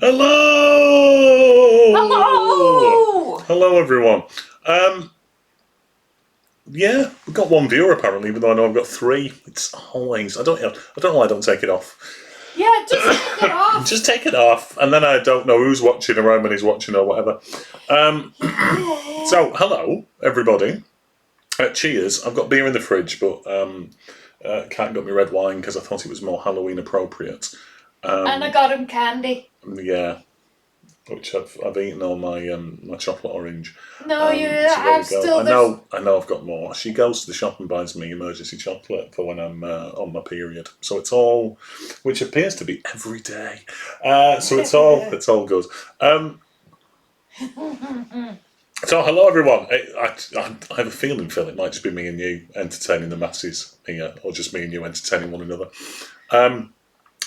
Hello! Hello! Hello, everyone. Yeah, we've got one viewer apparently, even though I know I've got three. It's always I don't know why I don't take it off. Yeah, just take it off. Just take it off, and then I don't know who's watching or how many's watching or whatever. So hello, everybody. Cheers. I've got beer in the fridge, but Kat got me red wine because I thought it was more Halloween appropriate. And I got him candy. Yeah, which I've eaten all my my chocolate orange. No, I know I've got more. She goes to the shop and buys me emergency chocolate for when I'm on my period. So it's all, which appears to be every day. So it's all good. So hello everyone. I have a feeling, Phil, it might just be me and you entertaining the masses here, or just me and you entertaining one another.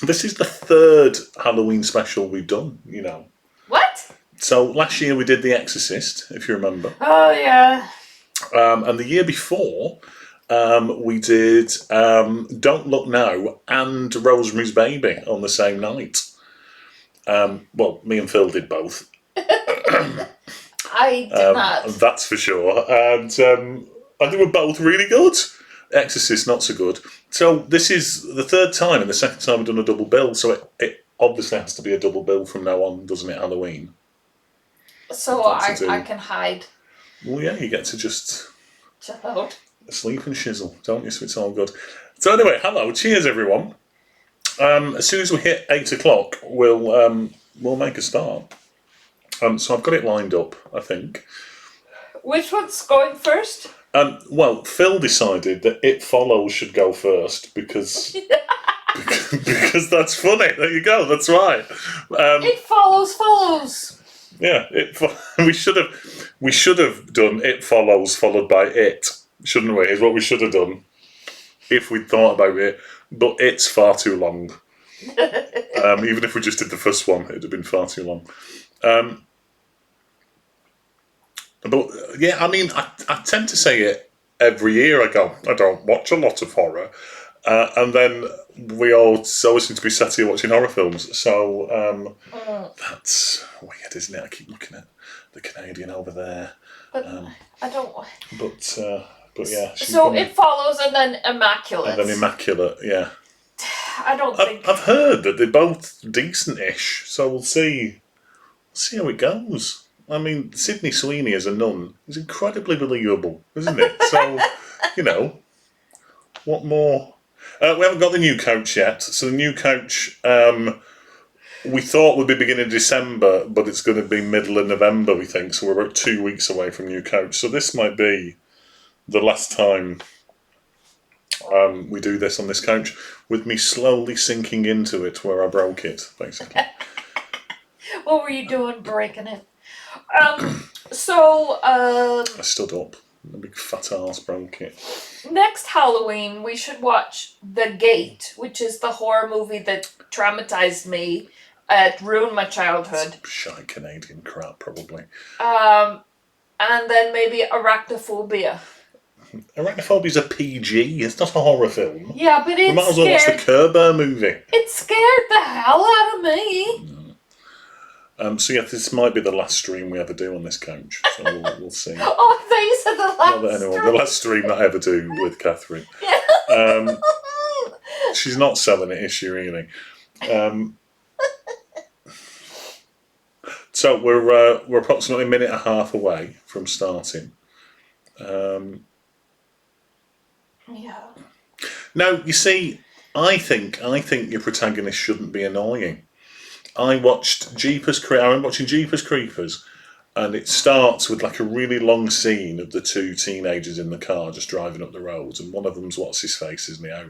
This is the third Halloween special we've done, you know. What? So last year we did The Exorcist, if you remember. Oh, yeah. And the year before, we did Don't Look Now and Rosemary's Baby on the same night. Well, me and Phil did both. I did not. That's for sure. And they were both really good. Exorcist, not so good. So this is the third time and the second time we've done a double bill. So it obviously has to be a double bill from now on, doesn't it, Halloween? So I can hide. Well, yeah, you get to just Chill out. sleep and shizzle, don't you? So it's all good. So anyway, hello, cheers everyone. As soon as we hit 8 o'clock, we'll make a start. So I've got it lined up, I think. Which one's going first? Well, Phil decided that It Follows should go first because because that's funny. There you go. That's right. It follows. Yeah, we should have done It Follows followed by It, shouldn't we? Is what we should have done if we'd thought about it. But it's far too long. Even if we just did the first one, it'd have been far too long. But yeah, I mean, I tend to say it every year. I go, I don't watch a lot of horror, and then we all always seem to be sat here watching horror films. So that's weird, isn't it? I keep looking at the Canadian over there. But I don't. But yeah. So It Follows and then Immaculate. And then Immaculate, yeah. I don't think. I've heard that they're both decent-ish, so we'll see how it goes. I mean, Sydney Sweeney as a nun is incredibly believable, isn't it? So, you know, what more? We haven't got the new couch yet. So the new couch, we thought would be beginning of December, but it's going to be middle of November, we think. So we're about 2 weeks away from new couch. So this might be the last time we do this on this couch, with me slowly sinking into it where I broke it, basically. What were you doing breaking it? I stood up. The big fat arse broke it. Next Halloween, we should watch The Gate, which is the horror movie that traumatized me. It ruined my childhood. Some shy Canadian crap, probably. And then maybe Arachnophobia. Arachnophobia's a PG. It's not a horror film. Yeah, but We might as well watch the Kerber movie. It scared the hell out of me. So yeah, this might be the last stream we ever do on this couch. So we'll see. Oh, these are the last The last stream that I ever do with Catherine. She's not selling it, is she really? So we're approximately a minute and a half away from starting. Yeah. Now, you see, I think your protagonist shouldn't be annoying. I'm watching Jeepers Creepers, and it starts with like a really long scene of the two teenagers in the car just driving up the road, and one of them's what's his face, isn't he, out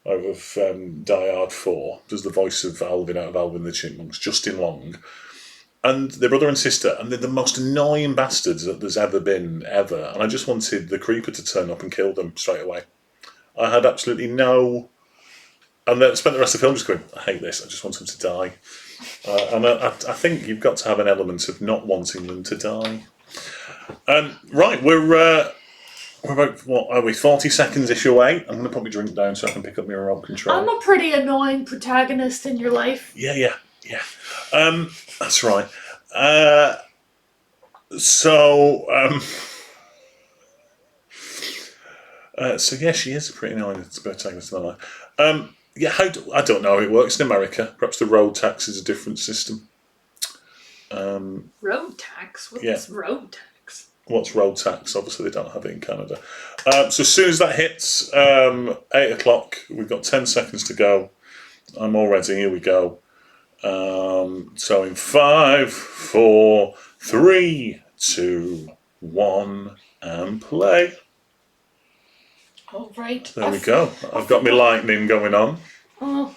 of Die Hard 4, does the voice of Alvin out of Alvin the Chipmunks, Justin Long, and they're brother and sister, and they're the most annoying bastards that there's ever been, ever, and I just wanted the creeper to turn up and kill them straight away. I had absolutely no... And then spent the rest of the film just going, I hate this, I just want them to die. And I think you've got to have an element of not wanting them to die. Right, we're about, what are we, 40 seconds-ish away. I'm going to put my drink down so I can pick up my remote control. I'm a pretty annoying protagonist in your life. Yeah. That's right. So yeah, she is a pretty annoying protagonist in my life. Yeah, I don't know how it works in America. Perhaps the road tax is a different system. Road tax? What's Yeah. road tax? What's road tax? Obviously, they don't have it in Canada. So as soon as that hits 8 o'clock, we've got 10 seconds to go. I'm all ready. Here we go. So in 5, 4, 3, 2, 1, and play. All right. There we go. I've got my lightning going on. Oh,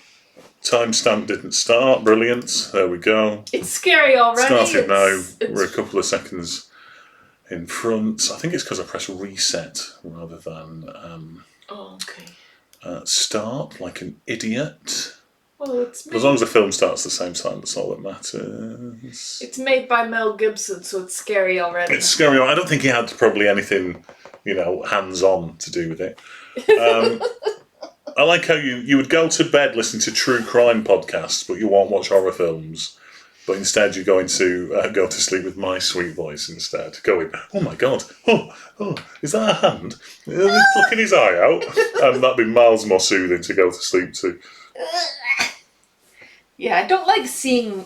Timestamp didn't start. Brilliant. There we go. it's scary already. Started now. We're a couple of seconds in front. I think it's because I pressed reset rather than start like an idiot. Well, it's made, As long as the film starts at the same time, that's all that matters. it's made by Mel Gibson, so it's scary already. It's scary. I don't think he had probably anything, hands-on to do with it. I like how you would go to bed listening to true crime podcasts, but you won't watch horror films. But instead, you're going to go to sleep with my sweet voice instead. Going, oh my god, oh, is that a hand? Flicking his eye out. And that'd be miles more soothing to go to sleep to. Yeah, I don't like seeing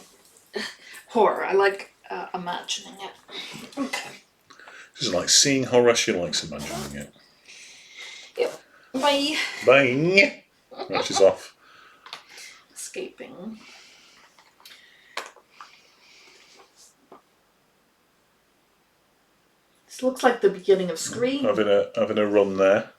horror. I like imagining it. Okay. She doesn't like seeing horror, she likes imagining it. Yep. Bye. Bye. Right, she's off. Escaping. This looks like the beginning of Scream. Having a run there.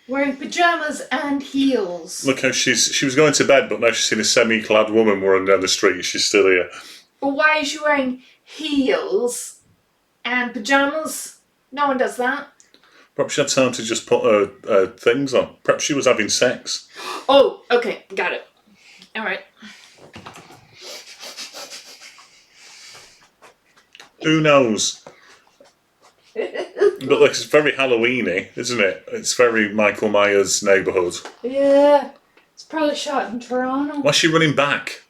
Wearing pajamas and heels. Look how she was going to bed, but now she's seen a semi-clad woman running down the street. She's still here. But why is she wearing heels and pajamas? No one does that. Perhaps she had time to just put her things on. Perhaps she was having sex. Oh, okay, got it. All right. Who knows? But look, it's very Halloween-y, isn't it? It's very Michael Myers' neighbourhood. Yeah, it's probably shot in Toronto. Why's she running back?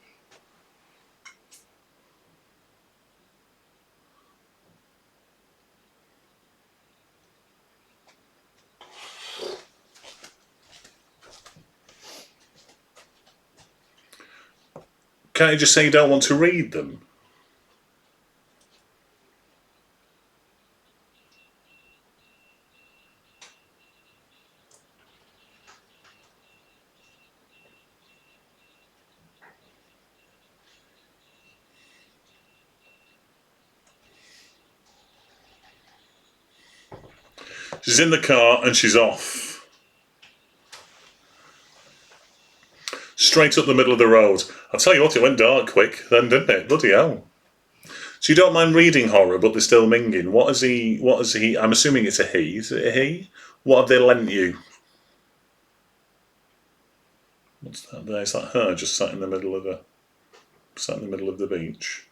Can't you just say you don't want to read them? She's in the car and she's off. Straight up the middle of the road. I'll tell you what, it went dark quick then, didn't it? Bloody hell. So you don't mind reading horror, but they're still minging. What is he? I'm assuming it's a he. Is it a he? What have they lent you? What's that there? Is that her just sat in the middle of the beach?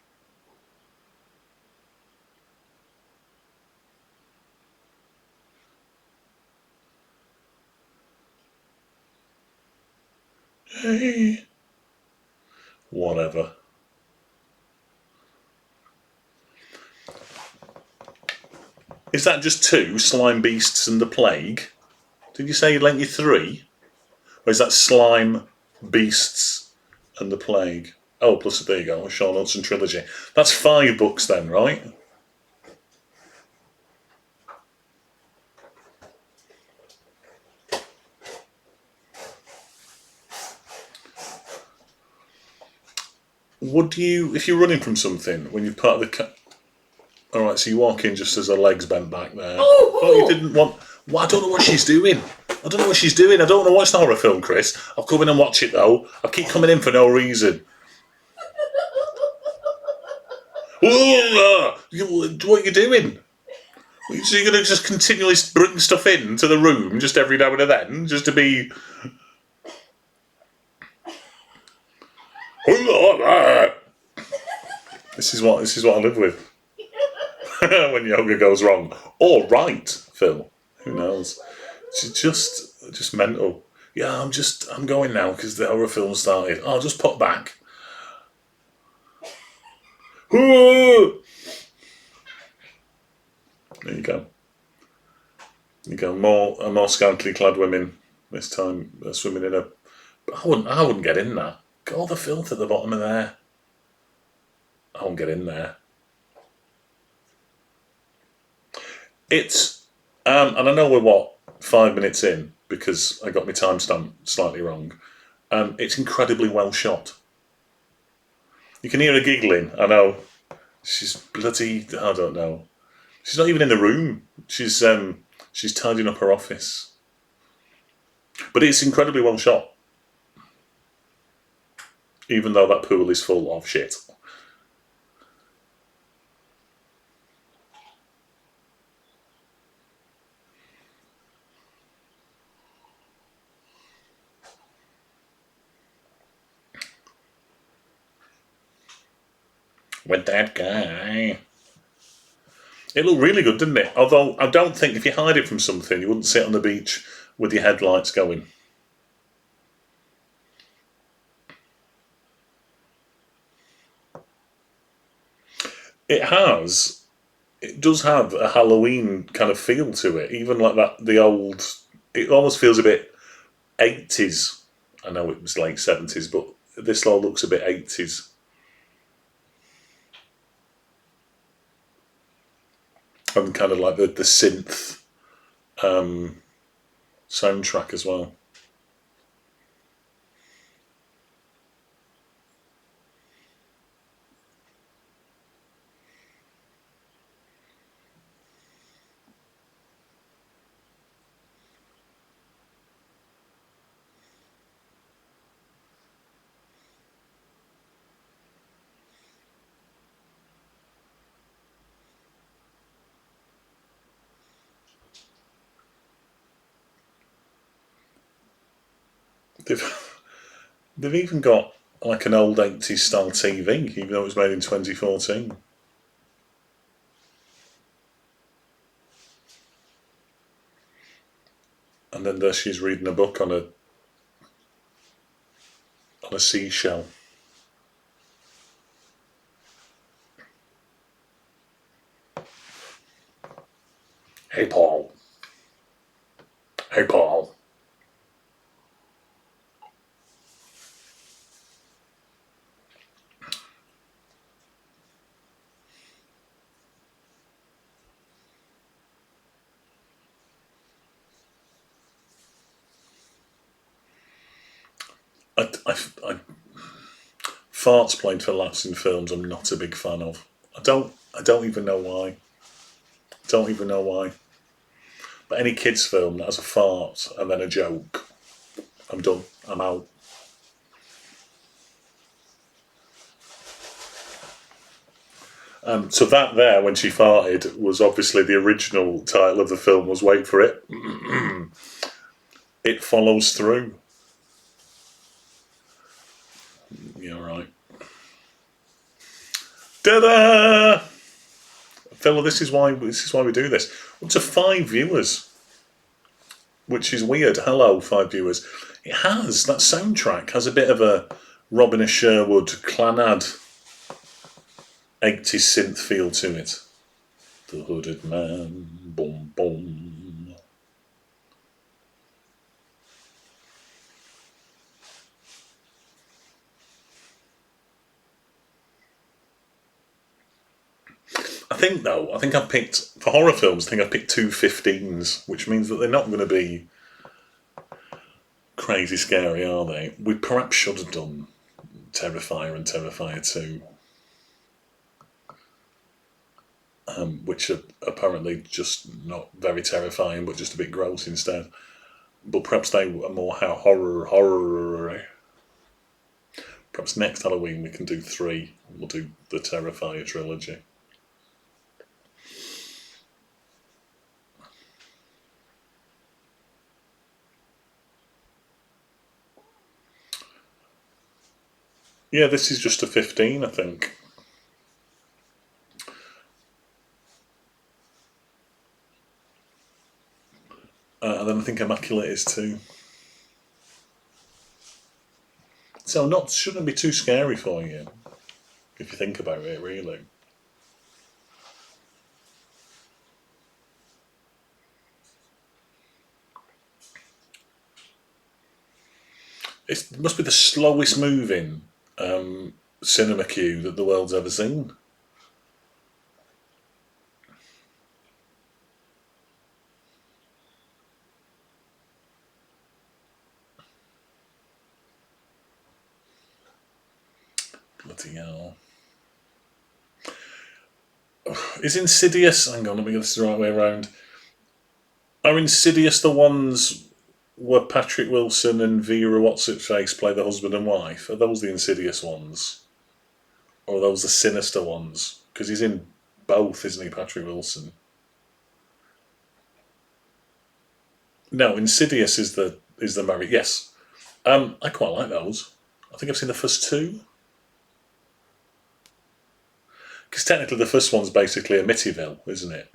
Hey. Whatever. Is that just 2? Slime Beasts and the Plague? Did you say he lent you 3? Or is that Slime, Beasts and the Plague? Oh, plus there you go, a Sean Hudson trilogy. That's 5 books then, right? Would you, if you're running from something, when you're part of the... Alright, so you walk in just as her legs bent back there. Oh, you didn't want... Well, I don't know what she's doing. I don't want to watch the horror film, Chris. I'll come in and watch it, though. I'll keep coming in for no reason. What are you doing? So you're going to just continually bring stuff into the room just every now and then, just to be... This is what I live with. When yoga goes wrong. All right, Phil. Who knows? She's just mental. Yeah, I'm going now because the horror film started. I'll just pop back. There you go. You go. More scantily clad women this time swimming in a. But I wouldn't get in that. Got all the filth at the bottom of there. I won't get in there. It's and I know we're 5 minutes in because I got my timestamp slightly wrong. It's incredibly well shot. You can hear her giggling. I know. She's bloody. I don't know. She's not even in the room. She's tidying up her office. But it's incredibly well shot. Even though that pool is full of shit. With that guy. It looked really good, didn't it? Although I don't think if you hide it from something, you wouldn't sit on the beach with your headlights going. It does have a Halloween kind of feel to it, even like that. It almost feels a bit 80s. I know it was late 70s, but this all looks a bit 80s. And kind of like the synth soundtrack as well. They've even got like an old 80s style TV, even though it was made in 2014. And then there she's reading a book on a seashell. Hey Paul. Hey Paul. I farts played for laughs in films. I'm not a big fan of. I don't even know why. Don't even know why. But any kids film that has a fart and then a joke, I'm done. I'm out. So that there, when she farted, was obviously the original title of the film. Was wait for it. It follows through. You're right. Ta-da! Phil, this is why we do this. Up to 5 viewers, which is weird. Hello, 5 viewers. That soundtrack has a bit of a Robin of Sherwood Clanad 80s synth feel to it. The Hooded Man, boom boom. I think I've picked, for horror films, I think I've picked 2 15s, which means that they're not going to be crazy scary, are they? We perhaps should have done Terrifier and Terrifier 2. Which are apparently just not very terrifying, but just a bit gross instead. But perhaps they are more horror. Perhaps next Halloween we can do 3. We'll do the Terrifier trilogy. Yeah, this is just a 15, I think. And then I think Immaculate is too. So shouldn't be too scary for you, if you think about it, really. It must be the slowest moving cinema queue that the world's ever seen. Bloody hell. Is Insidious... Hang on, let me get this the right way around. Are Insidious the ones where Patrick Wilson and Vera What's-It-Face play the husband and wife? Are those the Insidious ones? Or are those the sinister ones? Because he's in both, isn't he, Patrick Wilson? No, Insidious is the married. Yes, I quite like those. I think I've seen the first two. Because technically, the first one's basically a Amityville, isn't it?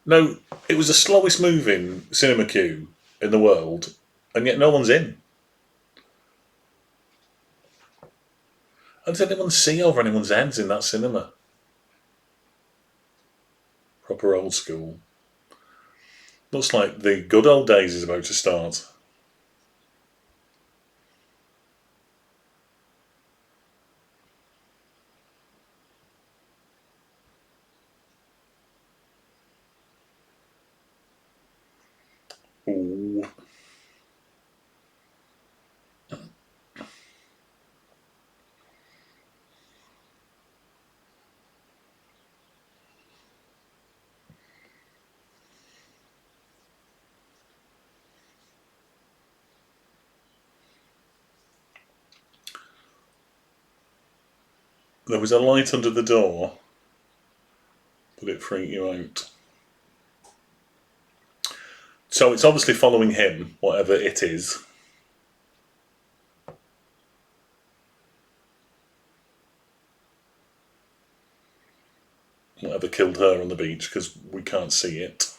No, it was the slowest moving cinema queue in the world, and yet no one's in. How does anyone see over anyone's heads in that cinema? Proper old school. Looks like the good old days is about to start. Ooh. There was a light under the door, but it freaked you out. So it's obviously following him, whatever it is. Whatever killed her on the beach, because we can't see it.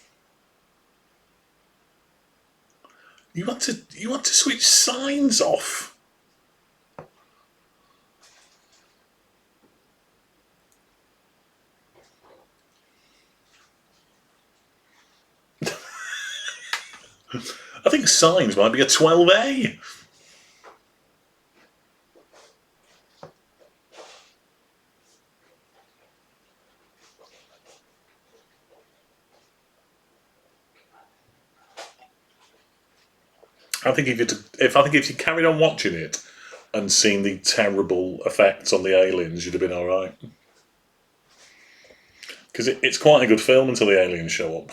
You want to switch signs off. I think signs might be a 12A. I think if you carried on watching it and seen the terrible effects on the aliens, you'd have been all right. Because it's quite a good film until the aliens show up.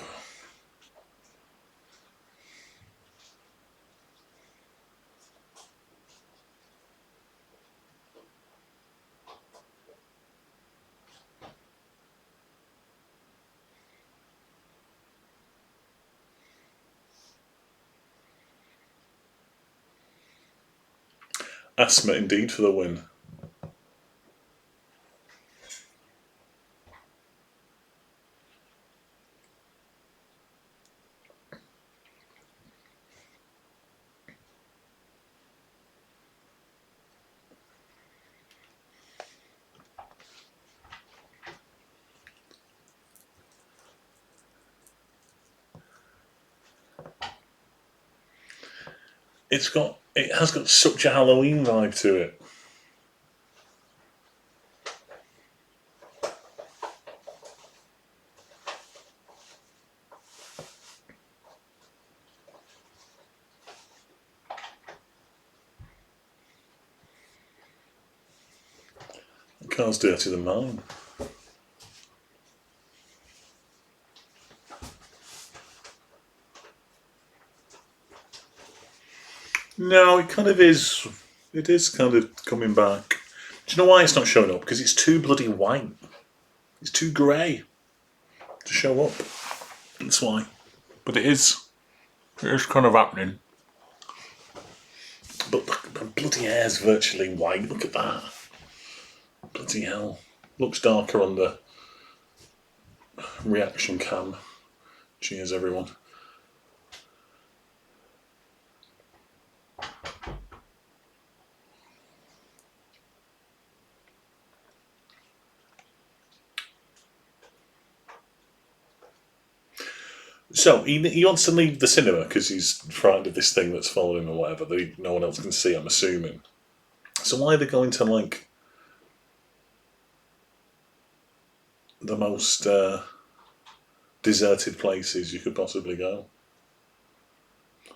Asthma indeed for the win. It has got such a Halloween vibe to it. The car's dirtier than mine. No, it kind of is. It is kind of coming back. Do you know why it's not showing up? Because it's too bloody white. It's too grey to show up. That's why. But it is. It is kind of happening. But the bloody hair's virtually white. Look at that. Bloody hell. Looks darker on the reaction cam. Cheers, everyone. So he wants to leave the cinema because he's frightened of this thing that's following him or whatever that no one else can see, I'm assuming. So why are they going to, like, the most deserted places you could possibly go?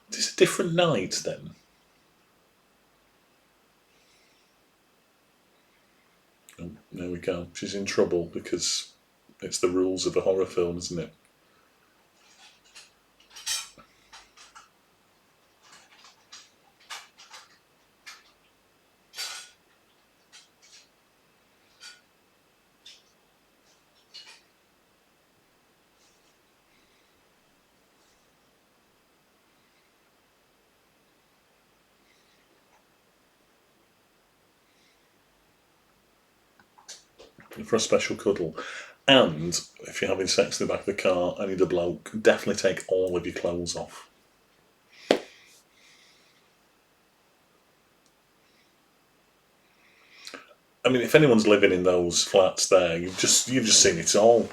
It's a different night then. Oh, there we go. She's in trouble because it's the rules of a horror film, isn't it? For a special cuddle. And if you're having sex in the back of the car, I need a bloke, definitely take all of your clothes off. I mean, if anyone's living in those flats there, you've just seen it all.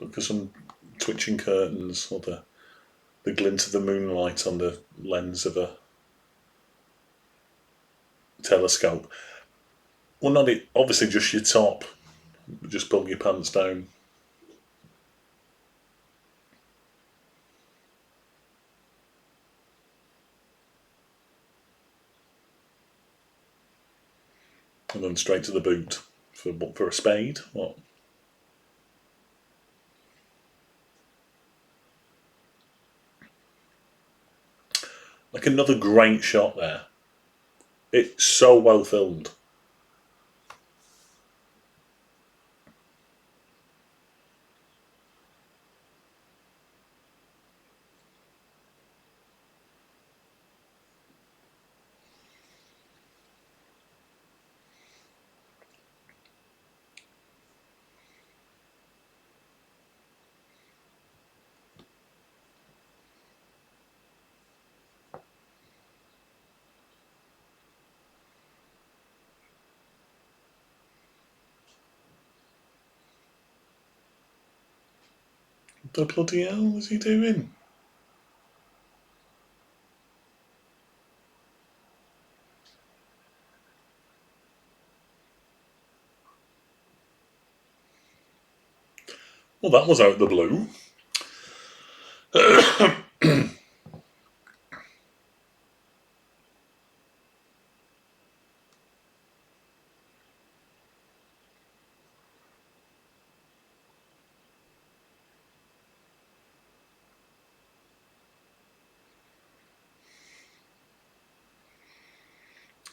Look at some twitching curtains or the glint of the moonlight on the lens of a telescope. Well, not it. Obviously, just your top. Just pull your pants down. And then straight to the boot. For a spade? What? Like another great shot there. It's so well filmed. The bloody hell was he doing? Well, that was out of the blue.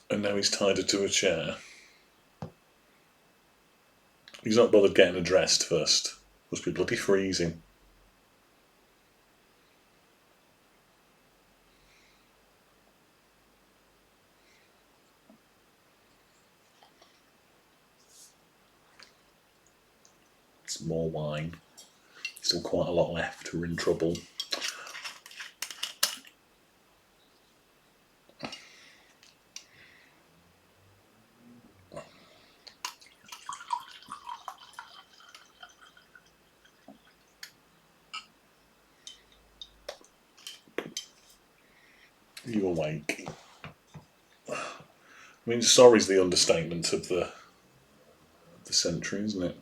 And now he's tied her to a chair. He's not bothered getting her dressed first. Must be bloody freezing. Some more wine. Still quite a lot left. We're in trouble. Are you awake? I mean, sorry's the understatement of the century, isn't it?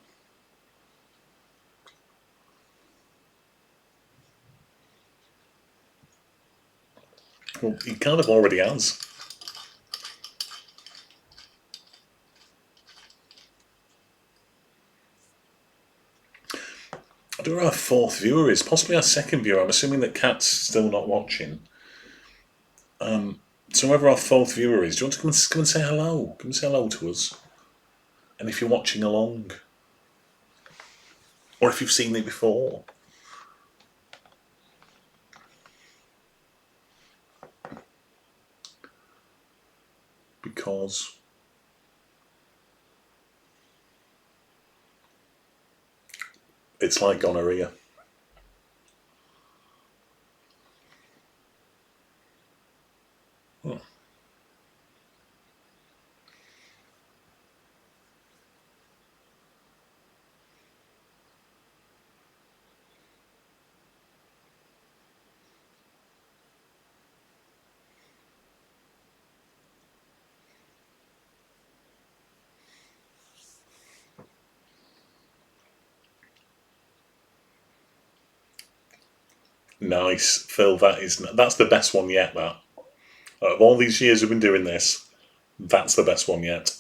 Well, he kind of already has. I don't know who our fourth viewer is. Possibly our second viewer. I'm assuming that Kat's still not watching. So whoever our fourth viewer is, do you want to come and say hello? Come and say hello to us. And if you're watching along. Or if you've seen it before. Because It's like gonorrhea. Oh. Nice, Phil. That's the best one yet. That out of all these years we've been doing this, that's the best one yet.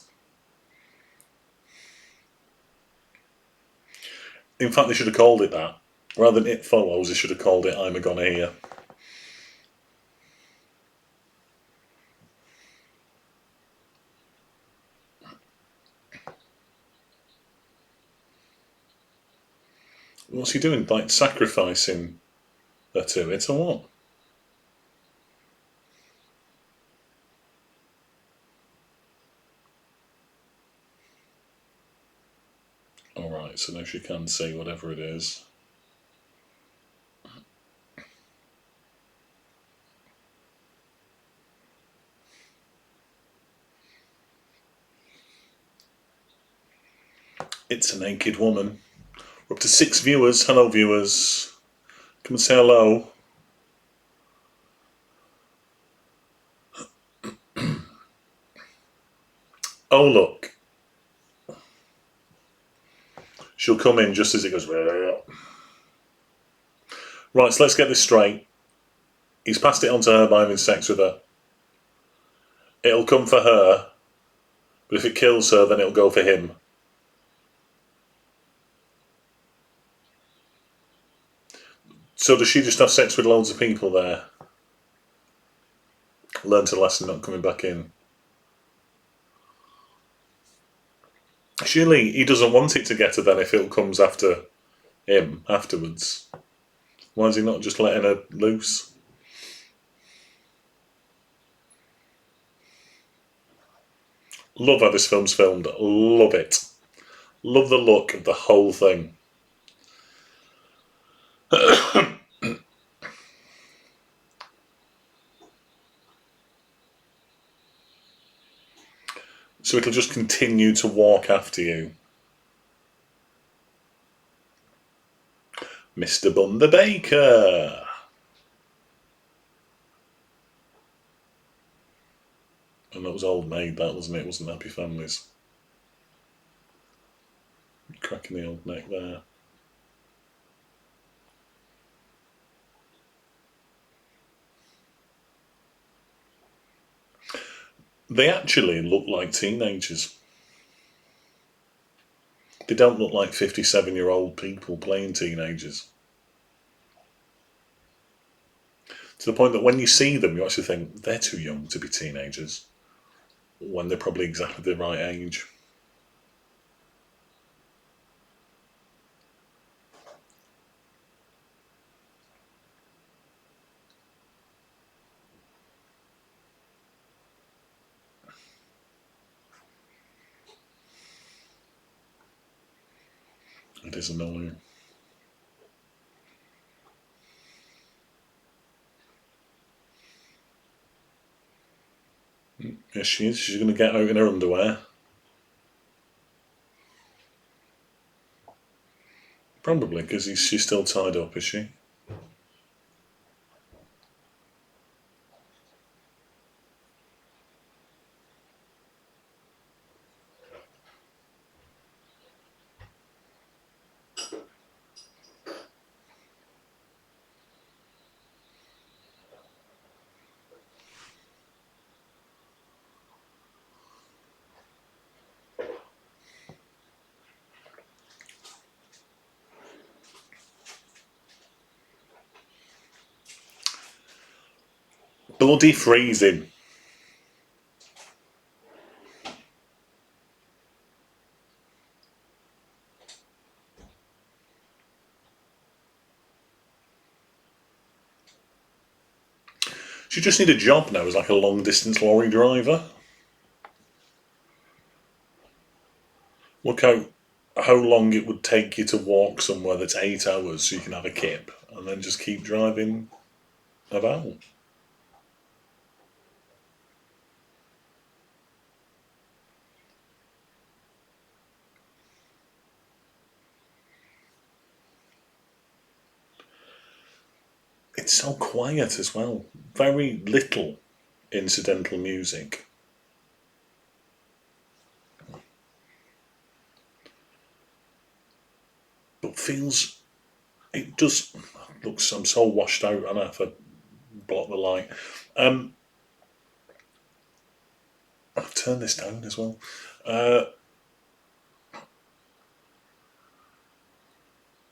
In fact, they should have called it that rather than It Follows. They should have called it I'm a Gonna Here. What's he doing? Like sacrificing her to it or what? Alright, so now she can say whatever it is. It's a naked woman. We're up to 6 viewers. Hello, viewers. Come and say hello. Oh, look. She'll come in just as it goes. Right, so let's get this straight. He's passed it on to her by having sex with her. It'll come for her, but if it kills her, then it'll go for him. So does she just have sex with loads of people there? Learned a lesson, not coming back in. Surely he doesn't want it to get her then if it comes after him afterwards. Why is he not just letting her loose? Love how this film's filmed. Love it. Love the look of the whole thing. So it'll just continue to walk after you. Mr. Bun the Baker. And that was Old Maid, that wasn't it? It wasn't Happy Families. Cracking the old neck there. They actually look like teenagers. They don't look like 57-year-old people playing teenagers. To the point that when you see them, you actually think they're too young to be teenagers, when they're probably exactly the right age. It is annoying. Yes, she is. She's going to get out in her underwear. Probably, because she's still tied up, is she? Bloody freezing. She just need a job now as like a long distance lorry driver. Look how how long it would take you to walk somewhere that's 8 hours so you can have a kip and then just keep driving about. It's so quiet as well. Very little incidental music. But feels, it does, looks, I'm so washed out and I have to block the light. I've turned this down as well.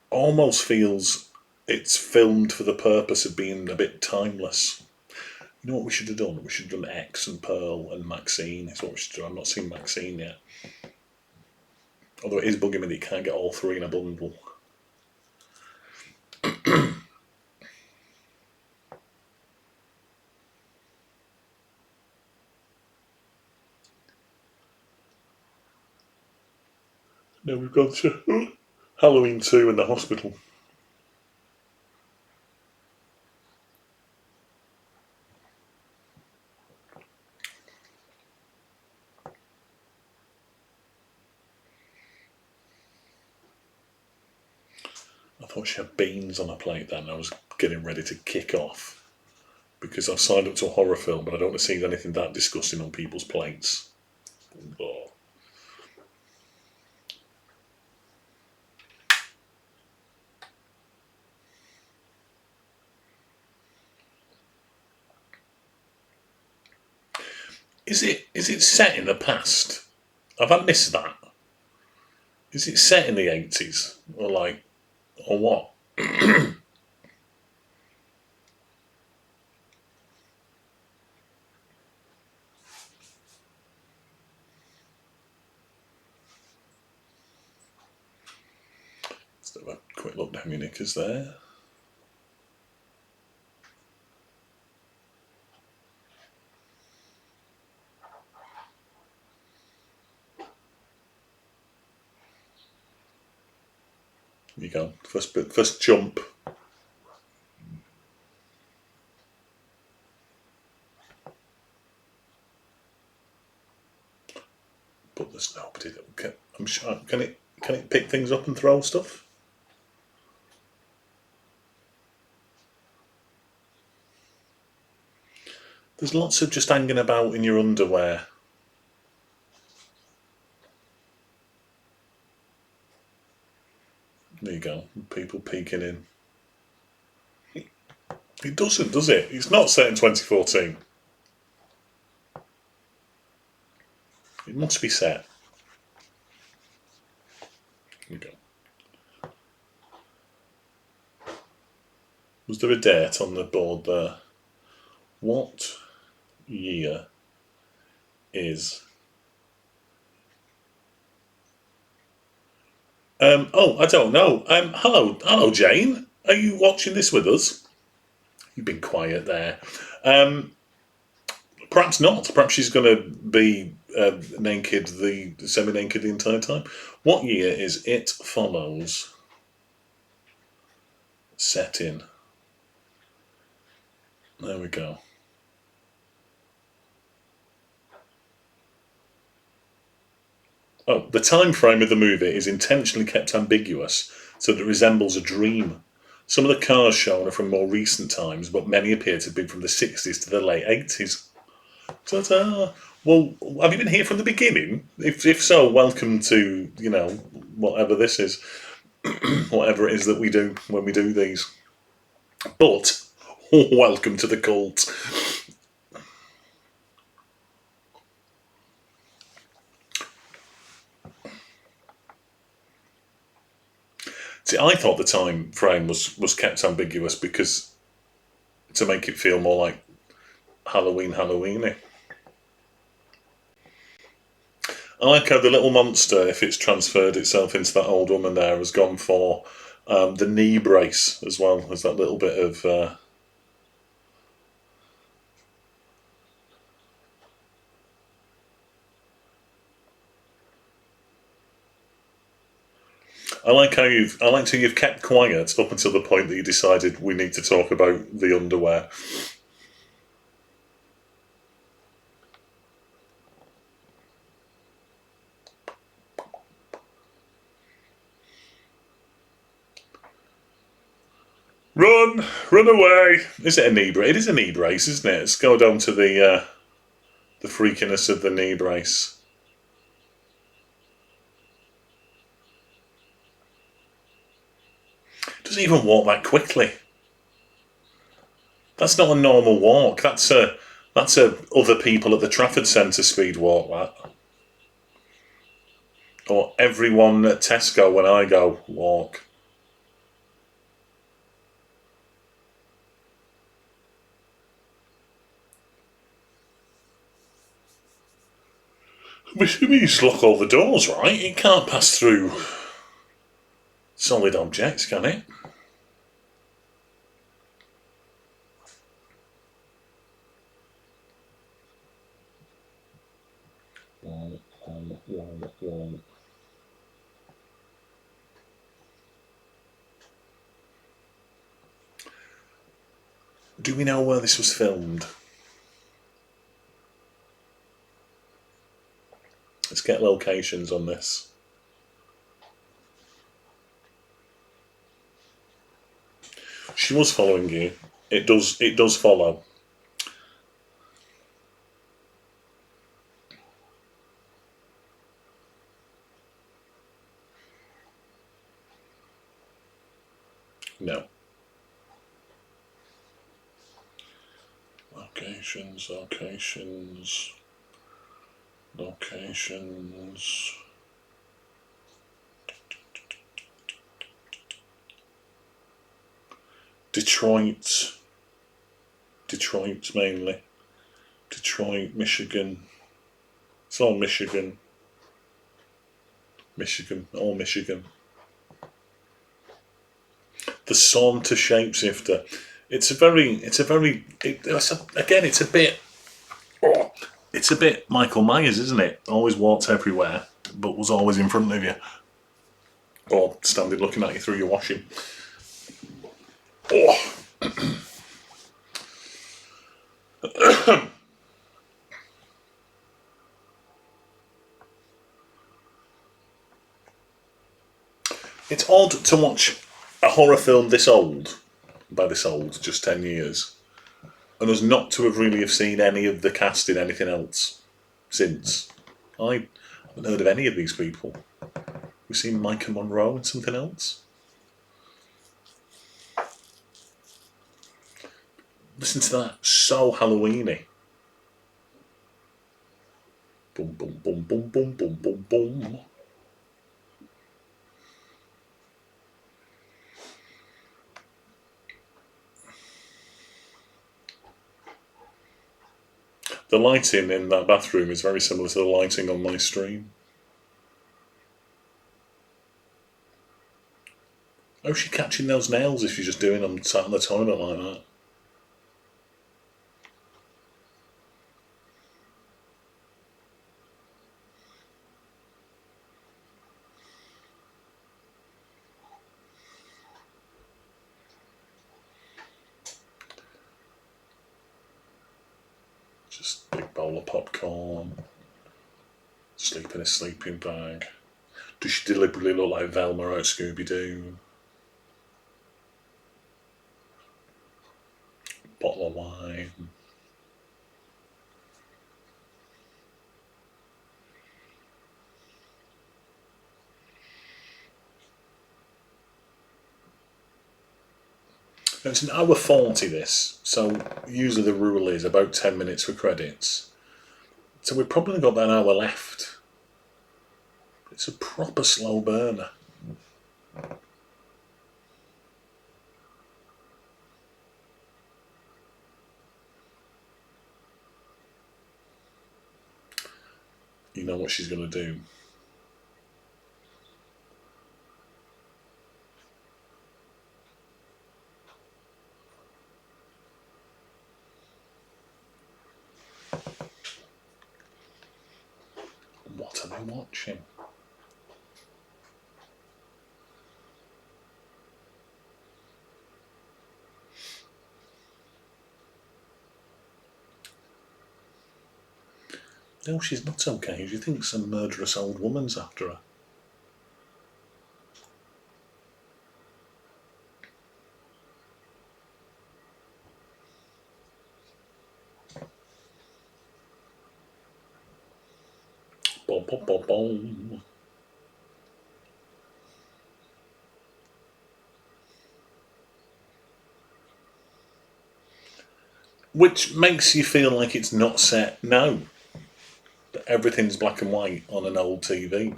Almost feels it's filmed for the purpose of being a bit timeless. You know what we should have done? We should have done X and Pearl and Maxine. Is what we should do. I've not seen Maxine yet. Although it is bugging me that you can't get all three in a bundle. No, we've gone to Halloween 2 in the hospital. I thought she had beans on her plate then. I was getting ready to kick off because I've signed up to a horror film, but I don't want to see anything that disgusting on people's plates. Oh. Is it set in the past? Have I missed that? Is it set in the 80s? Or what? Let's have a quick look down your knickers there. There you go. First jump. But there's nobody that can. I'm sure. Can it pick things up and throw stuff? There's lots of just hanging about in your underwear. There you go. People peeking in. It doesn't, does it? It's not set in 2014. It must be set. There you go. Was there a date on the board there? What year is... I don't know. Hello, Jane. Are you watching this with us? You've been quiet there. Perhaps not. Perhaps she's going to be naked, semi-naked the entire time. What year is It Follows set in? There we go. Oh, the time frame of the movie is intentionally kept ambiguous so that it resembles a dream. Some of the cars shown are from more recent times, but many appear to have been from the 60s to the late 80s. Ta-ta! Well, have you been here from the beginning? If so, welcome to, whatever this is. Whatever it is that we do when we do these. But, welcome to the cult. See, I thought the time frame was kept ambiguous because to make it feel more like Halloweeny. I like how the little monster, if it's transferred itself into that old woman there, has gone for the knee brace as well as that little bit of... I like how you've kept quiet up until the point that you decided we need to talk about the underwear. Run away! Is it a knee brace? It is a knee brace, isn't it? Let's go down to the freakiness of the knee brace. Doesn't even walk that quickly. That's not a normal walk. That's a other people at the Trafford Centre speed walk, that. Or everyone at Tesco when I go walk. We just lock all the doors, right? It can't pass through solid objects, can it? Do we know where this was filmed? Let's get locations on this. She was following you. It does follow. No. Locations. Detroit mainly. Detroit, Michigan. It's all Michigan. All Michigan. The Saunter Shapeshifter. It's a bit Michael Myers, isn't it? Always walked everywhere, but was always in front of you. Or standing looking at you through your washing. Oh. It's odd to watch a horror film this old, by this old, just 10 years, and us not to have really have seen any of the cast in anything else since. I haven't heard of any of these people. We've seen Micah Monroe in something else. Listen to that, so Halloweeny. Boom, boom, boom, boom, boom, boom, boom, boom. The lighting in that bathroom is very similar to the lighting on my stream. How's she catching those nails if she's just doing them sat in the toilet like that? Just big bowl of popcorn. Sleep in a sleeping bag. Does she deliberately look like Velma out Scooby-Doo? Bottle of wine. Now it's an hour 40 this, so usually the rule is about 10 minutes for credits. So we've probably got that hour left. It's a proper slow burner. You know what she's going to do. What are they watching? No, she's not okay. She thinks some murderous old woman's after her. Bom, bom, bom, bom. Which makes you feel like it's not set now. That everything's black and white on an old TV.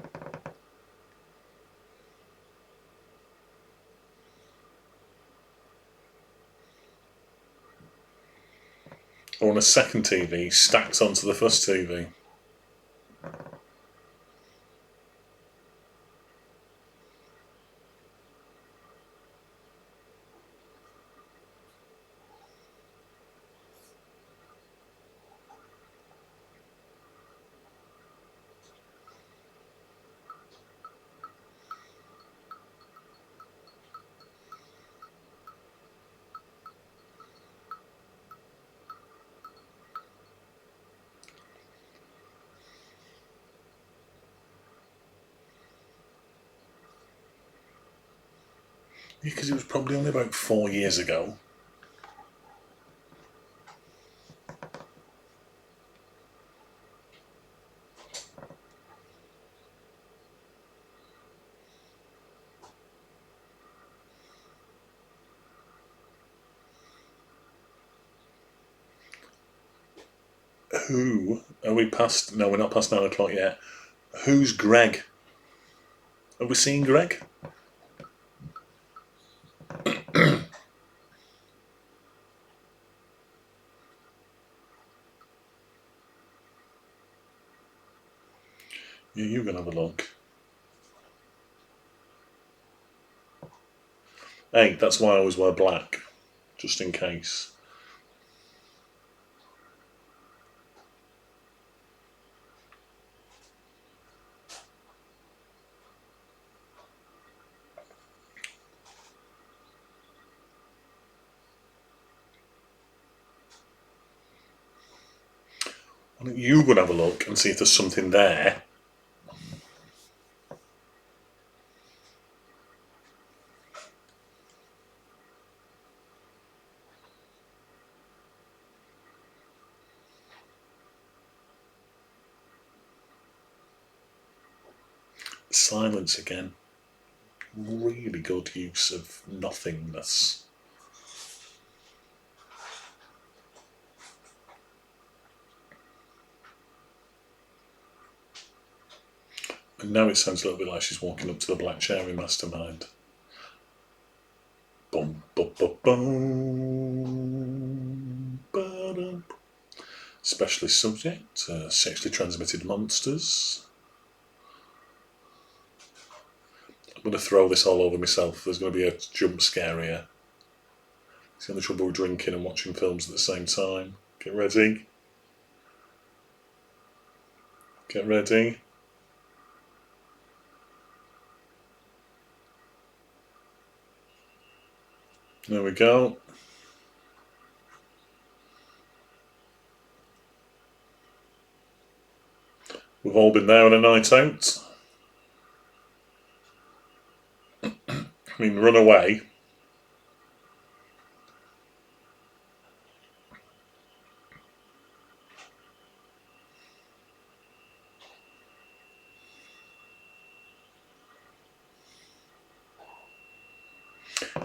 Or on a second TV stacked onto the first TV. Yeah, because it was probably only about 4 years ago. Who are we past? No, we're not past 9 o'clock yet. Who's Greg? Have we seen Greg? Yeah, you can have a look. Hey, that's why I always wear black, just in case. Why don't you go and have a look and see if there's something there? Silence again. Really good use of nothingness. And now it sounds a little bit like she's walking up to the black cherry mastermind. Bum, bum, bum, bum, ba-dum. Specialist subject, sexually transmitted monsters. I'm going to throw this all over myself. There's going to be a jump scare here. It's the only trouble with drinking and watching films at the same time. Get ready. Get ready. There we go. We've all been there on a night out. I mean, run away.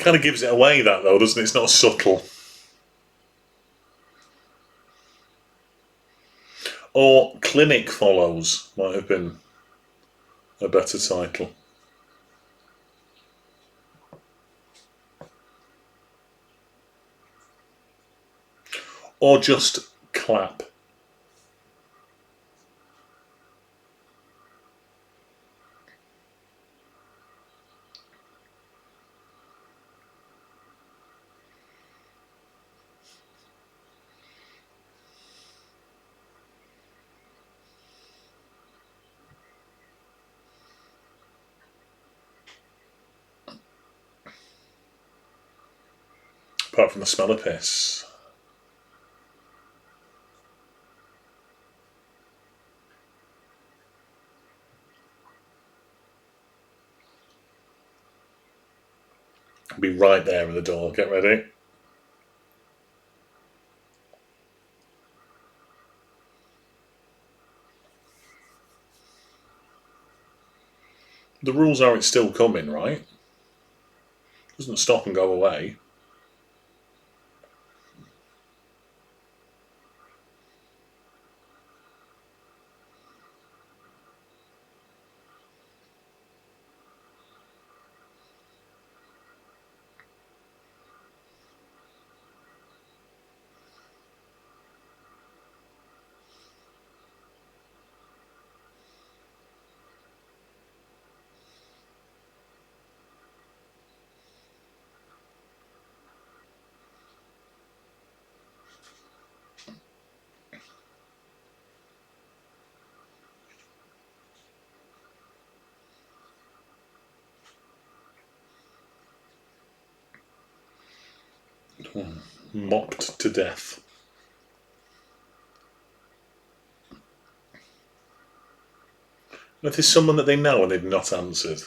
Kind of gives it away, that though, doesn't it? It's not subtle. Or Clinic Follows might have been a better title. Or just Clap. Apart from the smell of piss. be right there at the door. Get ready. The rules are it's still coming, right? Doesn't stop and go away. Mocked to death. And if there's someone that they know and they've not answered.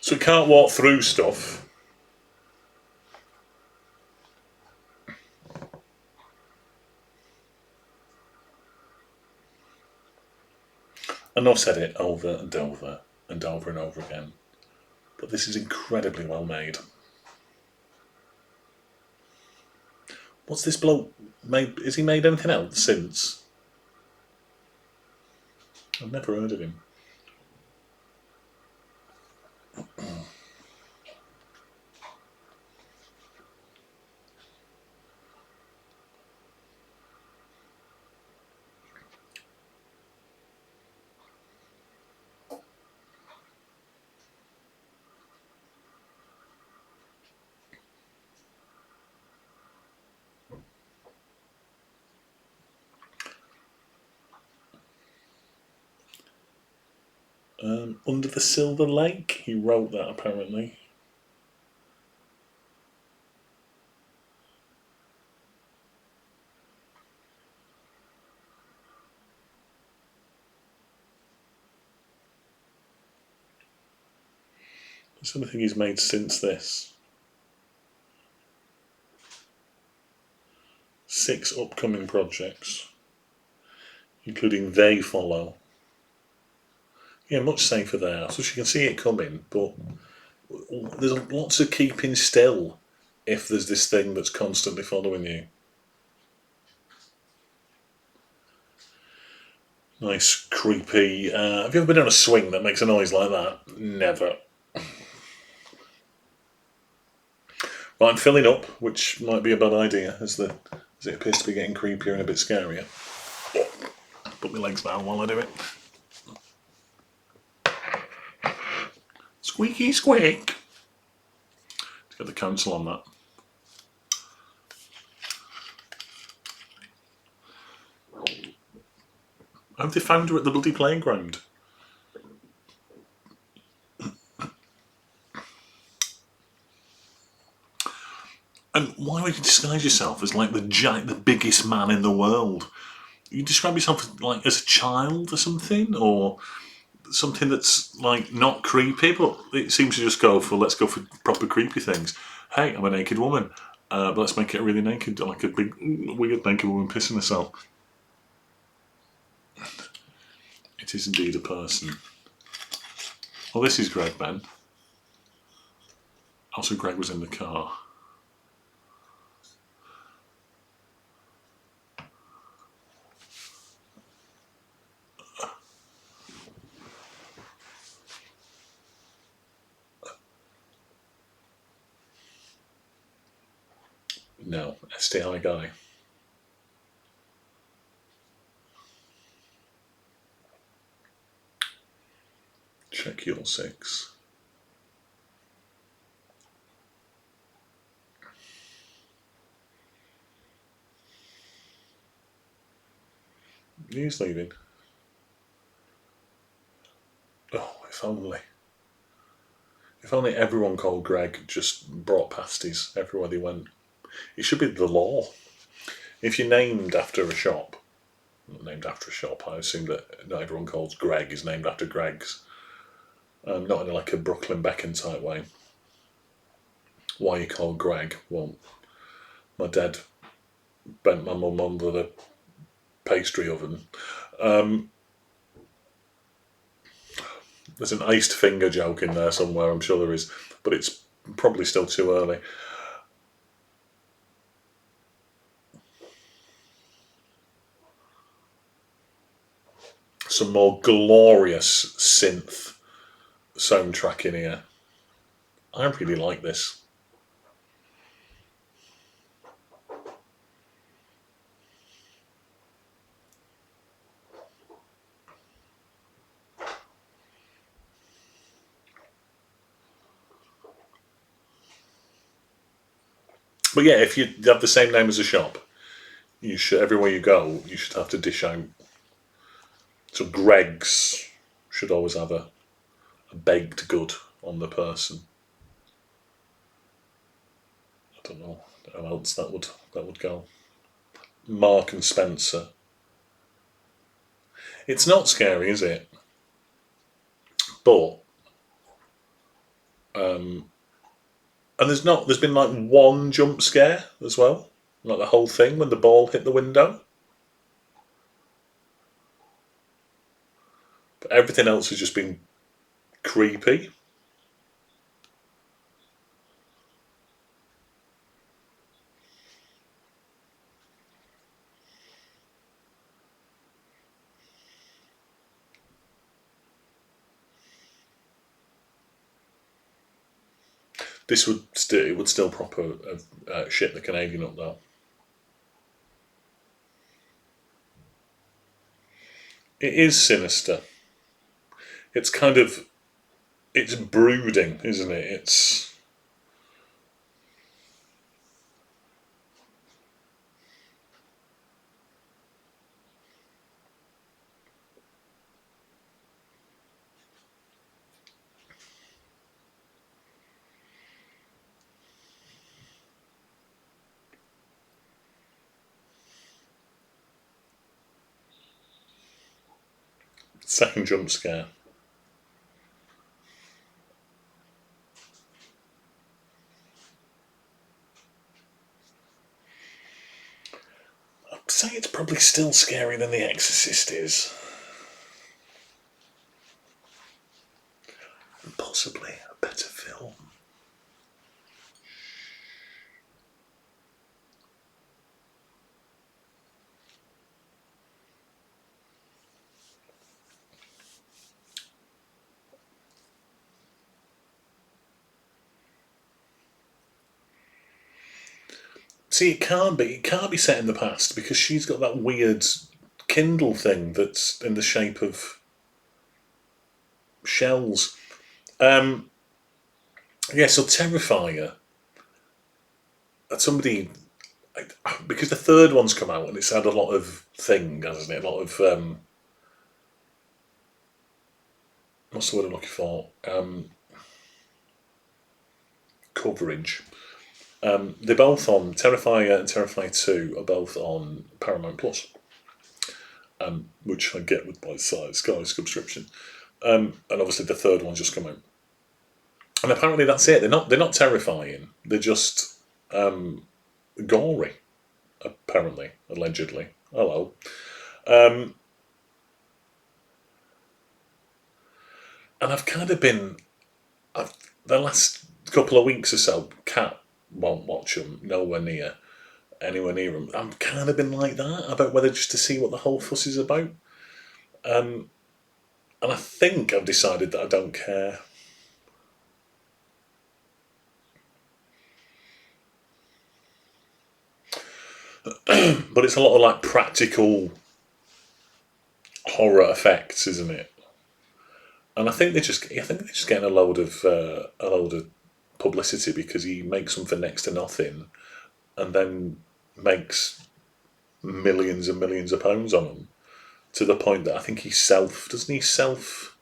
So we can't walk through stuff. And I've said it over and over and over and over again. But this is incredibly well made. What's this bloke made? Has he made anything else since? I've never heard of him. Under the Silver Lake? He wrote that apparently. That's anything he's made since this. 6 upcoming projects, including They Follow. Yeah, much safer there. So she can see it coming, but there's lots of keeping still if there's this thing that's constantly following you. Nice, creepy. Have you ever been on a swing that makes a noise like that? Never. Right, I'm filling up, which might be a bad idea, as it appears to be getting creepier and a bit scarier. Put my legs down while I do it. Squeaky squeak. Let's get the council on that. Have they found her at the bloody playground? And why would you disguise yourself as like the biggest man in the world? You describe yourself as, like, as a child or something, or something that's like not creepy, but it seems to just go for let's go for proper creepy things. Hey, I'm a naked woman, but let's make it really naked, like a big weird naked woman pissing herself. It is indeed a person. Well, this is Greg, Ben. Also, Greg was in the car. No, STI guy. Check your 6. He's leaving. Oh, if only. If only everyone called Greg just brought pasties everywhere they went. It should be the law. If you're named after a shop, not named after a shop, I assume that not everyone calls Greg is named after Greg's. Not in like a Brooklyn Beckham type way. Why you call Greg? Well, my dad bent my mum under the pastry oven. There's an iced finger joke in there somewhere, I'm sure there is, but it's probably still too early. Some more glorious synth soundtrack in here. I really like this. But yeah, if you have the same name as a shop, you should everywhere you go, you should have to dish out. So Greg's should always have a baked good on the person. I don't know how else that would go. Mark and Spencer. It's not scary, is it? But and there's been like one jump scare as well, like the whole thing when the ball hit the window. But everything else has just been creepy. This would still proper shit the Canadian up though. It is sinister. It's kind of it's brooding, isn't it? It's second jump scare. I'd say it's probably still scarier than The Exorcist is. And possibly a better film. See, it can't be. It can't be set in the past because she's got that weird Kindle thing that's in the shape of shells. Yeah, so Terrifier. Somebody because the third one's come out and it's had a lot of thing, hasn't it? A lot of what's the word I'm looking for? Coverage. They're both on Terrifier and Terrifier 2 are both on Paramount Plus, which I get with my Sky subscription. And obviously the third one's just come out. And apparently that's it. They're not terrifying. They're just gory. Apparently, allegedly. Hello. And I've kind of been the last couple of weeks or so. Cat won't watch them. Anywhere near them. I've kind of been like that about whether just to see what the whole fuss is about. And I think I've decided that I don't care. But it's a lot of like practical horror effects, isn't it? And I think they're just getting a load of publicity because he makes them for next to nothing, and then makes millions and millions of pounds on them, to the point that I think doesn't he self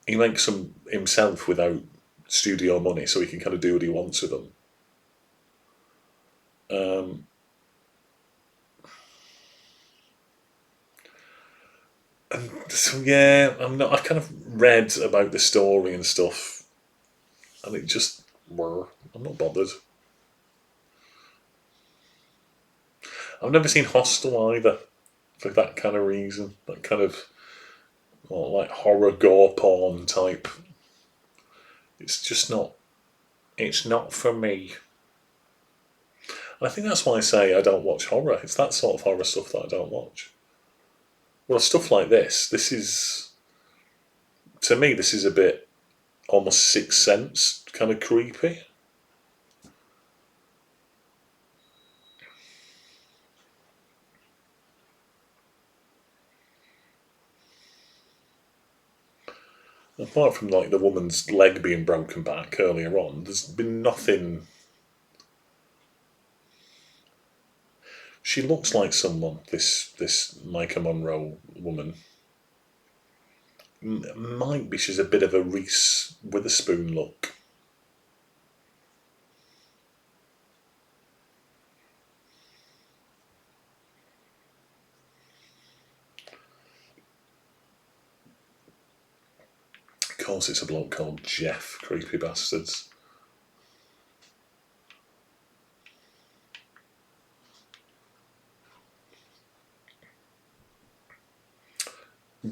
he makes them himself without studio money, so he can kind of do what he wants with them. And so yeah, I kind of read about the story and stuff, and it just, I'm not bothered. I've never seen Hostel either, for that kind of reason. That kind of, like horror gore porn type. It's just not. It's not for me. And I think that's why I say I don't watch horror. It's that sort of horror stuff that I don't watch. Well, stuff like this. This is, to me, this is a bit almost Sixth Sense kind of creepy. Apart from like the woman's leg being broken back earlier on, there's been nothing. She looks like someone. This Micah Monroe woman. Might be she's a bit of a Reese Witherspoon look. Of course, it's a bloke called Jeff. Creepy bastards.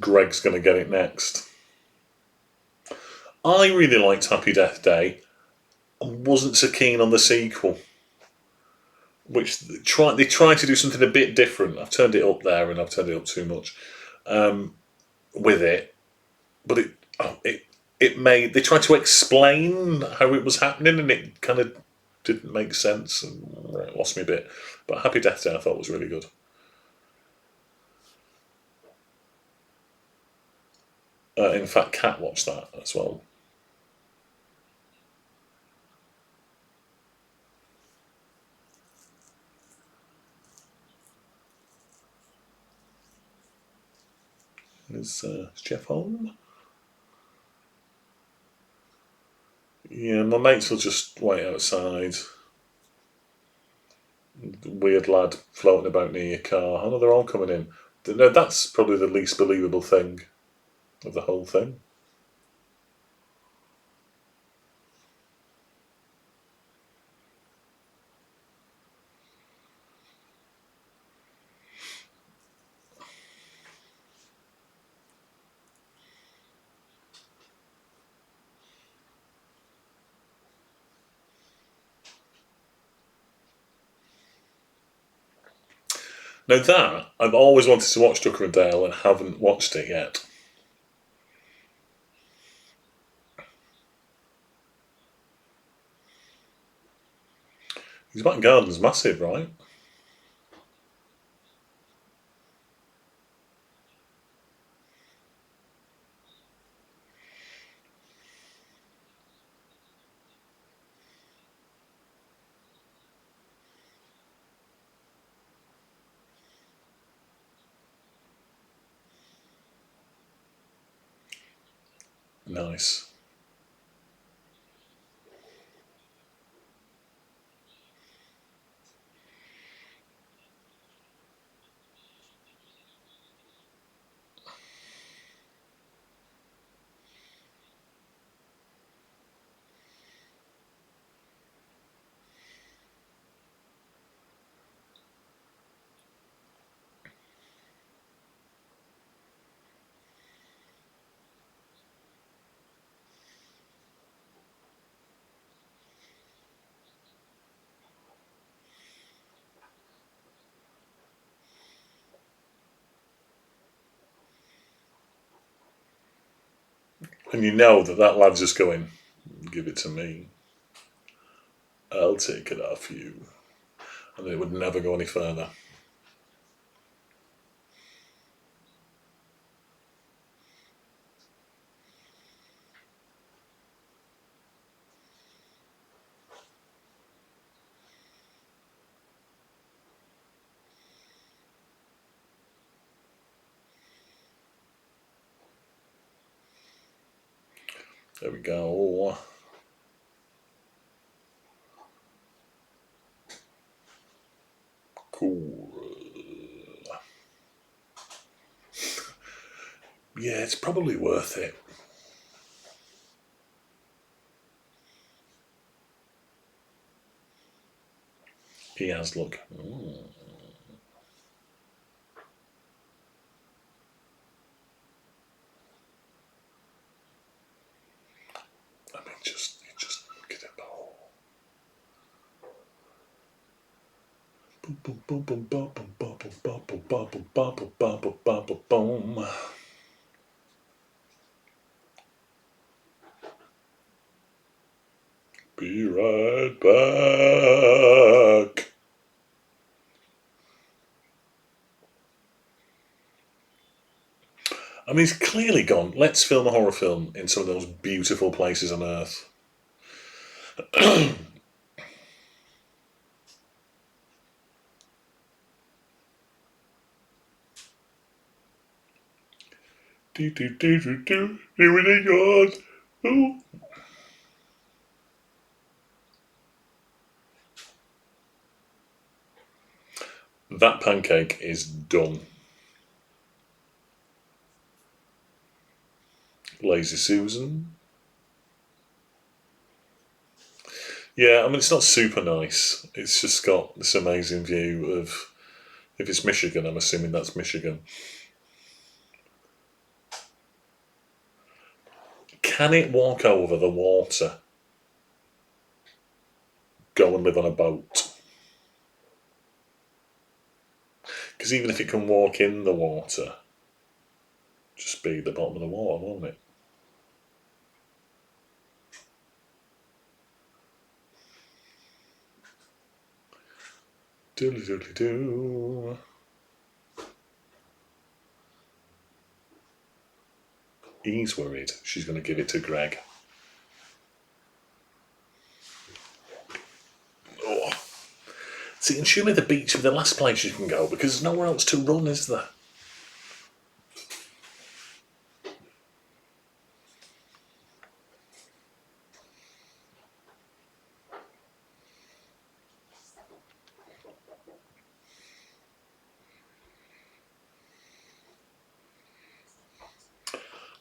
Greg's going to get it next. I really liked Happy Death Day. I wasn't so keen on the sequel, which they tried to do something a bit different. I've turned it up there, and I've turned it up too much with it, but it made, they tried to explain how it was happening, and it kind of didn't make sense, and it lost me a bit. But Happy Death Day I thought was really good. In fact, Kat watched that as well. Is Jeff home? Yeah, my mates will just wait outside. Weird lad floating about near your car. I know they're all coming in. No, that's probably the least believable thing of the whole thing. Now that, I've always wanted to watch Tucker and Dale and haven't watched it yet. His back garden's massive, right? Nice. And you know that lad's just going, give it to me. I'll take it off you. And it would never go any further. There we go. Cool. Yeah, it's probably worth it. He has, look. I mean, just get it all. Boom, boom, boom, boom, boom, boom, boom, boom, boom, boom, boom, boom, boom, boom, boom, boom. Be right back. I mean, he's clearly gone, let's film a horror film in some of those beautiful places on Earth. Do, do, do, do, do. Here it goes. Oh. That pancake is done. Lazy Susan. Yeah, I mean, it's not super nice. It's just got this amazing view of, if it's Michigan, I'm assuming that's Michigan. Can it walk over the water? Go and live on a boat? Because even if it can walk in the water, just be at the bottom of the water, won't it? Doodly doodly doo. He's worried she's going to give it to Greg. Oh. See, and surely the beach is the last place you can go because there's nowhere else to run, is there?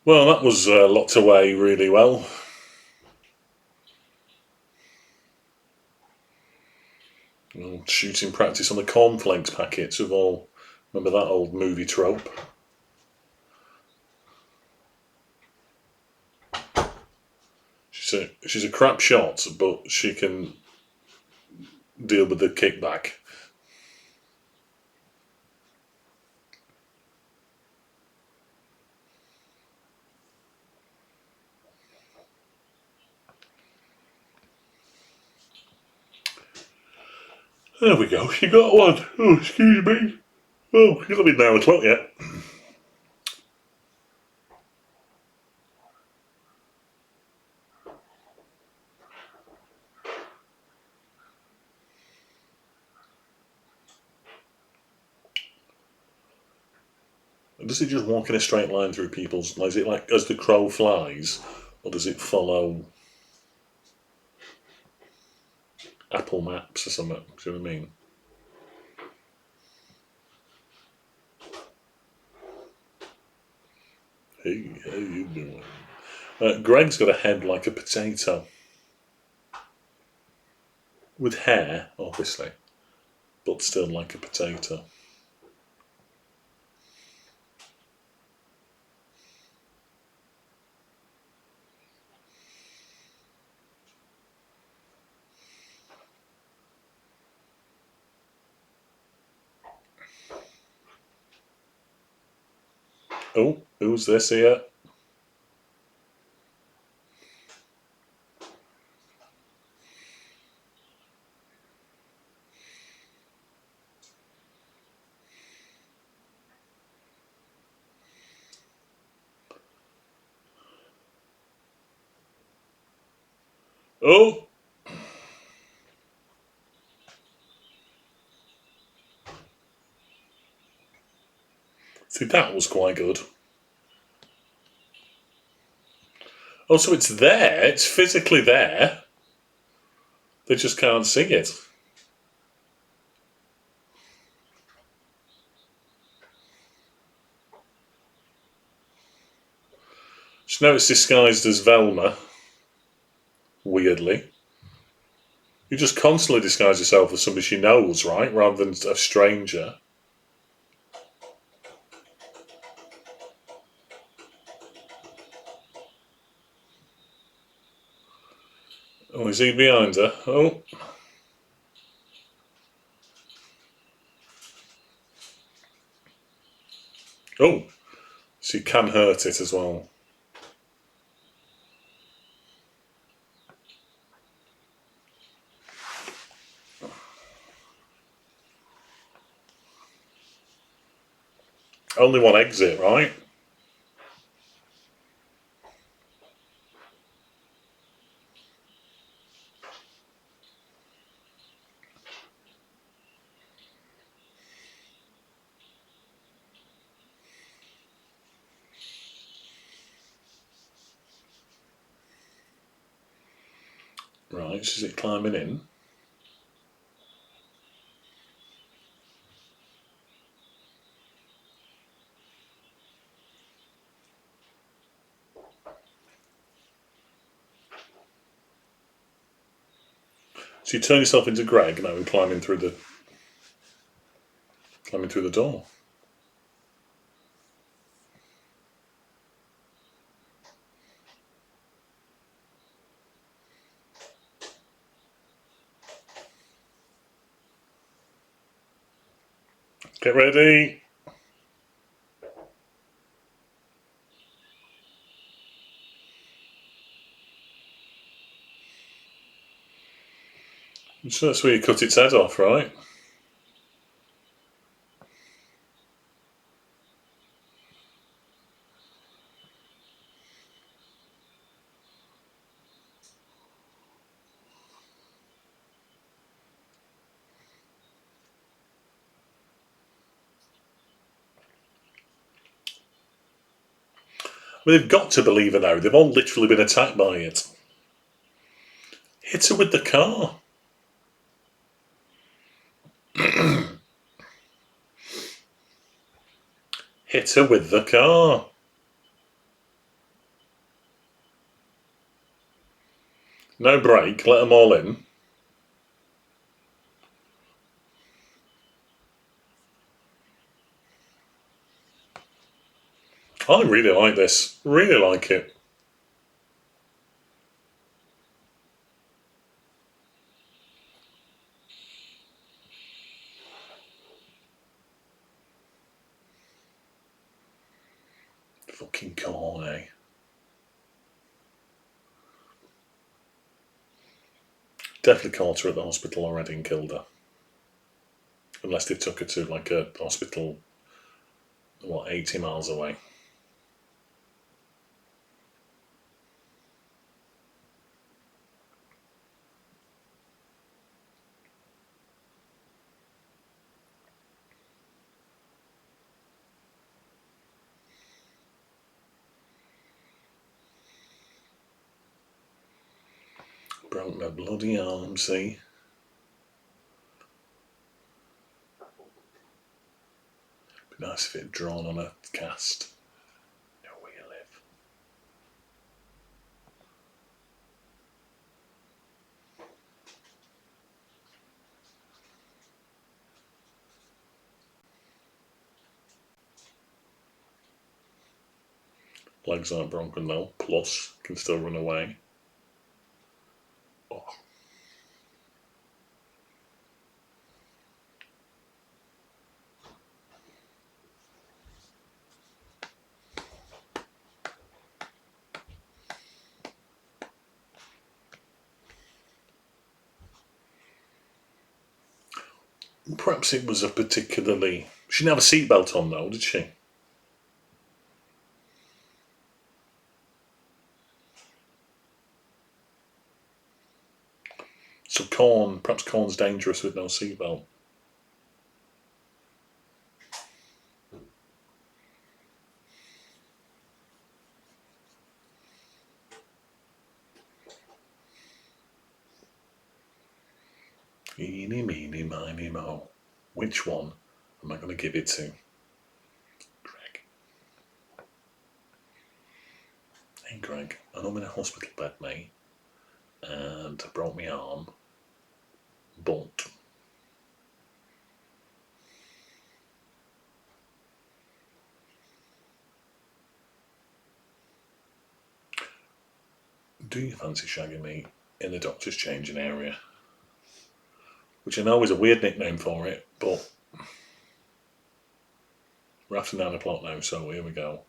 Well, that was locked away really well. Shooting practice on the cornflakes packets of all. Remember that old movie trope? She's a crap shot, but she can deal with the kickback. There we go. She got one. Oh, excuse me. Oh, it's not been 9 o'clock yet. Does it just walk in a straight line through people's? Is it like as the crow flies, or does it follow Apple Maps or something? Do you know what I mean? Hey, how you doing? Greg's got a head like a potato, with hair, obviously, but still like a potato. Oh, who's this here? Oh! See, that was quite good. Oh, so it's there. It's physically there. They just can't see it. So now it's disguised as Velma. Weirdly. You just constantly disguise yourself as somebody she knows, right? Rather than a stranger. Oh, is he behind her? Oh. Oh. She can hurt it as well. Only one exit, right? Right, is it climbing in? So you turn yourself into Greg now and climbing through the door. Get ready. So that's where you cut its head off, right? I mean, they've got to believe her now. They've all literally been attacked by it. Hit her with the car. Hit her with the car. No break. Let them all in. I really like this. Really like it. Fucking corn, eh? Definitely caught her at the hospital already and killed her. Unless they took her to like a hospital, 80 miles away. Broke my bloody arm, see? Be nice if it had drawn on a cast. Know where you live. Legs aren't broken though. Plus, can still run away. Oh. Perhaps it was a particularly... She didn't have a seatbelt on though, did she? So perhaps corn's dangerous with no seatbelt. Eeny, meeny, miny, mo. Which one am I going to give it to? Greg. Hey, Greg, I know I'm in a hospital bed, mate, and I broke my arm, but do you fancy shagging me in the doctor's changing area? Which I know is a weird nickname for it, but we're after 9 o'clock now, so here we go.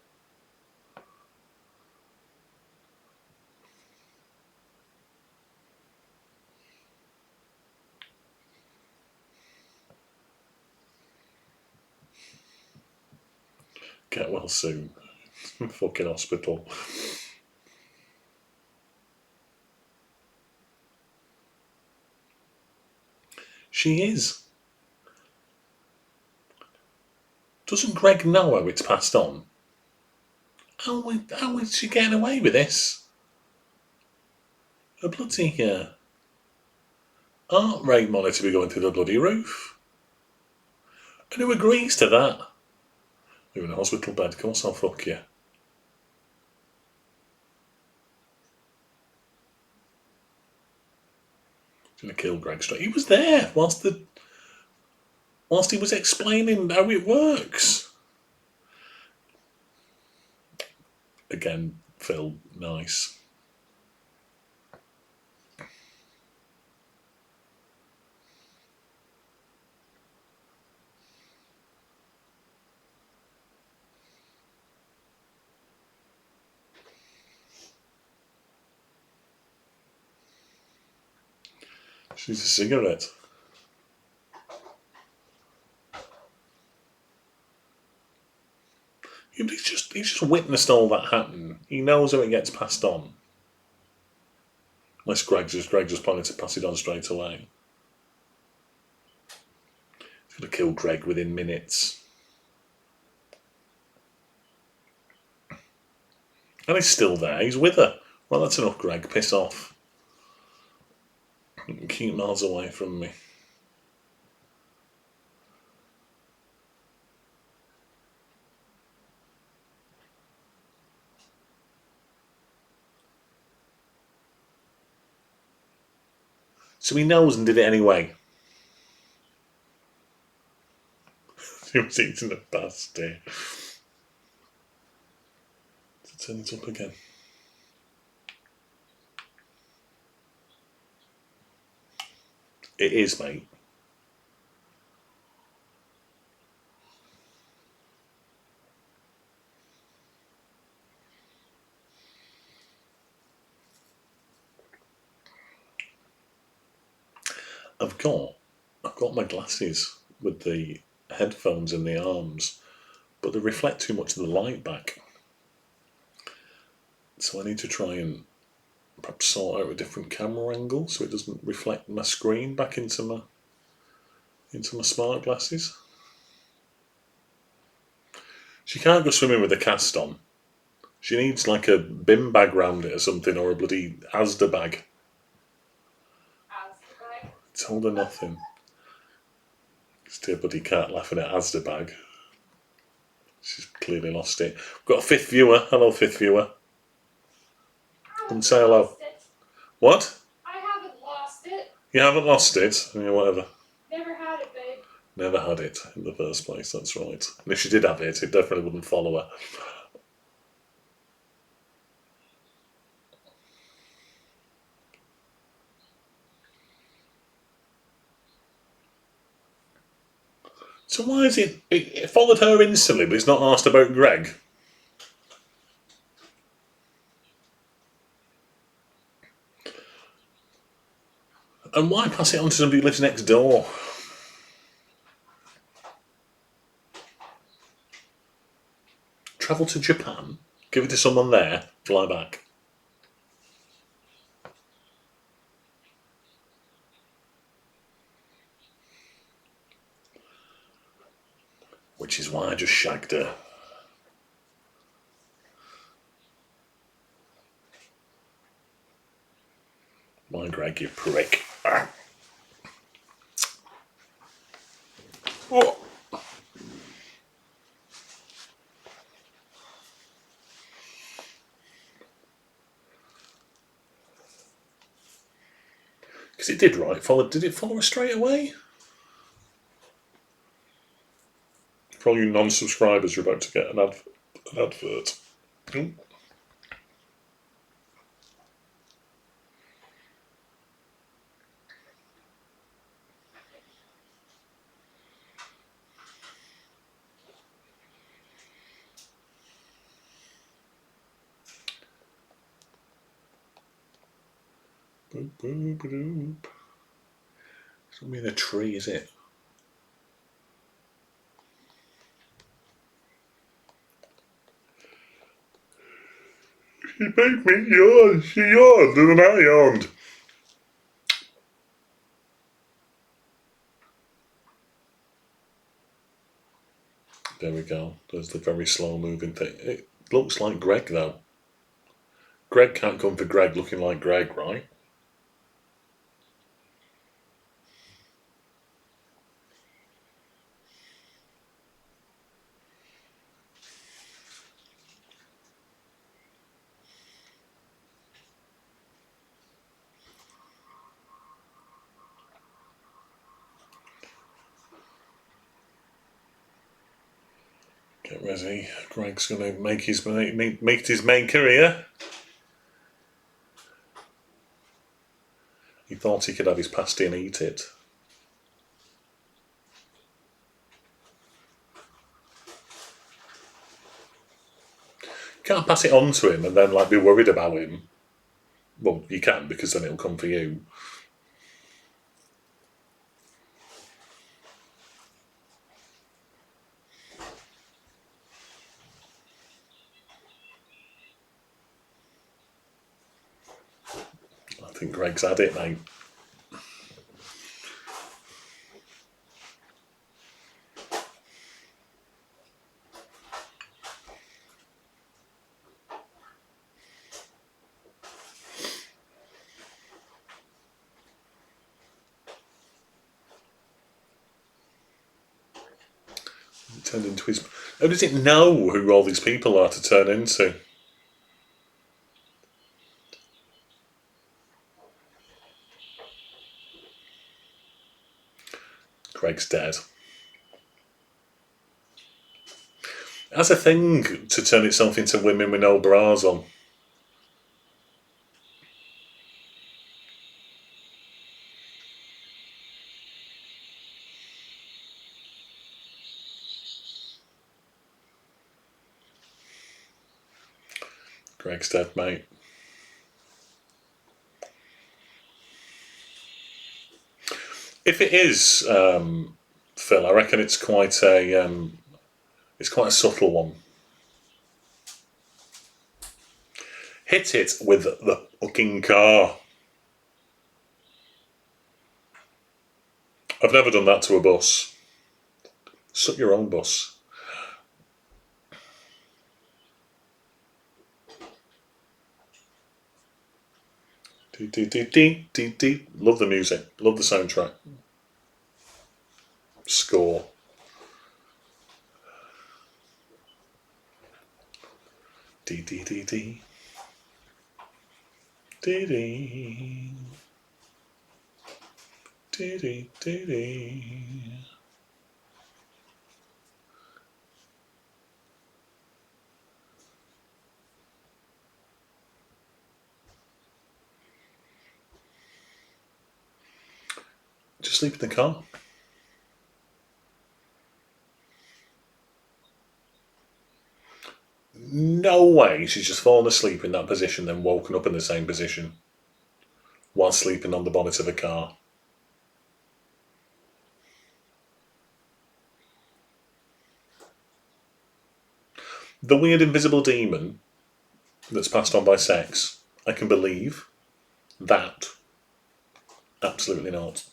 Get well soon. Fucking hospital. She is. Doesn't Greg know how it's passed on? How is she getting away with this? A bloody heart rate monitor be going through the bloody roof. And who agrees to that? You're in a hospital bed, of course I'll fuck you. He's going to kill Greg straight. He was there whilst he was explaining how it works. Again, Phil, nice. She's a cigarette. He's just witnessed all that happen. He knows how it gets passed on. Unless Greg just planning to pass it on straight away. He's going to kill Greg within minutes. And he's still there. He's with her. Well, that's enough, Greg. Piss off. Keep miles away from me. So he knows and did it anyway. He was eating a pasty. To turn it up again. It is, mate. I've got my glasses with the headphones in the arms, but they reflect too much of the light back. So I need to try and perhaps sort out a different camera angle so it doesn't reflect my screen back into my smart glasses. She can't go swimming with a cast on. She needs like a bin bag round it or something, or a bloody Asda bag. Asda bag? Told her nothing. Just a bloody cat laughing at Asda bag. She's clearly lost it. We've got a fifth viewer. Hello, fifth viewer. Come say hello. What? I haven't lost it. You haven't lost it? Yeah, whatever. Never had it, babe. Never had it in the first place, that's right. And if she did have it, it definitely wouldn't follow her. So why is it followed her instantly, but it's not asked about Greg? And why pass it on to somebody who lives next door? Travel to Japan, give it to someone there, fly back. Which is why I just shagged her. Why, Greg, you prick. Ah. Oh. Because it did, right? Did it follow us straight away? For all you non-subscribers, you're about to get an advert. Ooh. Boop, boop, boop. It's not in a tree, is it? She made me yawn. She yawned and then I yawned. There we go. There's the very slow moving thing. It looks like Greg though. Greg can't come for Greg looking like Greg, right? Get ready. Greg's going to make his main career. He thought he could have his pasty and eat it. Can't pass it on to him and then be worried about him. Well, you can, because then it'll come for you. I think Greg's had it, mate. He turned into his... How does it know who all these people are to turn into? Greg's dead. It has a thing to turn itself into women with no bras on. Greg's dead, mate. If it is, Phil, I reckon it's quite a subtle one. Hit it with the fucking car. I've never done that to a bus. Suck your own bus. Dee, dee, dee, dee, dee, dee. Love the music. Love the soundtrack. Score. Dee, dee, dee, dee. Dee, dee. Dee, dee, dee, dee. Just sleep in the car. No way she's just fallen asleep in that position, then woken up in the same position while sleeping on the bonnet of a car. The weird invisible demon that's passed on by sex, I can believe. That, absolutely not.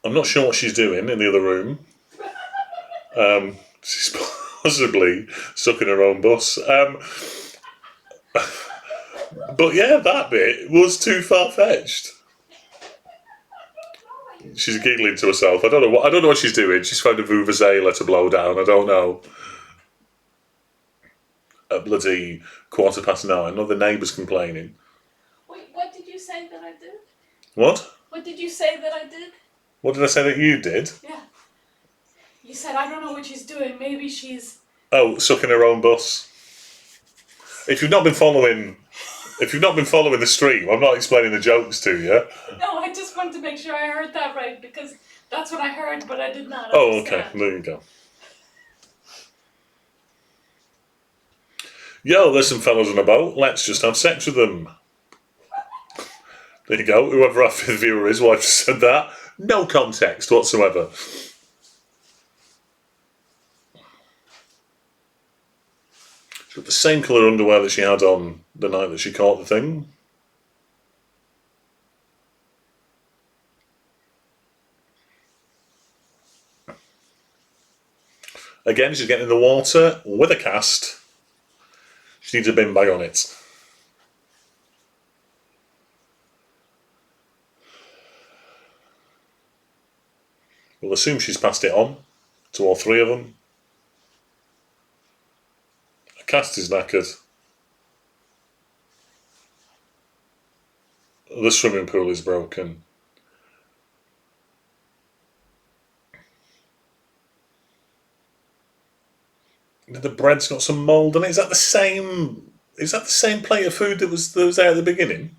I'm not sure what she's doing in the other room. She's possibly sucking her own bus. But yeah, that bit was too far-fetched. She's giggling to herself. I don't know what she's doing. She's found a vuvuzela to blow down. I don't know. At bloody 9:15. No, the neighbour's complaining. Wait, what did you say that I did? What? What did you say that I did? What did I say that you did? Yeah. You said, I don't know what she's doing. Maybe she's... Oh, sucking her own bus. If you've not been following the stream, I'm not explaining the jokes to you. No, I just wanted to make sure I heard that right, because that's what I heard, but I did not Oh, understand. okay. There you go. Yo, there's some fellas on a boat. Let's just have sex with them. There you go. Whoever our fifth viewer is, well, I've just said that. No context whatsoever. She's got the same colour underwear that she had on the night that she caught the thing. Again, she's getting in the water with a cast. She needs a bin bag on it. We'll assume she's passed it on to all three of them. A cast is knackered. The swimming pool is broken. The bread's got some mould on it. Is that the same plate of food that was there at the beginning?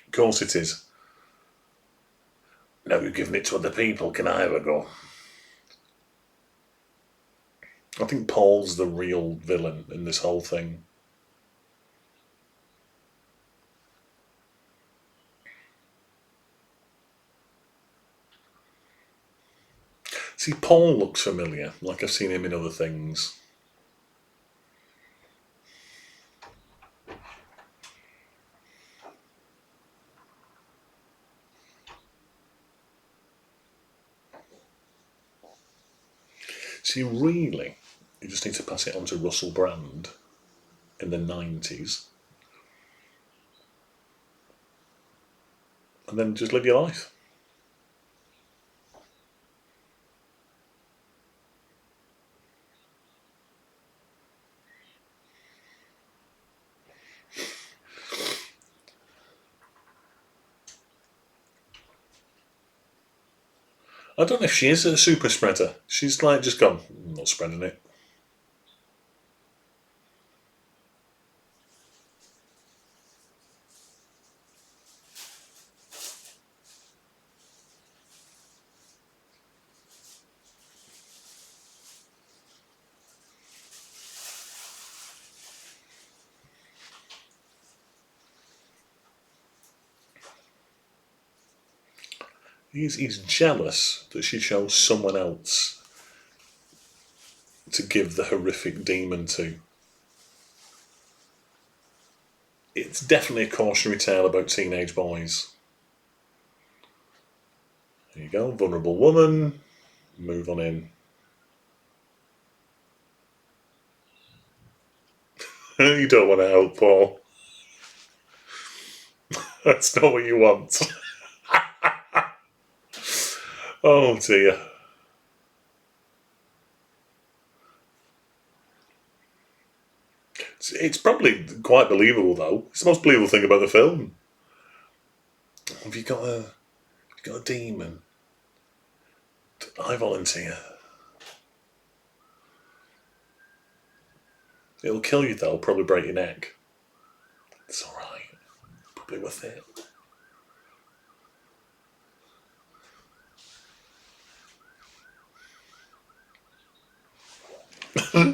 Of course it is. Now you're giving it to other people, can I have a go? I think Paul's the real villain in this whole thing. See, Paul looks familiar, like I've seen him in other things. See, really, you just need to pass it on to Russell Brand in the 90s. And then just live your life. I don't know if she is a super spreader. She's like just gone, I'm not spreading it. He's jealous that she chose someone else to give the horrific demon to. It's definitely a cautionary tale about teenage boys. There you go, vulnerable woman. Move on in. You don't want to help, Paul. That's not what you want. Oh dear. It's probably quite believable though. It's the most believable thing about the film. Have you got a demon? I volunteer. It'll kill you though, probably break your neck. It's alright. Probably worth it.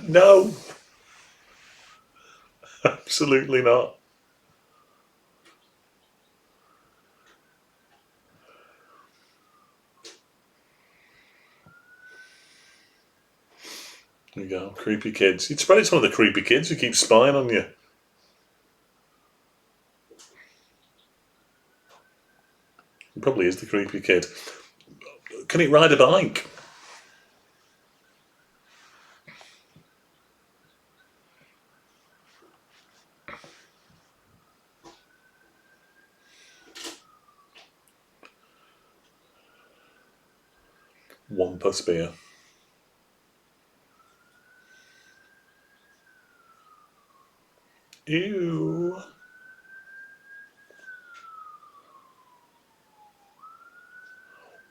No. Absolutely not. There you go, creepy kids. You'd spread it's one of the creepy kids who keep spying on you. It probably is the creepy kid. Can it ride a bike? Wampus beer. Ew.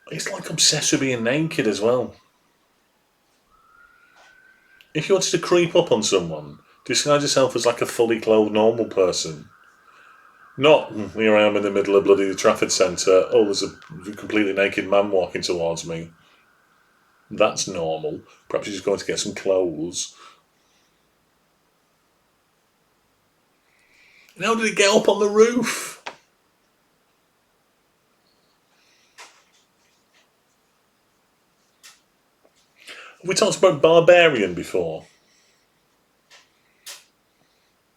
It's like obsessed with being naked as well. If you wanted to creep up on someone, disguise yourself as like a fully clothed normal person. Not, here I am in the middle of bloody Trafford Centre, oh, there's a completely naked man walking towards me. That's normal. Perhaps he's just going to get some clothes. And how did he get up on the roof? Have we talked about Barbarian before?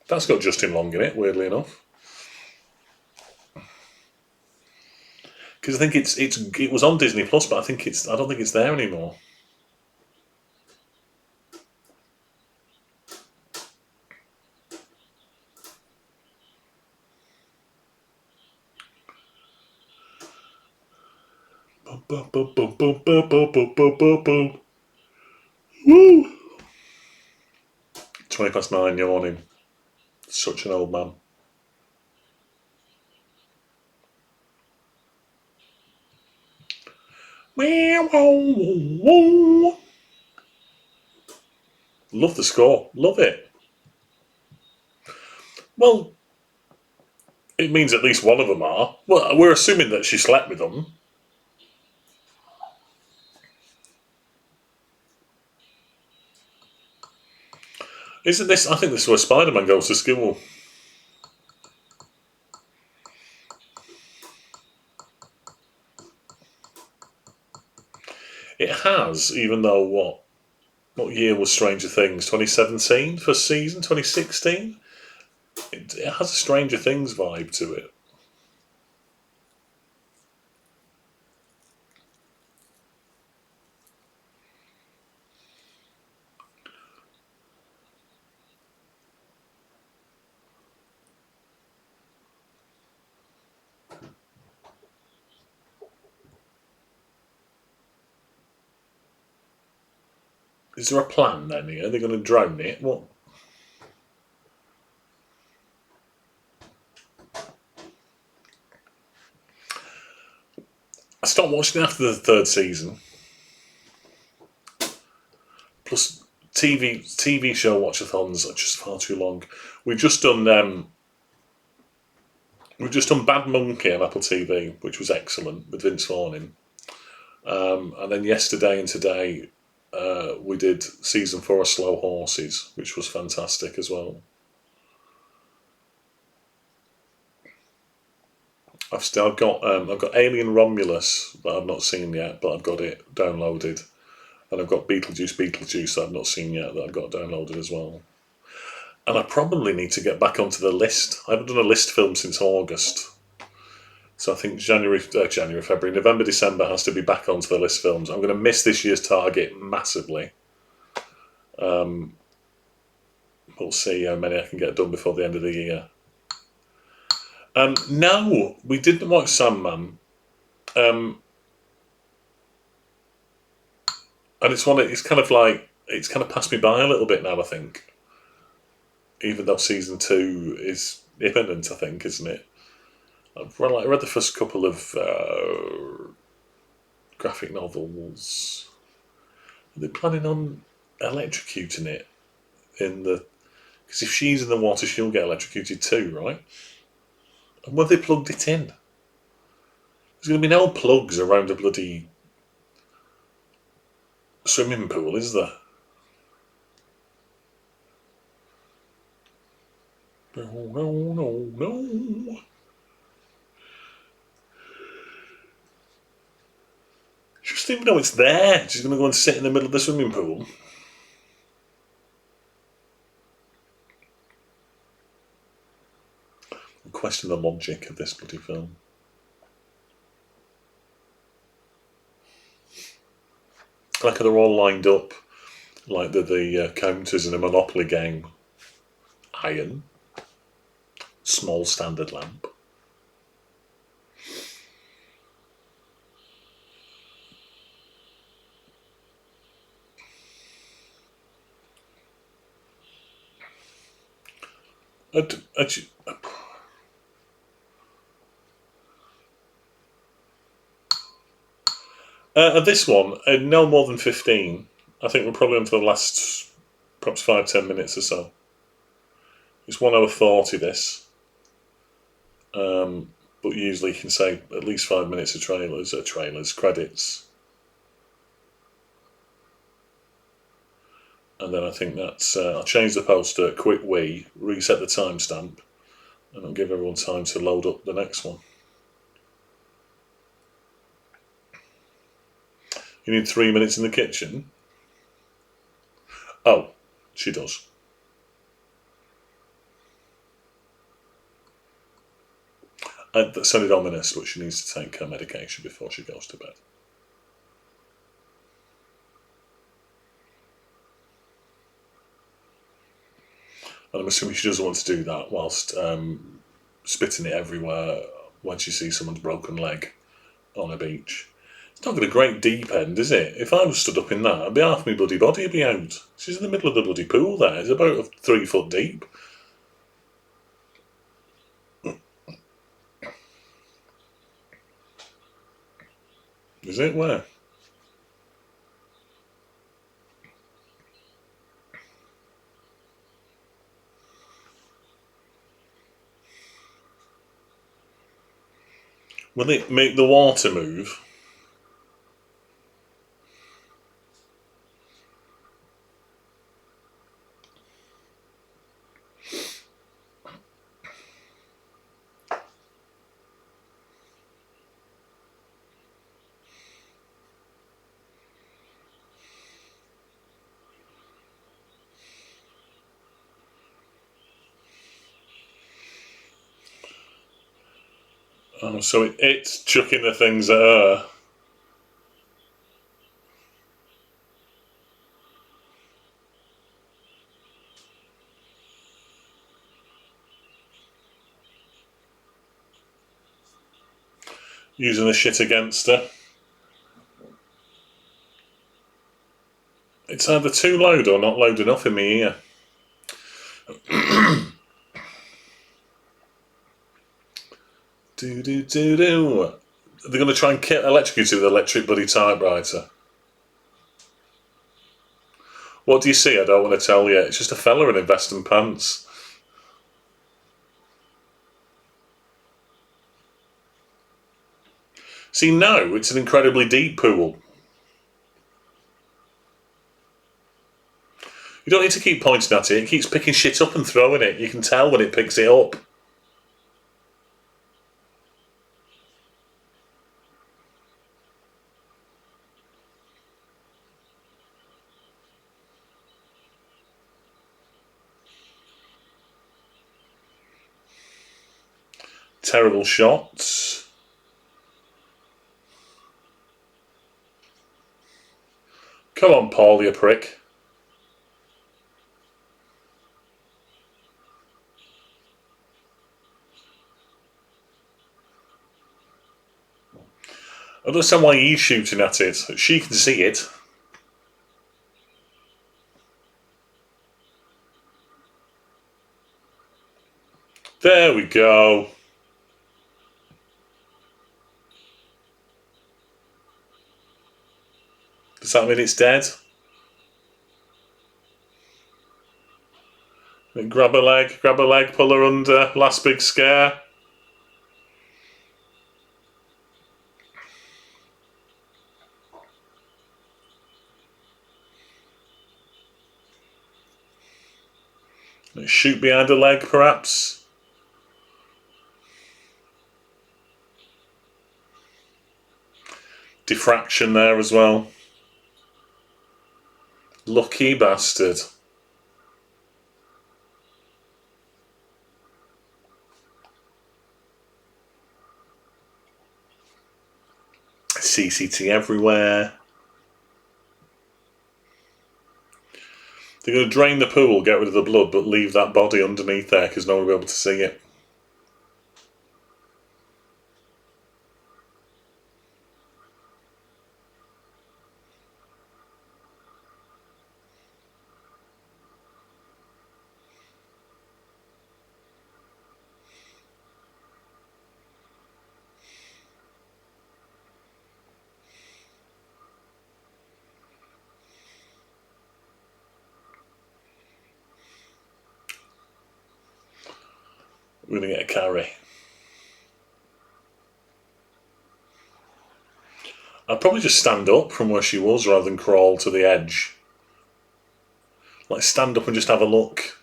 That's got Justin Long in it, weirdly enough. Because I think it was on Disney Plus, but I don't think it's there anymore. Woo! 9:20, yawning. Such an old man. Love the score. Love it. Well, it means at least one of them are. Well, we're assuming that she slept with them. Isn't this? I think this is where Spider-Man goes to school. It has, even though what year was Stranger Things? 2017 first season, 2016. It has a Stranger Things vibe to it. Is there a plan then here? Are they going to drown it? What? I stopped watching after the third season. Plus, TV show watchathons are just far too long. We've just done Bad Monkey on Apple TV, which was excellent with Vince Vaughn in. And then yesterday and today, we did season 4 of Slow Horses, which was fantastic as well. I've got Alien Romulus that I've not seen yet, but I've got it downloaded, and I've got Beetlejuice that I've not seen yet that I've got downloaded as well. And I probably need to get back onto the list. I haven't done a list film since August, so I think January, February, November, December has to be back onto the list films. I'm going to miss this year's target massively. We'll see how many I can get done before the end of the year. No, we didn't watch Sandman. And it's kind of passed me by a little bit now, I think. Even though season 2 is imminent, I think, isn't it? I read the first couple of graphic novels. Are they planning on electrocuting it because if she's in the water, she'll get electrocuted too, right? And where they plugged it in? There's going to be no plugs around a bloody swimming pool, is there? No. She doesn't even know it's there. She's going to go and sit in the middle of the swimming pool. question the logic of this bloody film. Like they're all lined up like they're the counters in a Monopoly game. Iron. Small standard lamp. This one, no more than 15. I think we're probably on for the last perhaps 5-10 minutes or so. It's 1 hour 40 this. But usually you can say at least 5 minutes of trailers, credits. And then I think that's, I'll change the poster, quick wee, reset the timestamp, and I'll give everyone time to load up the next one. You need 3 minutes in the kitchen? Oh, she does. That sounded ominous, but she needs to take her medication before she goes to bed. And I'm assuming she doesn't want to do that whilst spitting it everywhere when she sees someone's broken leg on a beach. It's not got a great deep end, is it? If I was stood up in that, I'd be half my bloody body would be out. She's in the middle of the bloody pool there. It's about 3 foot deep. Is it? Where? Will it make the water move? Oh, so it's chucking the things at her. Using the shit against her. It's either too loud or not loud enough in my ear. Do. They're going to try and electrocute it with an electric bloody typewriter. What do you see? I don't want to tell you. It's just a fella in a vest and pants. See, now it's an incredibly deep pool. You don't need to keep pointing at it. It keeps picking shit up and throwing it. You can tell when it picks it up. Terrible shots. Come on, Paul, you prick. I don't understand why he's shooting at it. She can see it. There we go. Does that mean it's dead? Grab a leg, pull her under. Last big scare. Shoot behind her leg, perhaps. Diffraction there as well. Lucky bastard. CCT everywhere. They're going to drain the pool, get rid of the blood, but leave that body underneath there because no one will be able to see it. We're going to get a carry. I'd probably just stand up from where she was rather than crawl to the edge. Like, stand up and just have a look.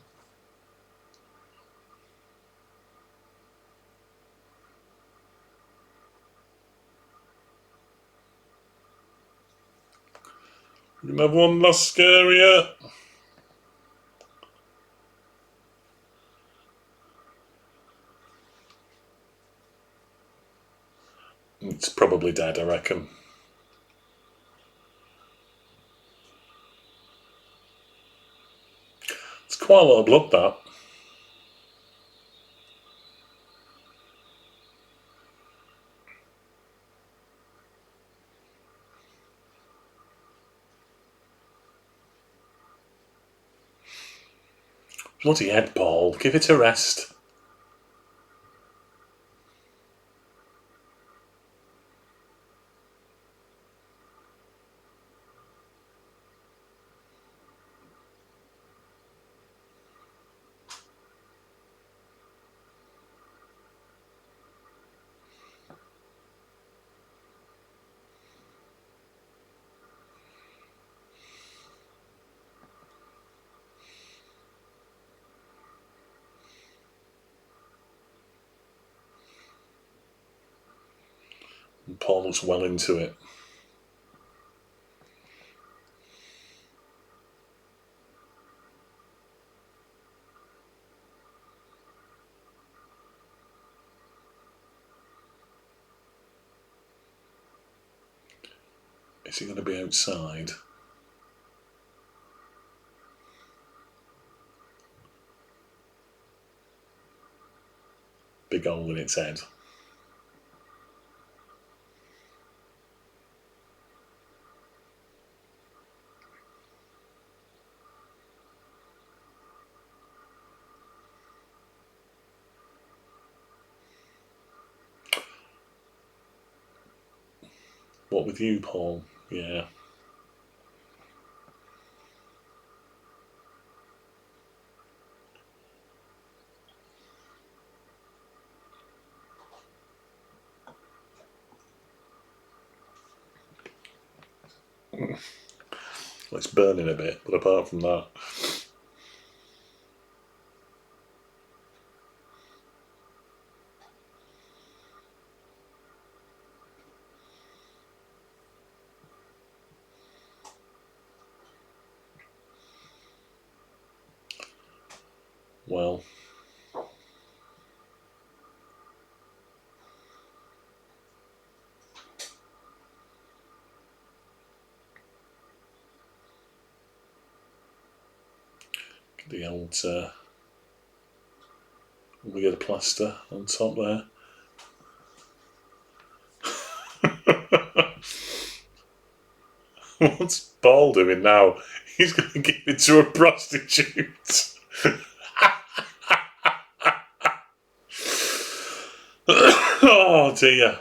Another one less scarier. It's probably dead, I reckon. It's quite a lot of blood, that. Bloody head, Paul. Give it a rest. And Paul looks well into it. Is he going to be outside? Big hole in its head. What with you, Paul? Yeah. Well, it's burning a bit, but apart from that... Well... The old... we get a plaster on top there. What's Paul doing now? He's going to give it to a prostitute. Oh dear.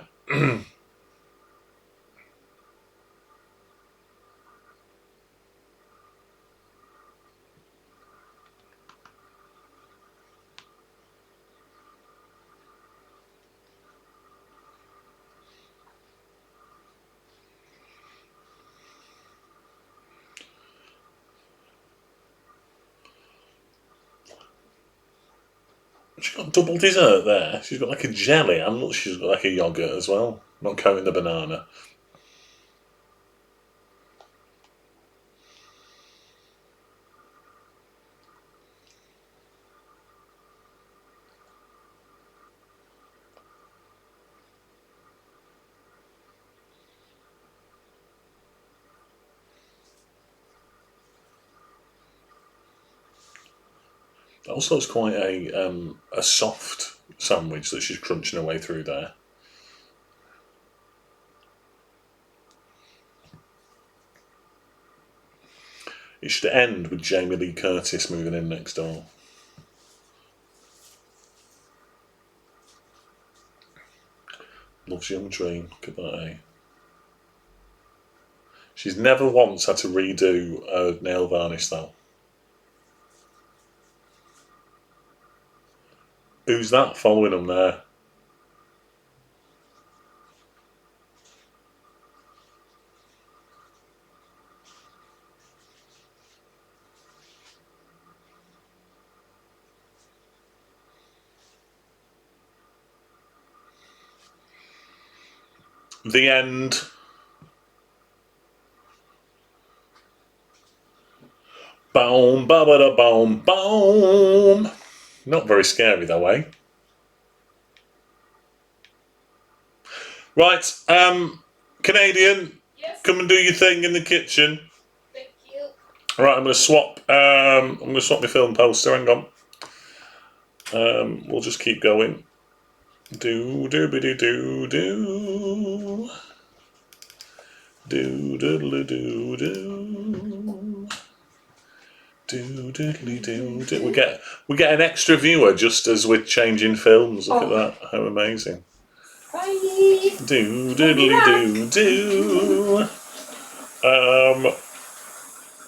She's got double dessert there. She's got like a jelly and look, she's got like a yoghurt as well. Not counting the banana. Also, it's quite a soft sandwich that she's crunching her way through there. It should end with Jamie Lee Curtis moving in next door. Loves Young Dream. Look at that, eh? She's never once had to redo her nail varnish, though. Who's that following them there? The end. Boom, ba ba da boom, boom. Not very scary though, eh? Right, Canadian, Yes. come and do your thing in the kitchen. Thank you. Right, I'm gonna swap. I'm gonna swap my film poster. Hang on. We'll just keep going. Do do be do do do. Do doodly do do. Do doodly do do. We get an extra viewer just as we're changing films. Look at that! How amazing! Bye. Do doodly do do.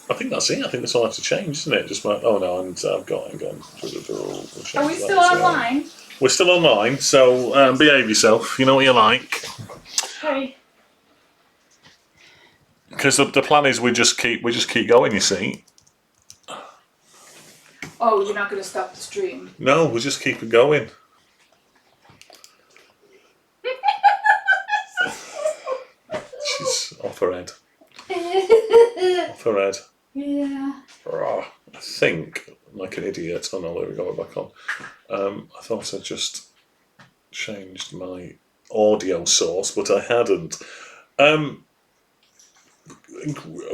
I think that's it. I think that's all I have to change, isn't it? Just like, oh no, I've got. Hang on. Are we still online? We're still online, so behave yourself. You know what you like. Hey. Because the plan is we just keep going. You see. Oh, you're not going to stop the stream. No, we'll just keep it going. She's off her head. Off her head. Yeah. I think, like an idiot. Oh no, there we go. We're back on. I thought I'd just changed my audio source, but I hadn't.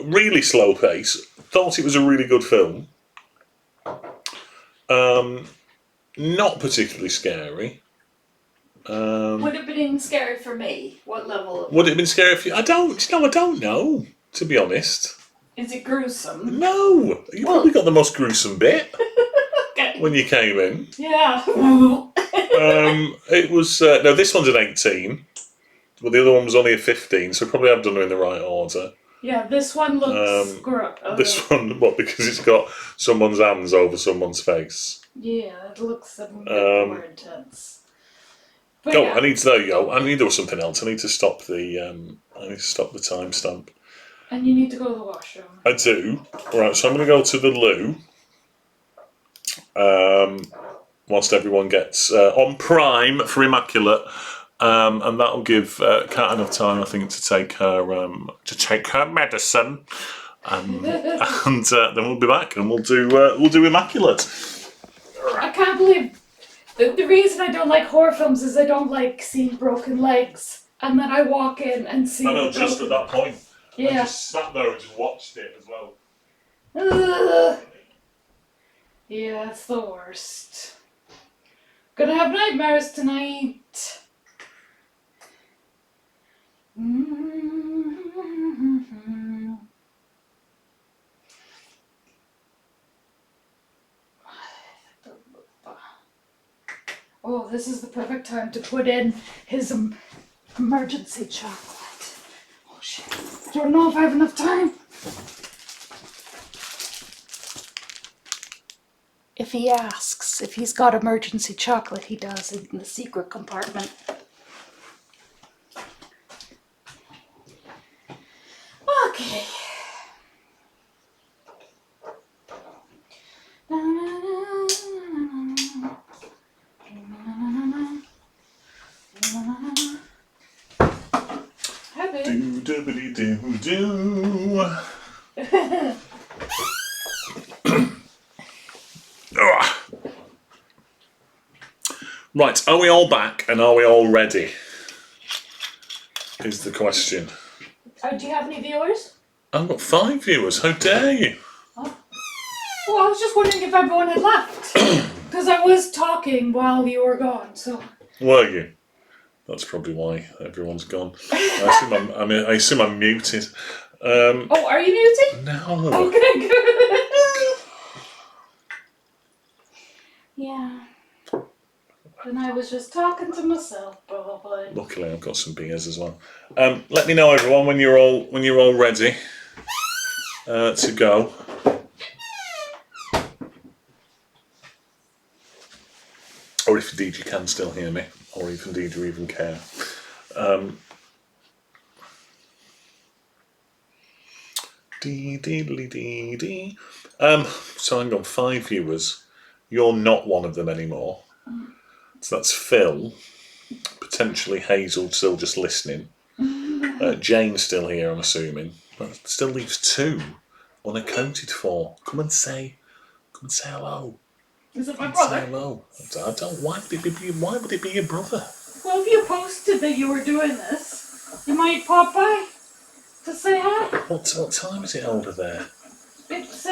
Really slow pace. Thought it was a really good film. Not particularly scary. Would it have been scary for me? What level? Would it have been scary for you? I don't know. To be honest. Is it gruesome? No, you probably got the most gruesome bit Okay. when you came in. Yeah. It was no. This one's an 18, but the other one was only a 15. So probably I've done it in the right order. Yeah, this one looks This one, what? Because it's got someone's hands over someone's face. Yeah, it looks a bit more intense. But I need to. There you go. I need to do something else. I need to stop the. I need to stop the timestamp. And you need to go to the washroom. I do. Right, so I'm going to go to the loo. Whilst everyone gets on Prime for Immaculate, and that'll give Kat enough time, I think, to take her medicine, and then we'll be back and we'll do Immaculate. I can't believe the reason I don't like horror films is I don't like seeing broken legs, and then I walk in and see. I know, just at that point. Yeah. I just sat there and just watched it as well. Yeah, it's the worst. Gonna have nightmares tonight. Oh, this is the perfect time to put in his emergency chocolate. Oh shit. I don't know if I have enough time. If he asks if he's got emergency chocolate, he does in the secret compartment. Okay. Do. Right, are we all back and are we all ready? Is the question. Do you have any viewers? I've got 5 viewers. How dare you? Oh. Well, I was just wondering if everyone had left. Because I was talking while you were gone, so... Were you? That's probably why everyone's gone. I assume I'm muted. Oh, are you muted? No. Okay, good. Yeah. And I was just talking to myself, probably. Luckily, I've got some beers as well. Let me know, everyone, when you're all ready to go. Or if indeed you can still hear me, or if indeed you even care. Dee. So hang on, 5 viewers. You're not one of them anymore. So that's Phil, potentially Hazel still just listening. Jane's still here, I'm assuming. That still leaves 2 unaccounted for. Come and say hello. Is it my Say brother? hello. I don't. Why would it be your brother? Well, if you posted that you were doing this, you might pop by to say hi. What time is it over there? It's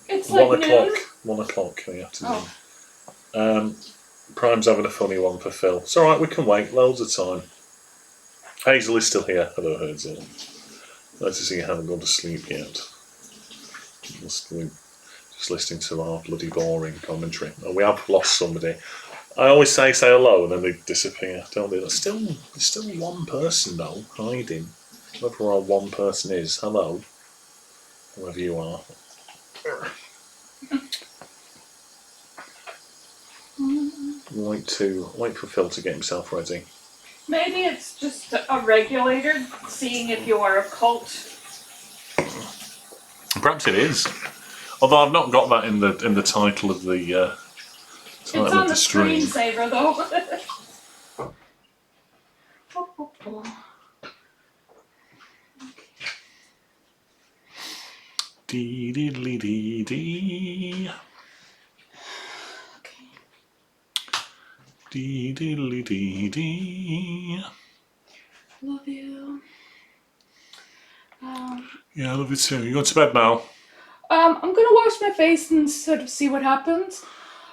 It's like 1 o'clock. noon. 1 o'clock in the afternoon. Oh. Prime's having a funny one for Phil. It's alright, we can wait, loads of time. Hazel is still here. Hello, Hazel. Nice to see you haven't gone to sleep yet. Just listening to our bloody boring commentary. Oh, we have lost somebody. I always say hello and then they disappear, don't they? There's still one person though, hiding. Whoever our one person is, hello. Whoever you are. Wait for Phil to get himself ready. Maybe it's just a regulator seeing if you are a cult. Perhaps it is. Although I've not got that in the title of the It's on the stream. screensaver though. Dee dee dee dee dee. Okay. Dee dee dee dee. Love you. Yeah, I love you too. You going to bed now? I'm gonna wash my face and sort of see what happens.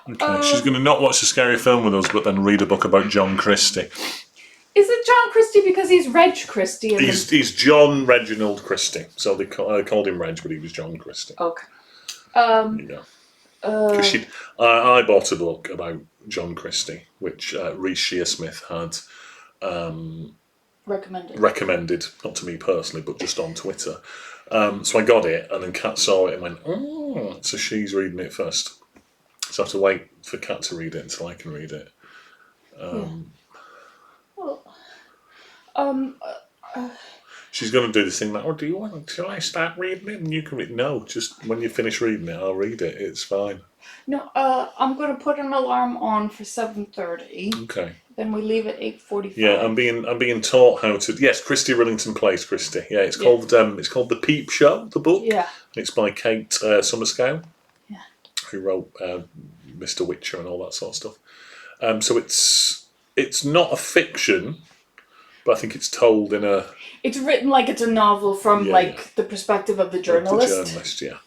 Okay. She's going to not watch a scary film with us, but then read a book about John Christie. Is it John Christie because he's Reg Christie? He's John Reginald Christie. So they called him Reg, but he was John Christie. Okay. Yeah. Because I bought a book about John Christie, which Reece Shearsmith had recommended, not to me personally, but just on Twitter. So I got it, and then Kat saw it and went, oh, so she's reading it first. So I have to wait for Kat to read it until I can read it. She's going to do this thing like, oh, shall I start reading it? And you can read. No, just when you finish reading it, I'll read it. It's fine. No, I'm going to put an alarm on for 7:30. Okay. Then we leave at 8:45. Yeah, I'm being taught how to. Yes, Christie Rillington plays Christie. Yeah, it's called The Peep Show, the book. Yeah. And it's by Kate Summerscow. Yeah. Who wrote Mr. Witcher and all that sort of stuff. So it's not a fiction, but I think it's told in a. It's written like it's a novel from the perspective of the journalist. The journalist, yeah.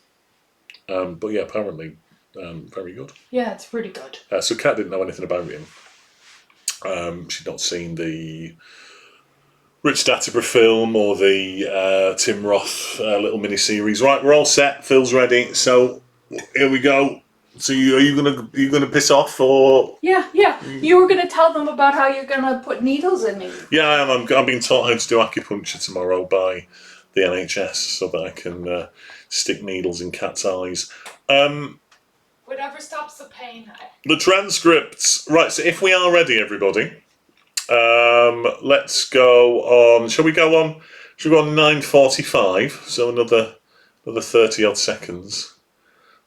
But yeah, apparently very good. Yeah, it's pretty good. So Kat didn't know anything about him. She'd not seen the Rich Attenborough film or the Tim Roth little mini-series. Right, we're all set. Phil's ready. So here we go. So are you gonna piss off or? Yeah. You were gonna tell them about how you're gonna put needles in me. Yeah, I am. I'm being taught how to do acupuncture tomorrow by the NHS so that I can stick needles in Kat's eyes. Whatever stops the pain. The transcripts. Right, so if we are ready, everybody, let's go on. Shall we go on 9:45? So another 30 odd seconds.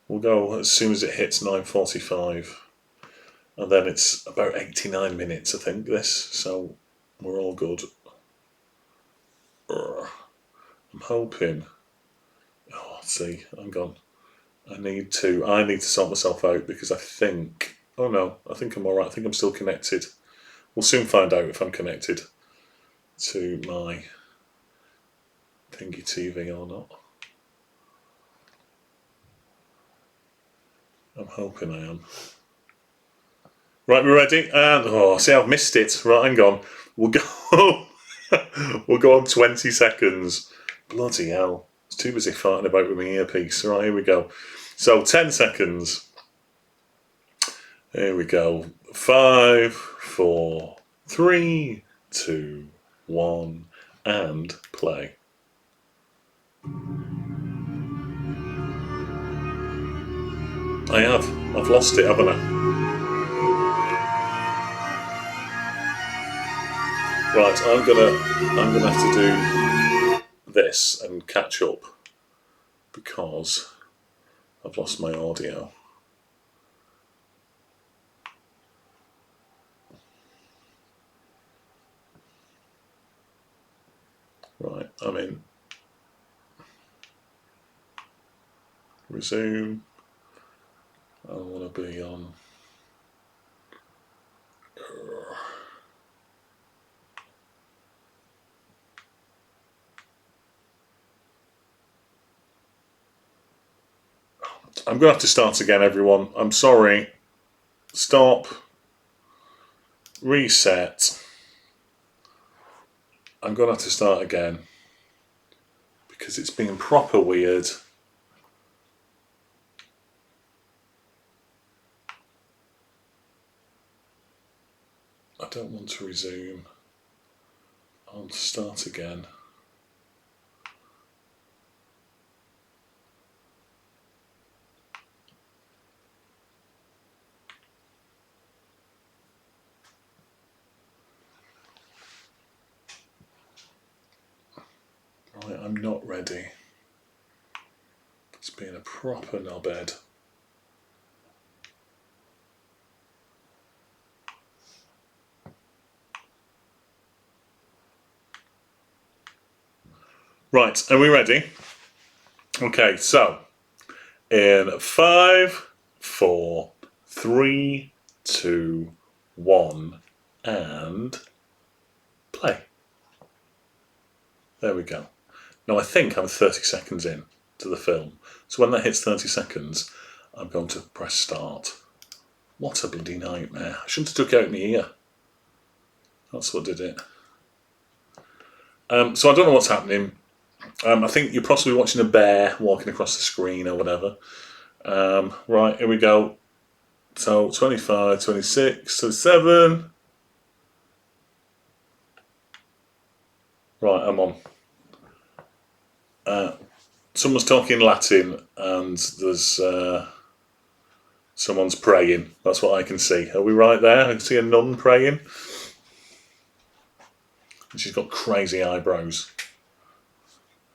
We'll go as soon as it hits 9:45. And then it's about 89 minutes, I think, this. So we're all good. I'm hoping. Oh, let's see. Hang on. I need to sort myself out because I think. Oh no, I think I'm alright. I think I'm still connected. We'll soon find out if I'm connected to my thingy TV or not. I'm hoping I am. Right, we're ready. And see, I've missed it. Right, hang on. We'll go. We'll go on 20 seconds. Bloody hell! I was too busy farting about with my earpiece. Right, here we go. So 10 seconds. Here we go. 5, 4, 3, 2, 1, and play. I have. I've lost it, haven't I? Right, I'm gonna have to do this and catch up because I've lost my audio. Right, I'm in. Resume. I want to be on. I'm going to have to start again, everyone. I'm sorry. Stop. Reset. I'm going to have to start again because it's been proper weird. I don't want to resume. I want to start again. Right, I'm not ready. It's been a proper knobhead. Right, are we ready? Okay, so in 5, 4, 3, 2, 1, and play. There we go. Now I think I'm 30 seconds in to the film. So when that hits 30 seconds, I'm going to press start. What a bloody nightmare. I shouldn't have took out my ear. That's what did it. So I don't know what's happening. I think you're possibly watching a bear walking across the screen or whatever. Right, here we go. So 25, 26, 27. Right, I'm on. Someone's talking Latin and there's someone's praying. That's what I can see. Are we right there? I can see a nun praying. And she's got crazy eyebrows.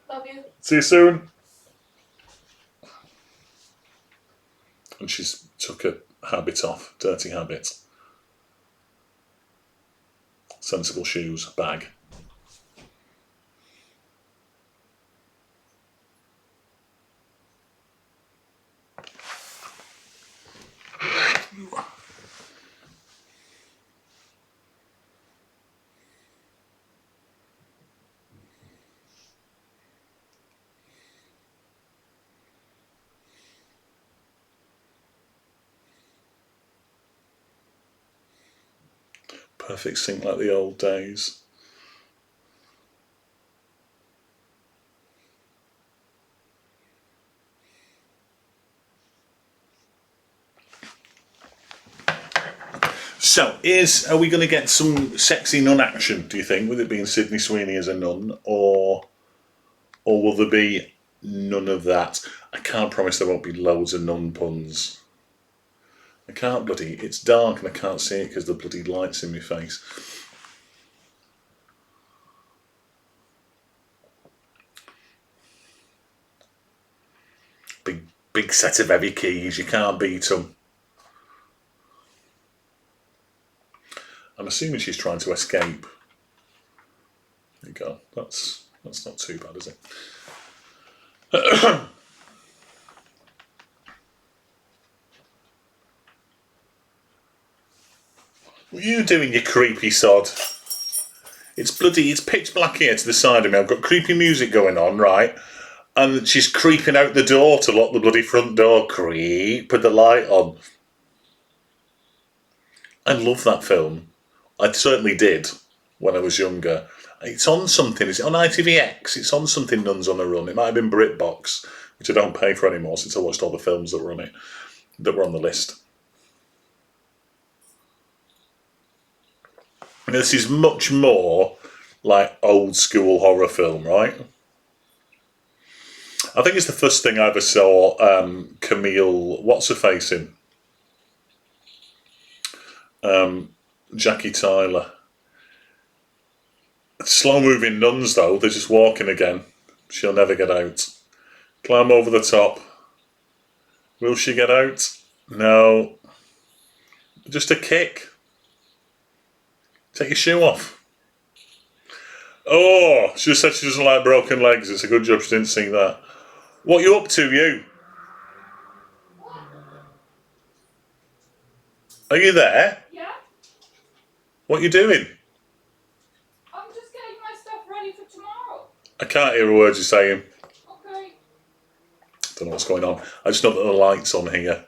Love you. See you soon. And she's took her habit off. Dirty habit. Sensible shoes. Bag. Perfect sync like the old days. So, are we going to get some sexy nun action, do you think, with it being Sydney Sweeney as a nun, or will there be none of that? I can't promise there won't be loads of nun puns. I can't bloody... It's dark and I can't see it because the bloody light's in my face. Big set of heavy keys, you can't beat them. I'm assuming she's trying to escape. There you go. That's not too bad, is it? What are you doing, you creepy sod? It's pitch black here to the side of me. I've got creepy music going on, right? And she's creeping out the door to lock the bloody front door. Creep, put the light on. I love that film. I certainly did when I was younger. It's on something. Is it on ITVX? It's on something Nuns on a Run. It might have been BritBox, which I don't pay for anymore since I watched all the films that were on it, that were on the list. And this is much more like old school horror film, right? I think it's the first thing I ever saw Camille, what's her face in? Jackie Tyler. Slow moving nuns though, they're just walking again. She'll never get out. Climb over the top. Will she get out? No. Just a kick. Take your shoe off. Oh, she just said she doesn't like broken legs. It's a good job she didn't see that. What are you up to, you? Are you there? Yeah, What are you doing? I'm just getting my stuff ready for tomorrow. I can't hear a word you're saying. Okay. Don't know what's going on. I just know that the light's on here.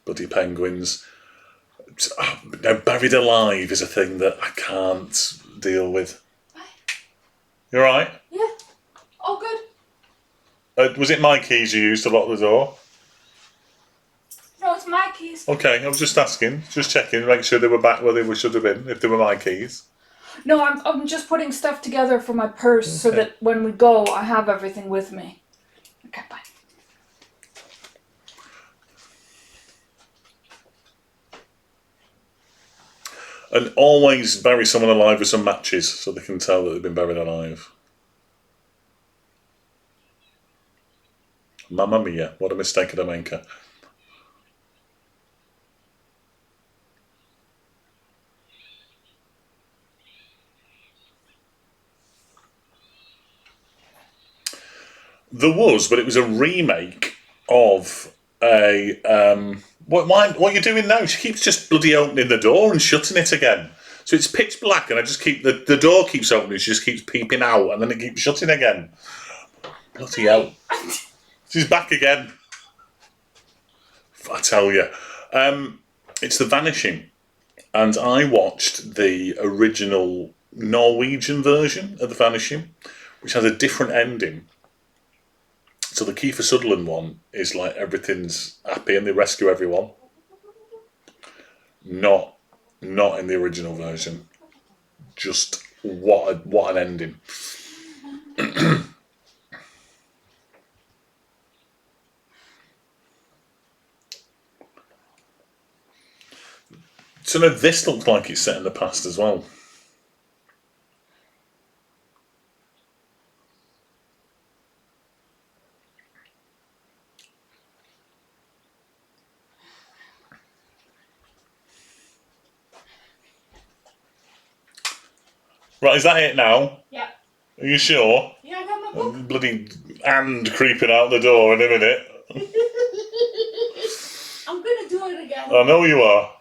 Bloody penguins. Now, buried alive is a thing that I can't deal with. You alright? Yeah. All good. Was it my keys you used to lock the door? No, it's my keys. Okay, I was just asking, just checking, make sure they were back where they should have been, if they were my keys. No, I'm just putting stuff together for my purse so that when we go, I have everything with me. Okay, bye. And always bury someone alive with some matches so they can tell that they've been buried alive. Mamma mia, what a mistake of a maker. There was, but it was a remake of a... what are you doing now? She keeps just bloody opening the door and shutting it again. So it's pitch black and I just keep... The door keeps opening, she just keeps peeping out and then it keeps shutting again. Bloody hell. She's back again. I tell you. It's The Vanishing. And I watched the original Norwegian version of The Vanishing, which has a different ending. So the Kiefer Sutherland one is like everything's happy and they rescue everyone. Not in the original version. Just what an ending. So now this looks like it's set in the past as well. Right, is that it now? Yeah. Are you sure? Yeah, I got my book. Bloody hand creeping out the door in a minute. I'm gonna do it again. I know you are.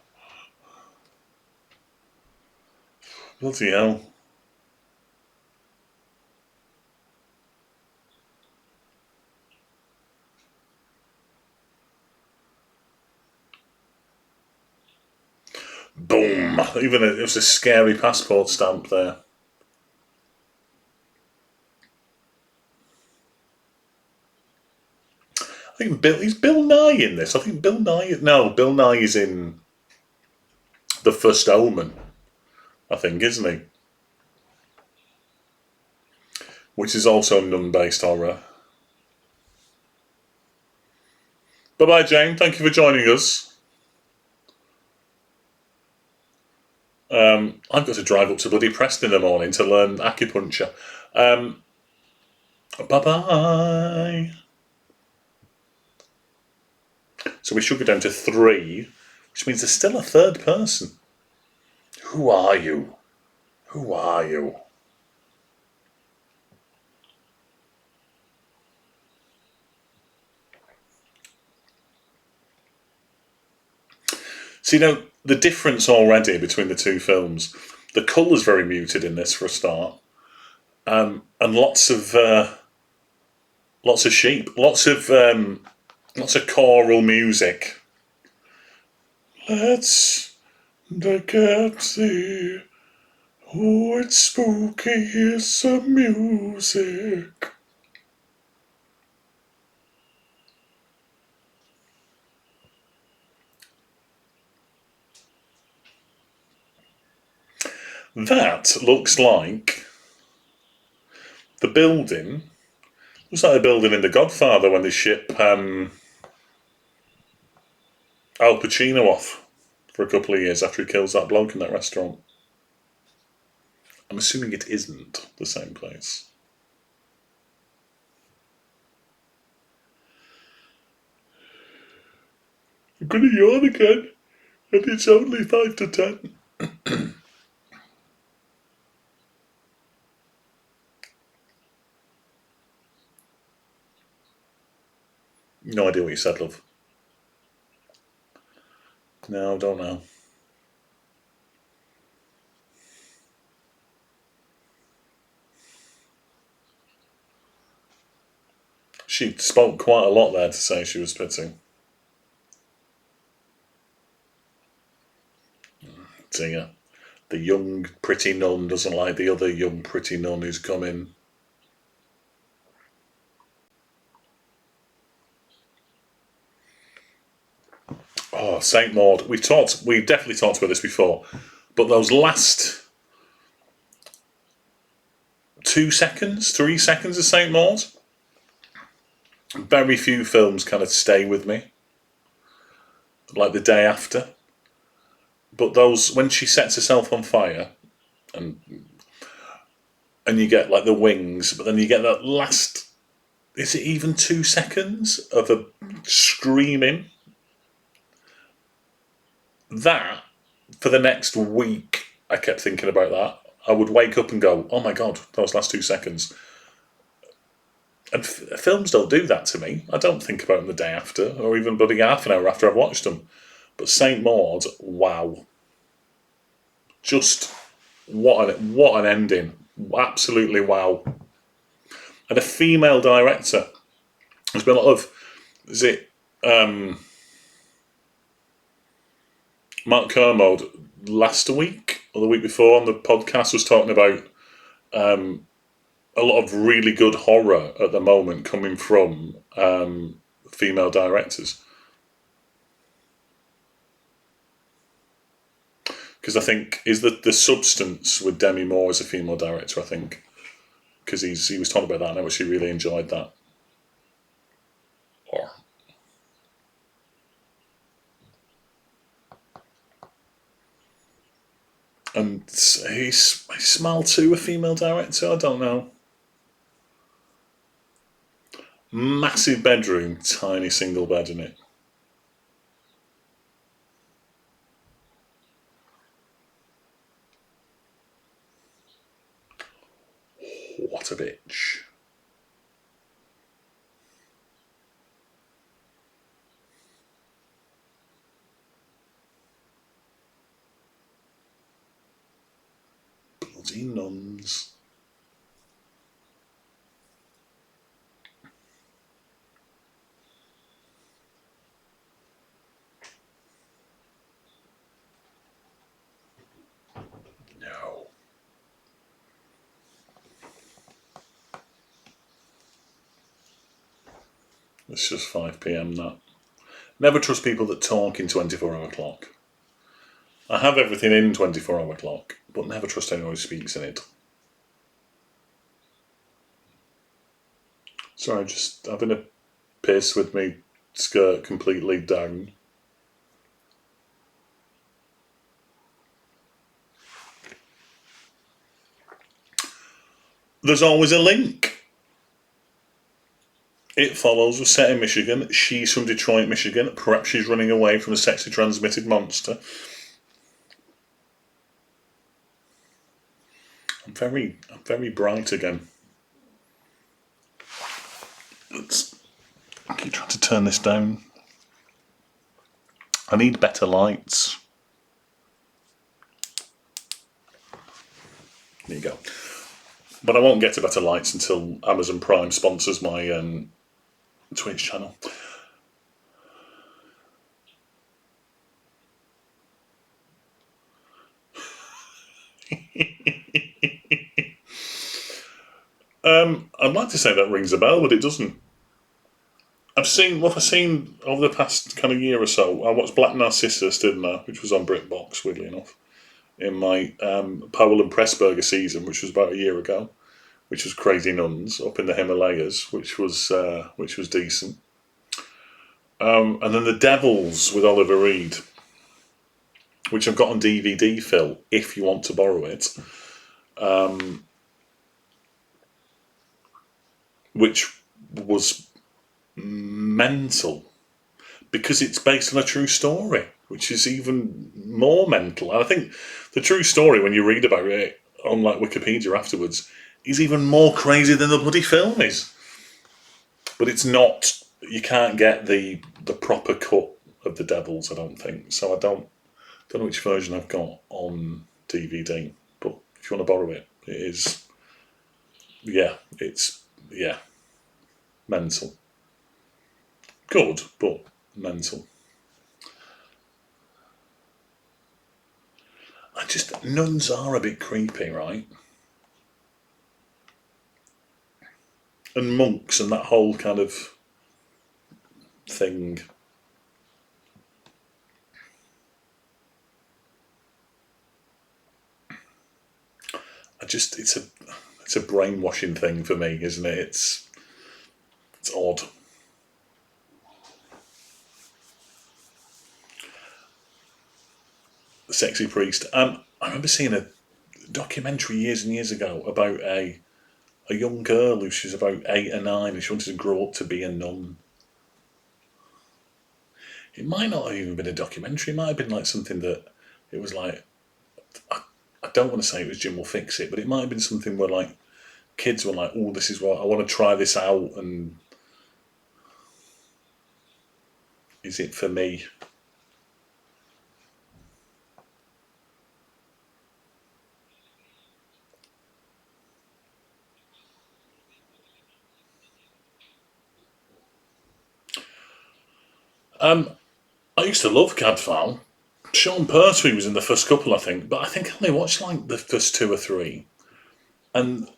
Bloody hell. Boom. Even it was a scary passport stamp there. I think is Bill Nye in this? I think Bill Nye is in The First Omen, I think, isn't he? Which is also nun-based horror. Bye-bye, Jane. Thank you for joining us. I've got to drive up to bloody Preston in the morning to learn acupuncture. Bye-bye. So we should go down to 3, which means there's still a third person. Who are you? Who are you? So, the difference already between the two films, the colour's very muted in this for a start. and lots of sheep, lots of choral music. Let's look at the oh, it's spooky. Here's some music. That looks like the building. Looks like the building in The Godfather when they ship Al Pacino off for a couple of years after he kills that bloke in that restaurant. I'm assuming it isn't the same place. I'm gonna yawn again, and it's only 5 to 10. No idea what you said, love. No, don't know. She spoke quite a lot there to say she was spitting. Dear. The young, pretty nun doesn't like the other young, pretty nun who's come in. Oh, Saint Maud. We've definitely talked about this before, but those last 2 seconds, 3 seconds of Saint Maud, very few films kind of stay with me, like The Day After. But those, when she sets herself on fire, and you get like the wings, but then you get that last, is it even 2 seconds of a screaming? That, for the next week, I kept thinking about that. I would wake up and go, oh my God, those last 2 seconds. And films don't do that to me. I don't think about them the day after, or even bloody half an hour after I've watched them. But Saint Maud, wow. Just what an ending. Absolutely wow. And a female director. There's been a lot of, is it Mark Kermode last week or the week before on the podcast was talking about a lot of really good horror at the moment coming from female directors. Because I think is the substance with Demi Moore as a female director. I think because he was talking about that and I actually really enjoyed that. And he's Smile too, a female director. I don't know. Massive bedroom, tiny single bed in it. What a bitch. Bloody nuns. No. It's just 5 p.m. that. Never trust people that talk in 24-hour clock. I have everything in 24-hour clock, but never trust anyone who speaks in it. Sorry, just having a piss with me skirt completely down. There's always a link. It Follows was set in Michigan. She's from Detroit, Michigan. Perhaps she's running away from a sexually transmitted monster. I'm very bright again. I keep trying to turn this down. I need better lights. There you go. But I won't get to Better Lights until Amazon Prime sponsors my Twitch channel. I'd like to say that rings a bell, but it doesn't. I've seen over the past kind of year or so. I watched Black Narcissus, didn't I? Which was on BritBox, weirdly enough, in my Powell and Pressburger season, which was about a year ago, which was Crazy Nuns up in the Himalayas, which was decent. And then The Devils with Oliver Reed, which I've got on DVD, Phil, if you want to borrow it. Which was mental because it's based on a true story, which is even more mental. And I think the true story, when you read about it on like Wikipedia afterwards, is even more crazy than the bloody film is. But it's not. You can't get the proper cut of The Devils, I don't think. So I don't know which version I've got on DVD. But if you want to borrow it, it is. Yeah, it's mental. Good, but mental. Nuns are a bit creepy, right? And monks and that whole kind of thing. It's a brainwashing thing for me, isn't it? It's odd. The Sexy Priest. I remember seeing a documentary years and years ago about a young girl who she was about 8 or 9 and she wanted to grow up to be a nun. It might not have even been a documentary. It might have been like something that it was like. I don't want to say it was Jim Will Fix It, but it might have been something where like kids were like, "Oh, this is what I want to try this out," and is it for me? I used to love Cadfael. Sean Pertwee was in the first couple, I think, but I think I only watched like the first 2 or 3. And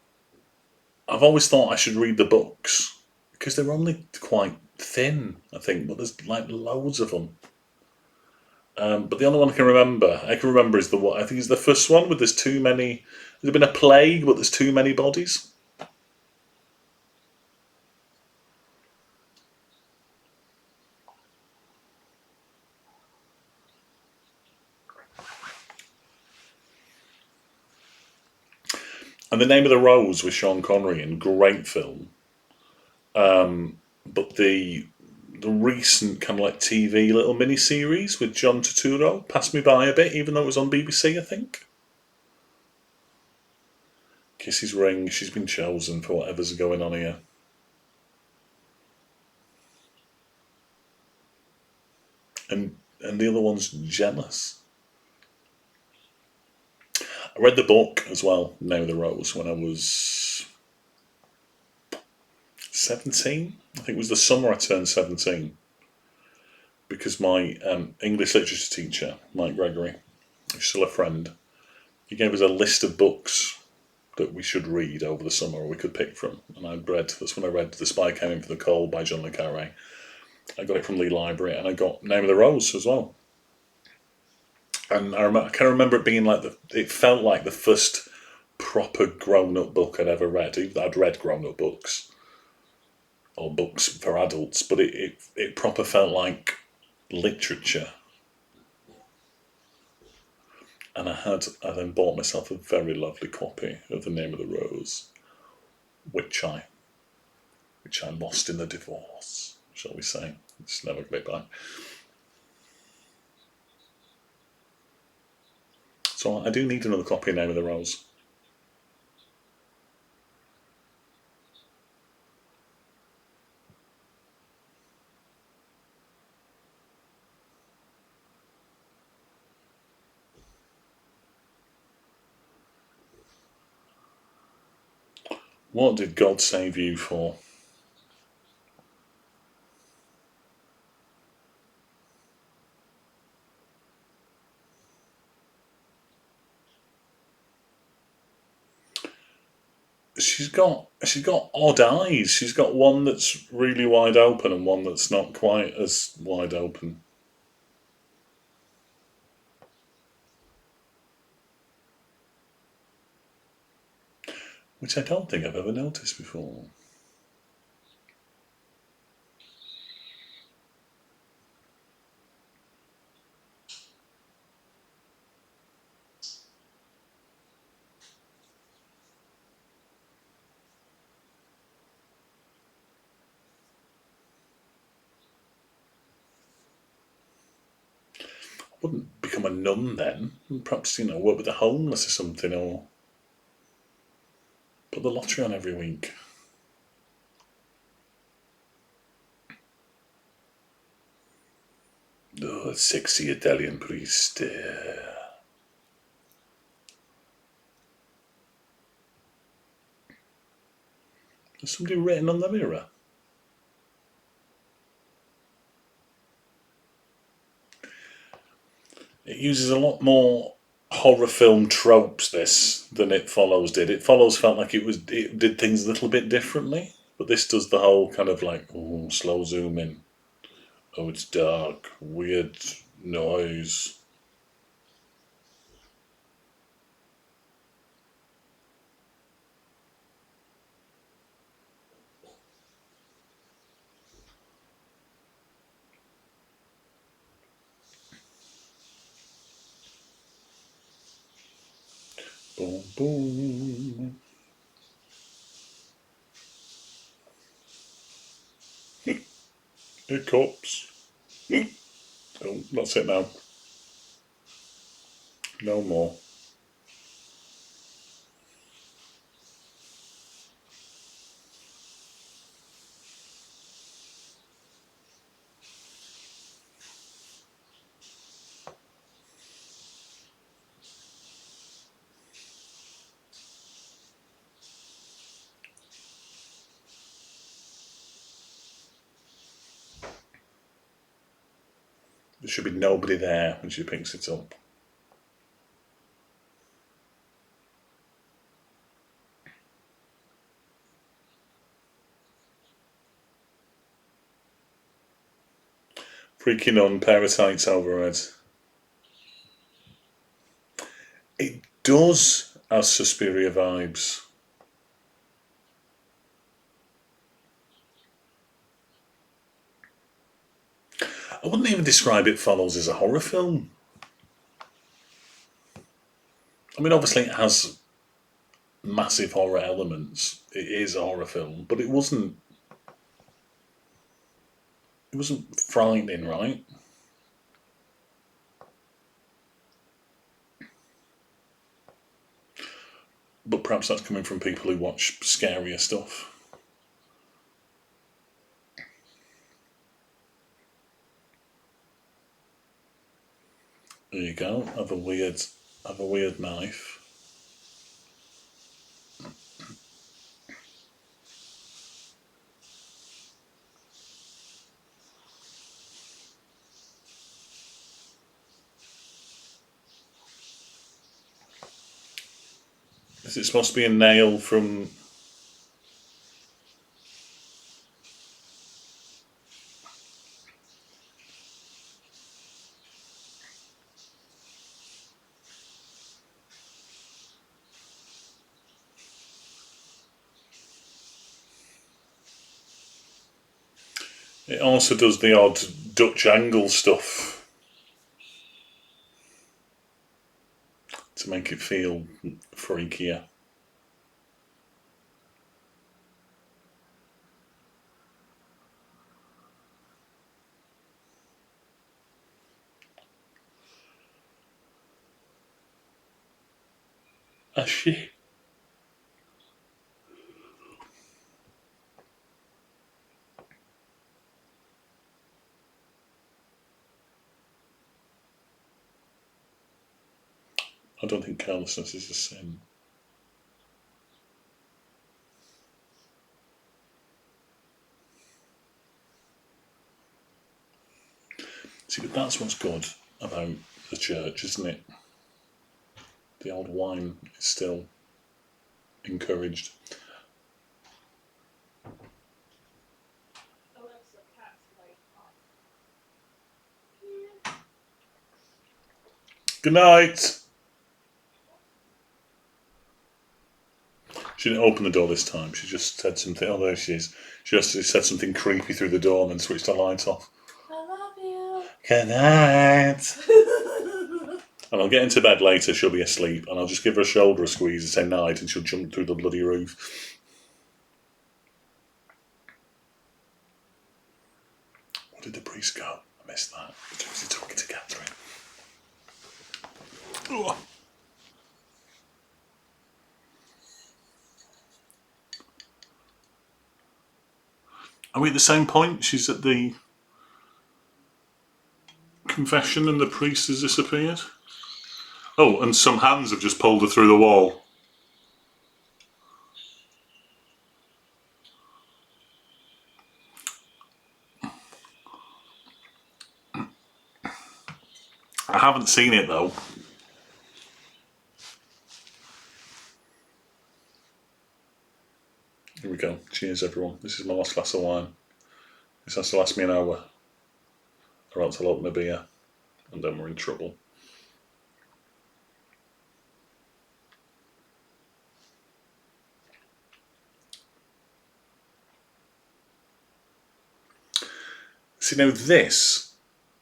I've always thought I should read the books because they're only quite thin, I think, but there's like loads of them. But the only one I can remember is the one, I think it's the first one with there's too many, there's been a plague, but there's too many bodies. And The Name of the Rose with Sean Connery in, great film. But the recent kind of like TV little mini series with John Turturro passed me by a bit, even though it was on BBC, I think. Kisses Ring, she's been chosen for whatever's going on here. And the other one's Jealous. I read the book as well, Name of the Rose, when I was 17. I think it was the summer I turned 17. Because my English literature teacher, Mike Gregory, who's still a friend, he gave us a list of books that we should read over the summer or we could pick from. And that's when I read The Spy Came In For The Cold by John le Carré. I got it from Lee Library and I got Name of the Rose as well. And I can remember it being like it felt like the first proper grown-up book I'd ever read. I'd read grown-up books or books for adults, but it proper felt like literature. And I then bought myself a very lovely copy of The Name of the Rose, which I lost in the divorce, shall we say. It's never got it back. So I do need another copy of Name of the Rose. What did God save you for? She's got odd eyes. She's got one that's really wide open and one that's not quite as wide open. Which I don't think I've ever noticed before. I wouldn't become a nun then. Perhaps, work with the homeless or something, or put the lottery on every week. Oh, sexy Italian priest. There's somebody written on the mirror. It uses a lot more horror film tropes, this, than It Follows did. It Follows felt like it did things a little bit differently, but this does the whole kind of like, slow zoom in. Oh, it's dark, weird noise. Boom, boom. Hiccups. Oh, that's it now. No more. There should be nobody there when she picks it up. Freaking on parasites overhead. It does have Suspiria vibes. I wouldn't even describe It Follows as a horror film. I mean, obviously it has massive horror elements. It is a horror film, but it wasn't frightening, right? But perhaps that's coming from people who watch scarier stuff. There you go. Have a weird knife. Is it supposed to be a nail from? It also does the odd Dutch angle stuff to make it feel freakier. She. I don't think carelessness is a sin. See, but that's what's good about the church, isn't it? The old wine is still encouraged. Alexa, cat's light on. Good night. She didn't open the door this time. She just said something. Oh, there she is. She just said something creepy through the door and then switched the light off. I love you. Good night. And I'll get into bed later. She'll be asleep, and I'll just give her a shoulder a squeeze and say night, and she'll jump through the bloody roof. Where did the priest go? I missed that. Was he talking to Catherine? Ugh. Are we at the same point? She's at the confession and the priest has disappeared? Oh, and some hands have just pulled her through the wall. I haven't seen it though. Here we go. Cheers, everyone. This is my last glass of wine. This has to last me an hour, or else I'll open a beer, and then we're in trouble. See, now this,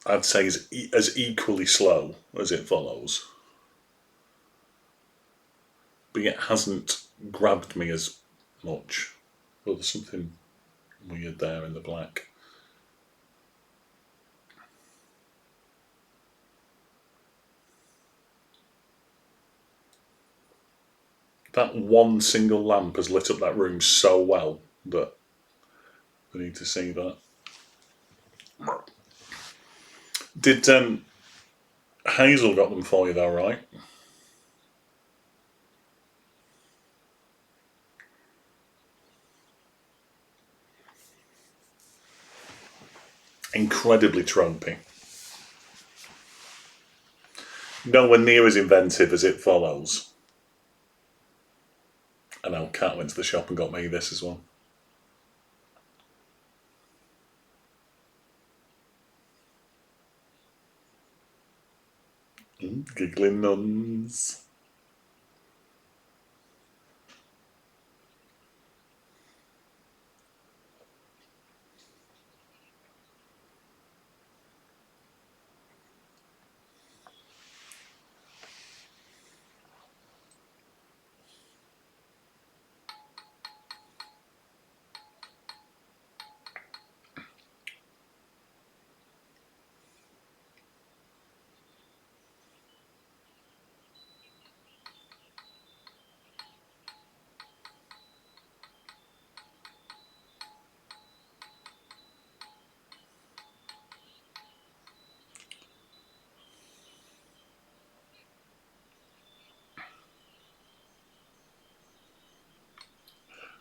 I'd say, is as equally slow as It Follows, but yet hasn't grabbed me as much. Well, there's something weird there in the black. That one single lamp has lit up that room so well that we need to see that. Did Hazel got them for you though, right? Incredibly tropey. Nowhere near as inventive as It Follows. I know, Kat went to the shop and got me this as well. Giggling nuns.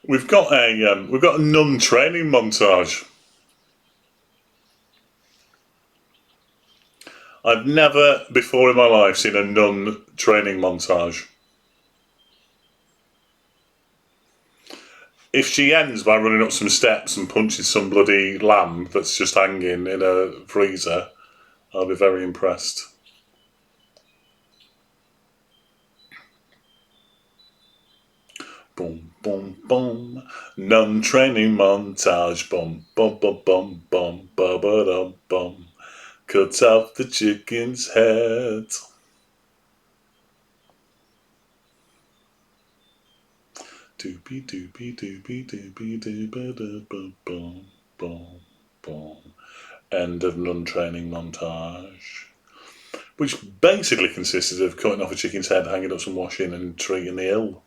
We've got a nun training montage. I've never before in my life seen a nun training montage. If she ends by running up some steps and punches some bloody lamb that's just hanging in a freezer, I'll be very impressed. Boom, boom, boom. Nun training montage. Boom, boom, boom, boom, boom, ba ba dum, boom. Cuts off the chicken's head. Doopy doopy doopy doopy dooba da boom boom boom boom. End of nun training montage. Which basically consisted of cutting off a chicken's head, hanging up some washing and treating the ill.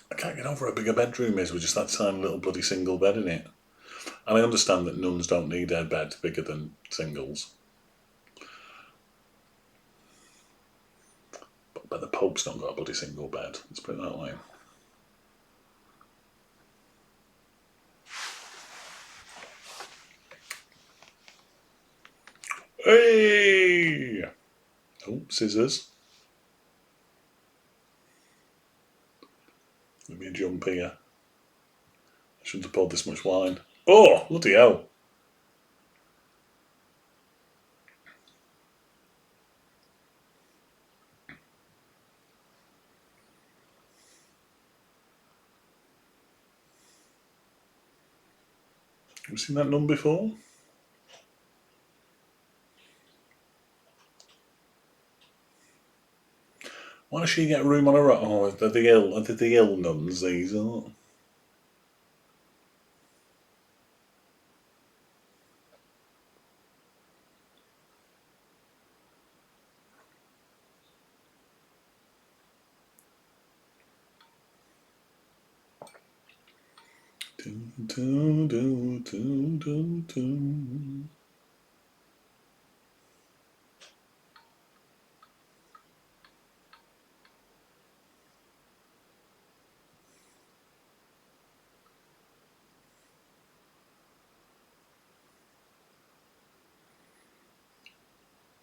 I can't get over how big a bedroom is with just that tiny little bloody single bed in it. And I understand that nuns don't need a bed bigger than singles. But the Pope's not got a bloody single bed, let's put it that way. Hey! Oh, scissors. Let me jump here. I shouldn't have poured this much wine. Oh, bloody hell. Have you seen that nun before? Why does she get a room on her own? Oh, they're the ill nuns, these, aren't they? Do, do, do, do, do.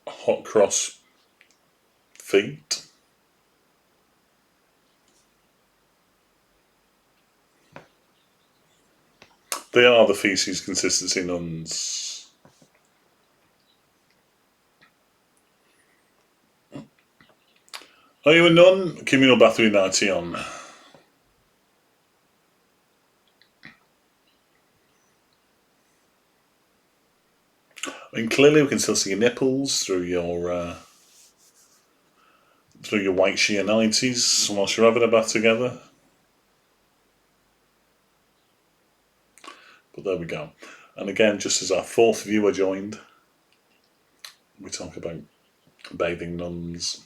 Hot cross feet. They are the feces consistency nuns. Are you a nun? Communal bathroom nighty on. I mean, clearly we can still see your nipples through your white sheer 90s whilst you're having a bath together. But there we go. And again, just as our fourth viewer joined, we talk about bathing nuns.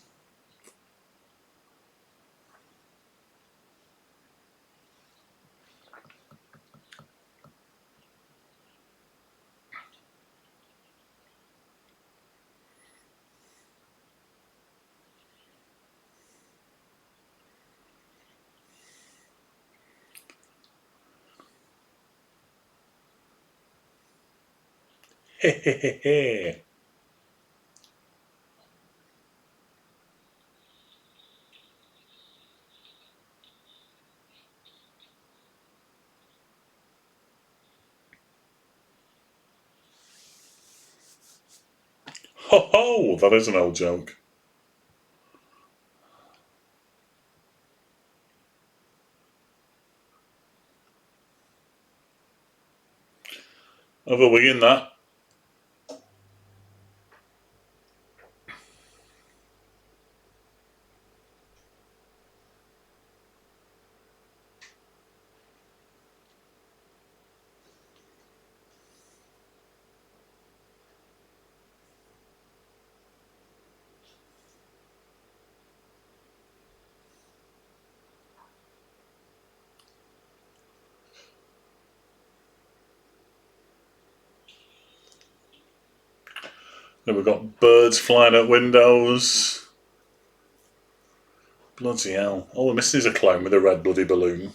Hehehe. Ho ho! That is an old joke. Have a wee in that. Then we've got birds flying out windows. Bloody hell. All we're missing is a clown with a red bloody balloon.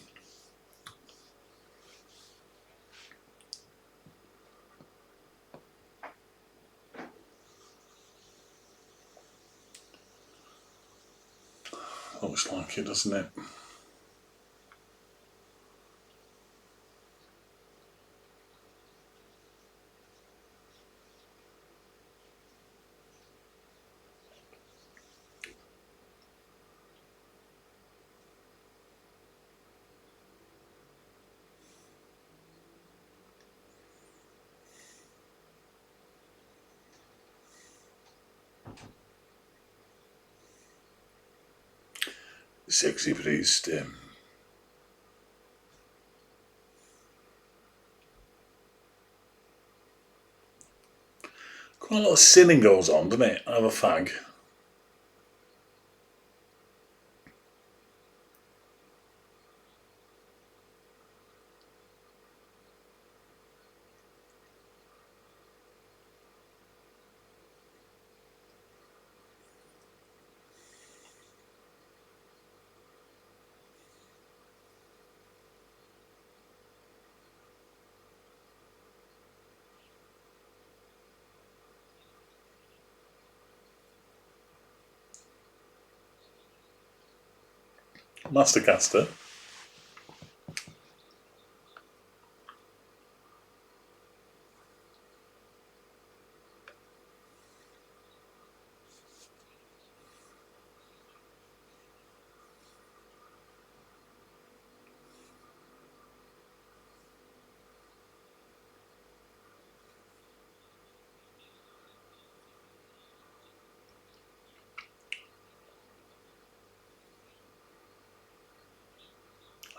Looks like it, doesn't it? Sexy priest. Quite a lot of sinning goes on, doesn't it? I have a fag. Mastercaster.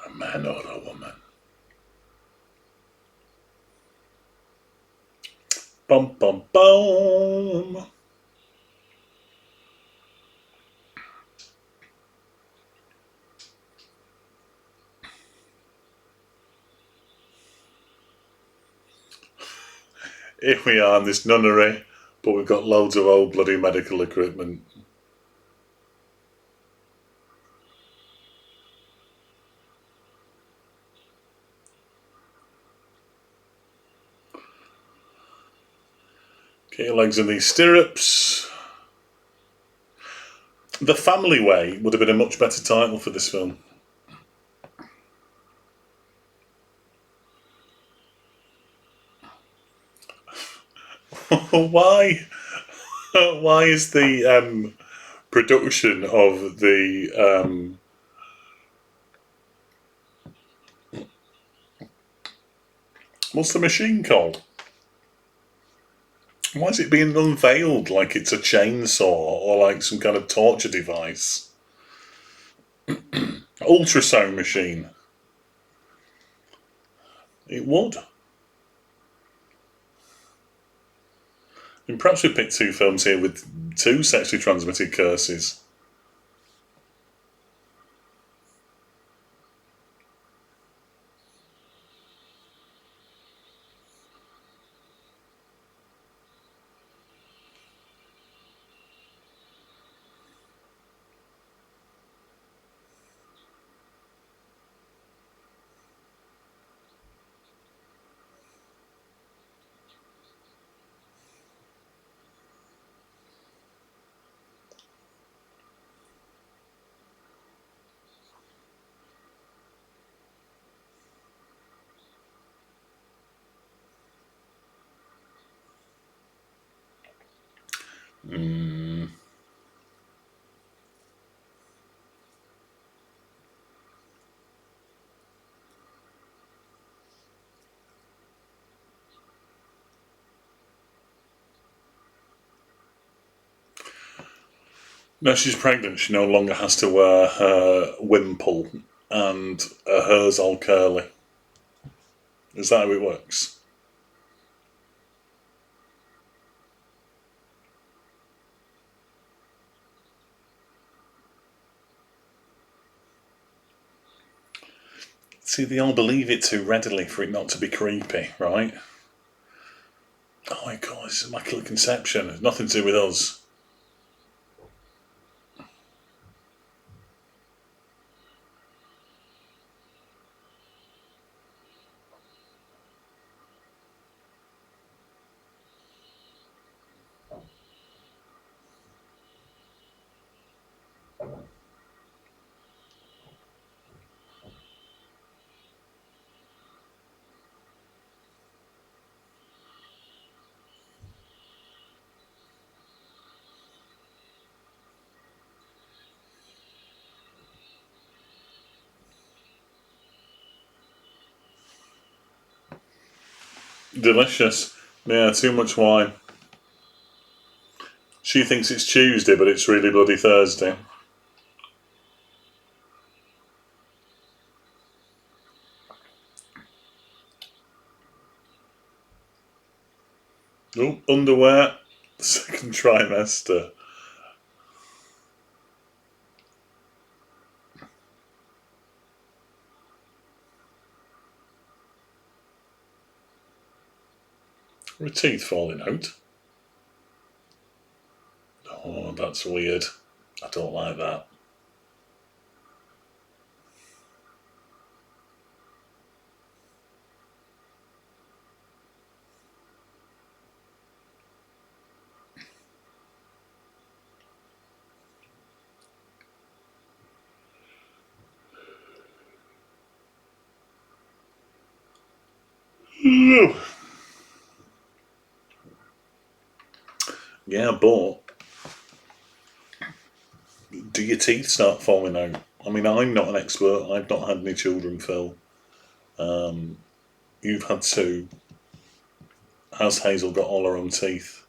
A man or a woman. Bum bum bum. Here we are in this nunnery, but we've got loads of old bloody medical equipment. Get your legs in these stirrups. The Family Way would have been a much better title for this film. Why? Why is the production of the what's the machine called? Why is it being unveiled like it's a chainsaw or like some kind of torture device? Ultrasound machine. It would. And perhaps we picked two films here with two sexually transmitted curses. No, she's pregnant. She no longer has to wear her wimple and her hair's all curly. Is that how it works? See, they all believe it too readily for it not to be creepy, right? Oh my god, it's Immaculate Conception. It's nothing to do with us. Delicious. Yeah, too much wine. She thinks it's Tuesday, but it's really bloody Thursday. Oh, underwear. Second trimester. Her teeth falling out. Oh, that's weird. I don't like that. Yeah, but do your teeth start falling out? I mean, I'm not an expert. I've not had any children, Phil. You've had two. Has Hazel got all her own teeth?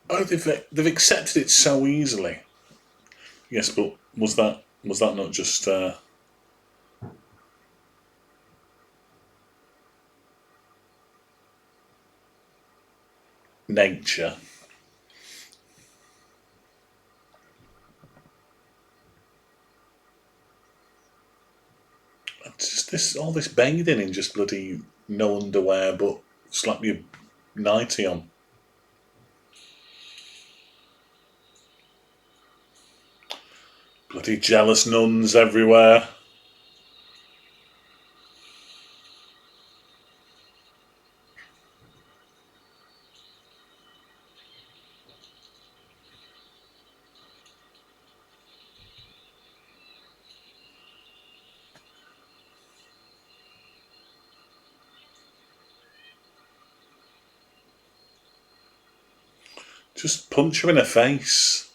They've accepted it so easily. Yes, but was that not just nature? It's just all this bathing in just bloody no underwear, but slap your nightie on. Bloody jealous nuns everywhere. Just punch her in the face.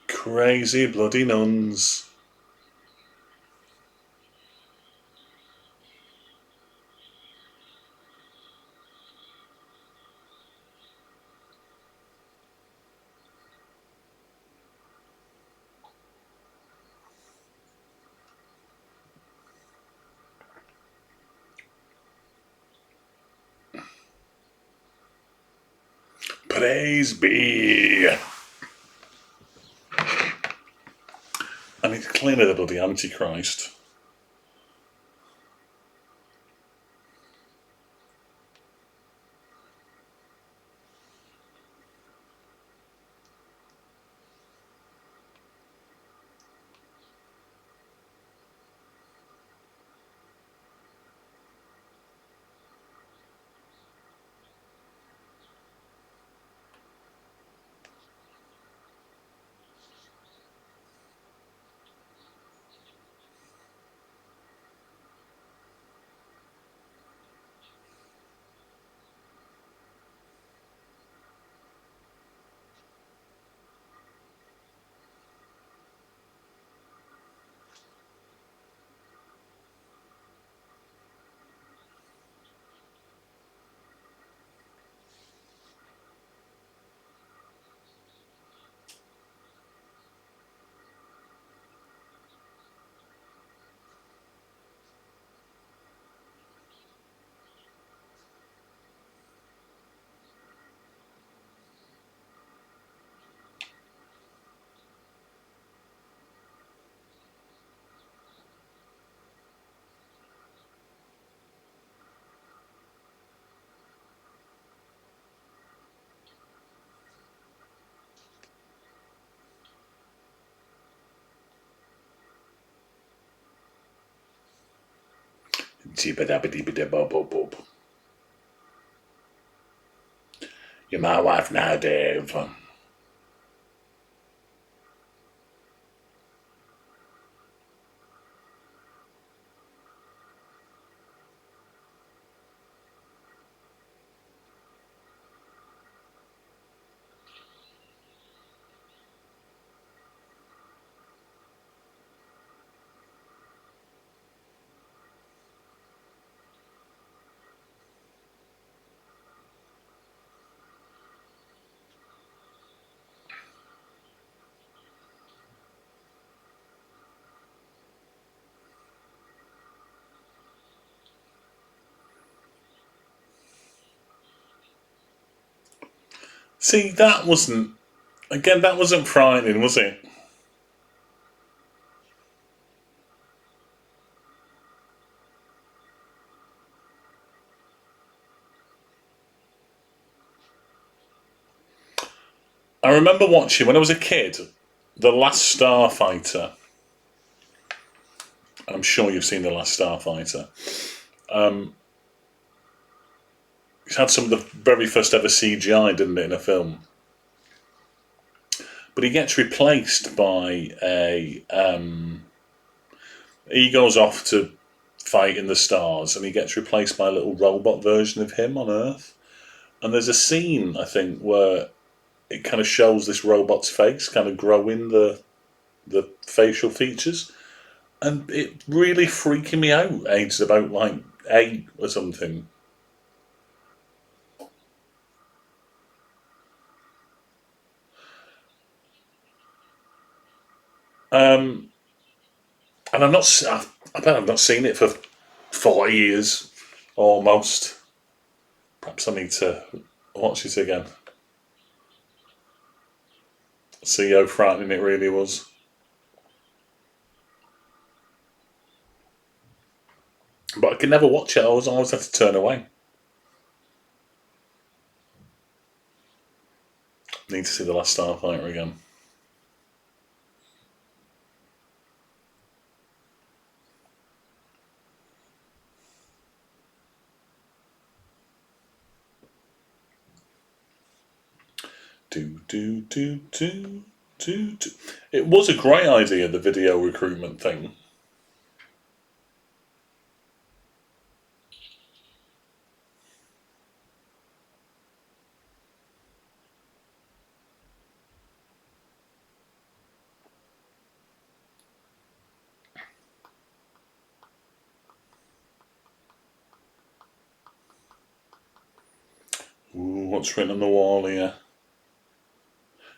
Crazy bloody nuns. Praise be. And it's clearly the bloody Antichrist. You're my wife now, Dave. See, that wasn't frightening, was it? I remember watching, when I was a kid, The Last Starfighter. And I'm sure you've seen The Last Starfighter. It's had some of the very first ever CGI, didn't it, in a film? But he gets replaced by a. He goes off to fight in the stars, and he gets replaced by a little robot version of him on Earth. And there's a scene, I think, where it kind of shows this robot's face kind of growing the facial features, and it really freaking me out. Aged about like 8 or something. And I'm not. I bet I've not seen it for 40 years, almost. Perhaps I need to watch it again. See how frightening it really was. But I could never watch it. I always have to turn away. Need to see The Last Starfighter again. Do. It was a great idea, the video recruitment thing. Ooh, what's written on the wall here?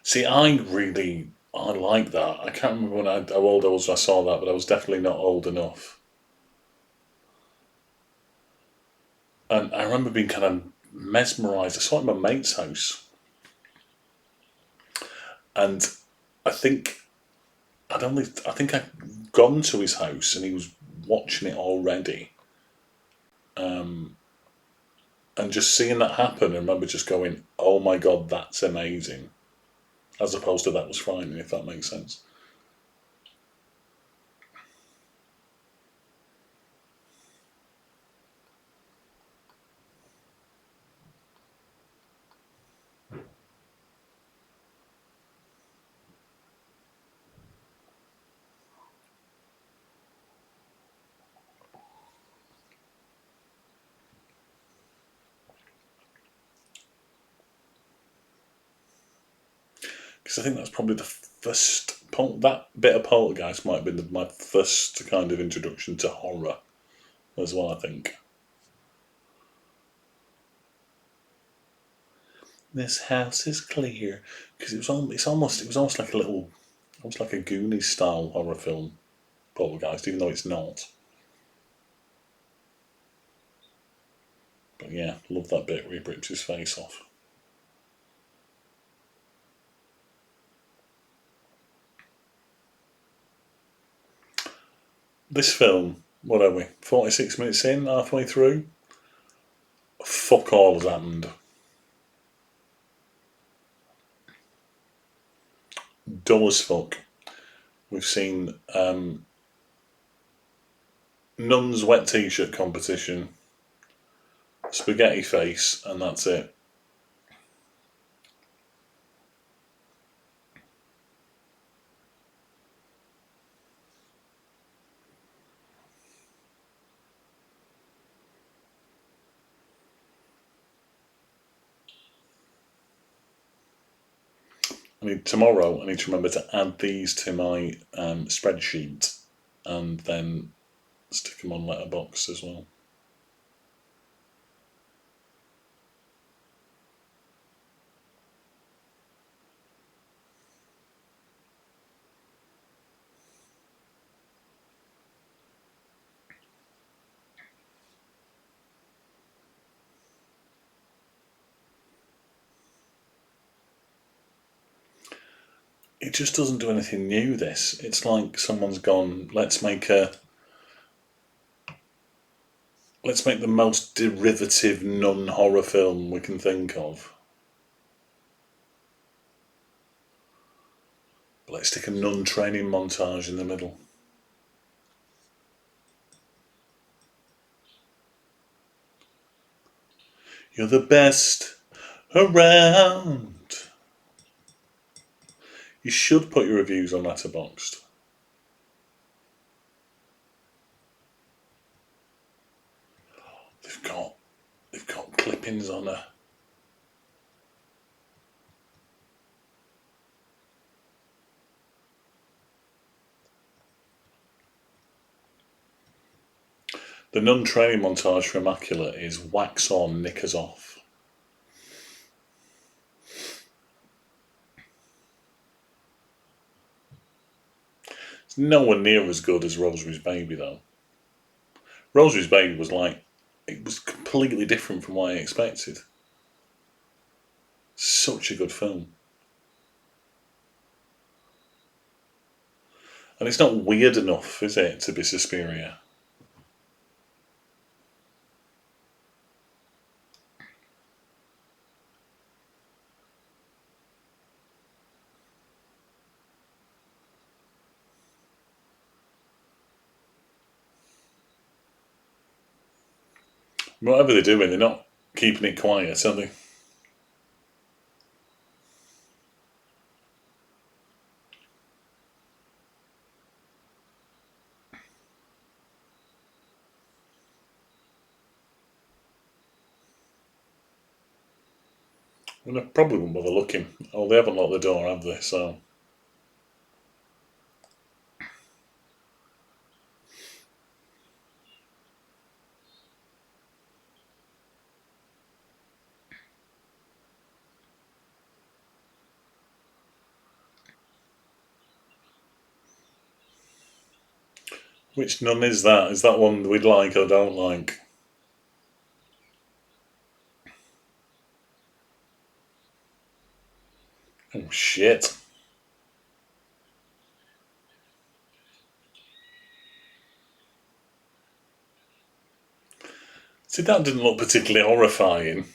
See, I like that. I can't remember how old I was when I saw that, but I was definitely not old enough. And I remember being kind of mesmerised. I saw it at my mate's house. And I think I think I'd gone to his house and he was watching it already. And just seeing that happen, I remember just going, "Oh my god, that's amazing," as opposed to "that was frightening," if that makes sense. Because I think that's probably the first. That bit of Poltergeist might have been my first kind of introduction to horror, as well. I think. This house is clear because it was almost like a little, almost like a Goonies style horror film, Poltergeist, even though it's not. But yeah, love that bit where he rips his face off. This film, what are we? 46 minutes in, halfway through. Fuck all has happened. Dull as fuck. We've seen Nun's wet t-shirt competition, spaghetti face, and that's it. Tomorrow I need to remember to add these to my spreadsheet and then stick them on Letterboxd as well. It just doesn't do anything new, this. It's like someone's gone, let's make the most derivative nun horror film we can think of. Let's stick a nun training montage in the middle. You're the best around. You should put your reviews on Letterboxd. They've got clippings on her. The nun training montage for Immaculate is wax on, knickers off. It's nowhere near as good as Rosemary's Baby, though. Rosemary's Baby was it was completely different from what I expected. Such a good film. And it's not weird enough, is it, to be Suspiria? Whatever they're doing, they're not keeping it quiet, are they? Well, I probably won't bother looking. Oh, they haven't locked the door, have they? So. Which nun is that? Is that one we'd like or don't like? Oh, shit. See, that didn't look particularly horrifying.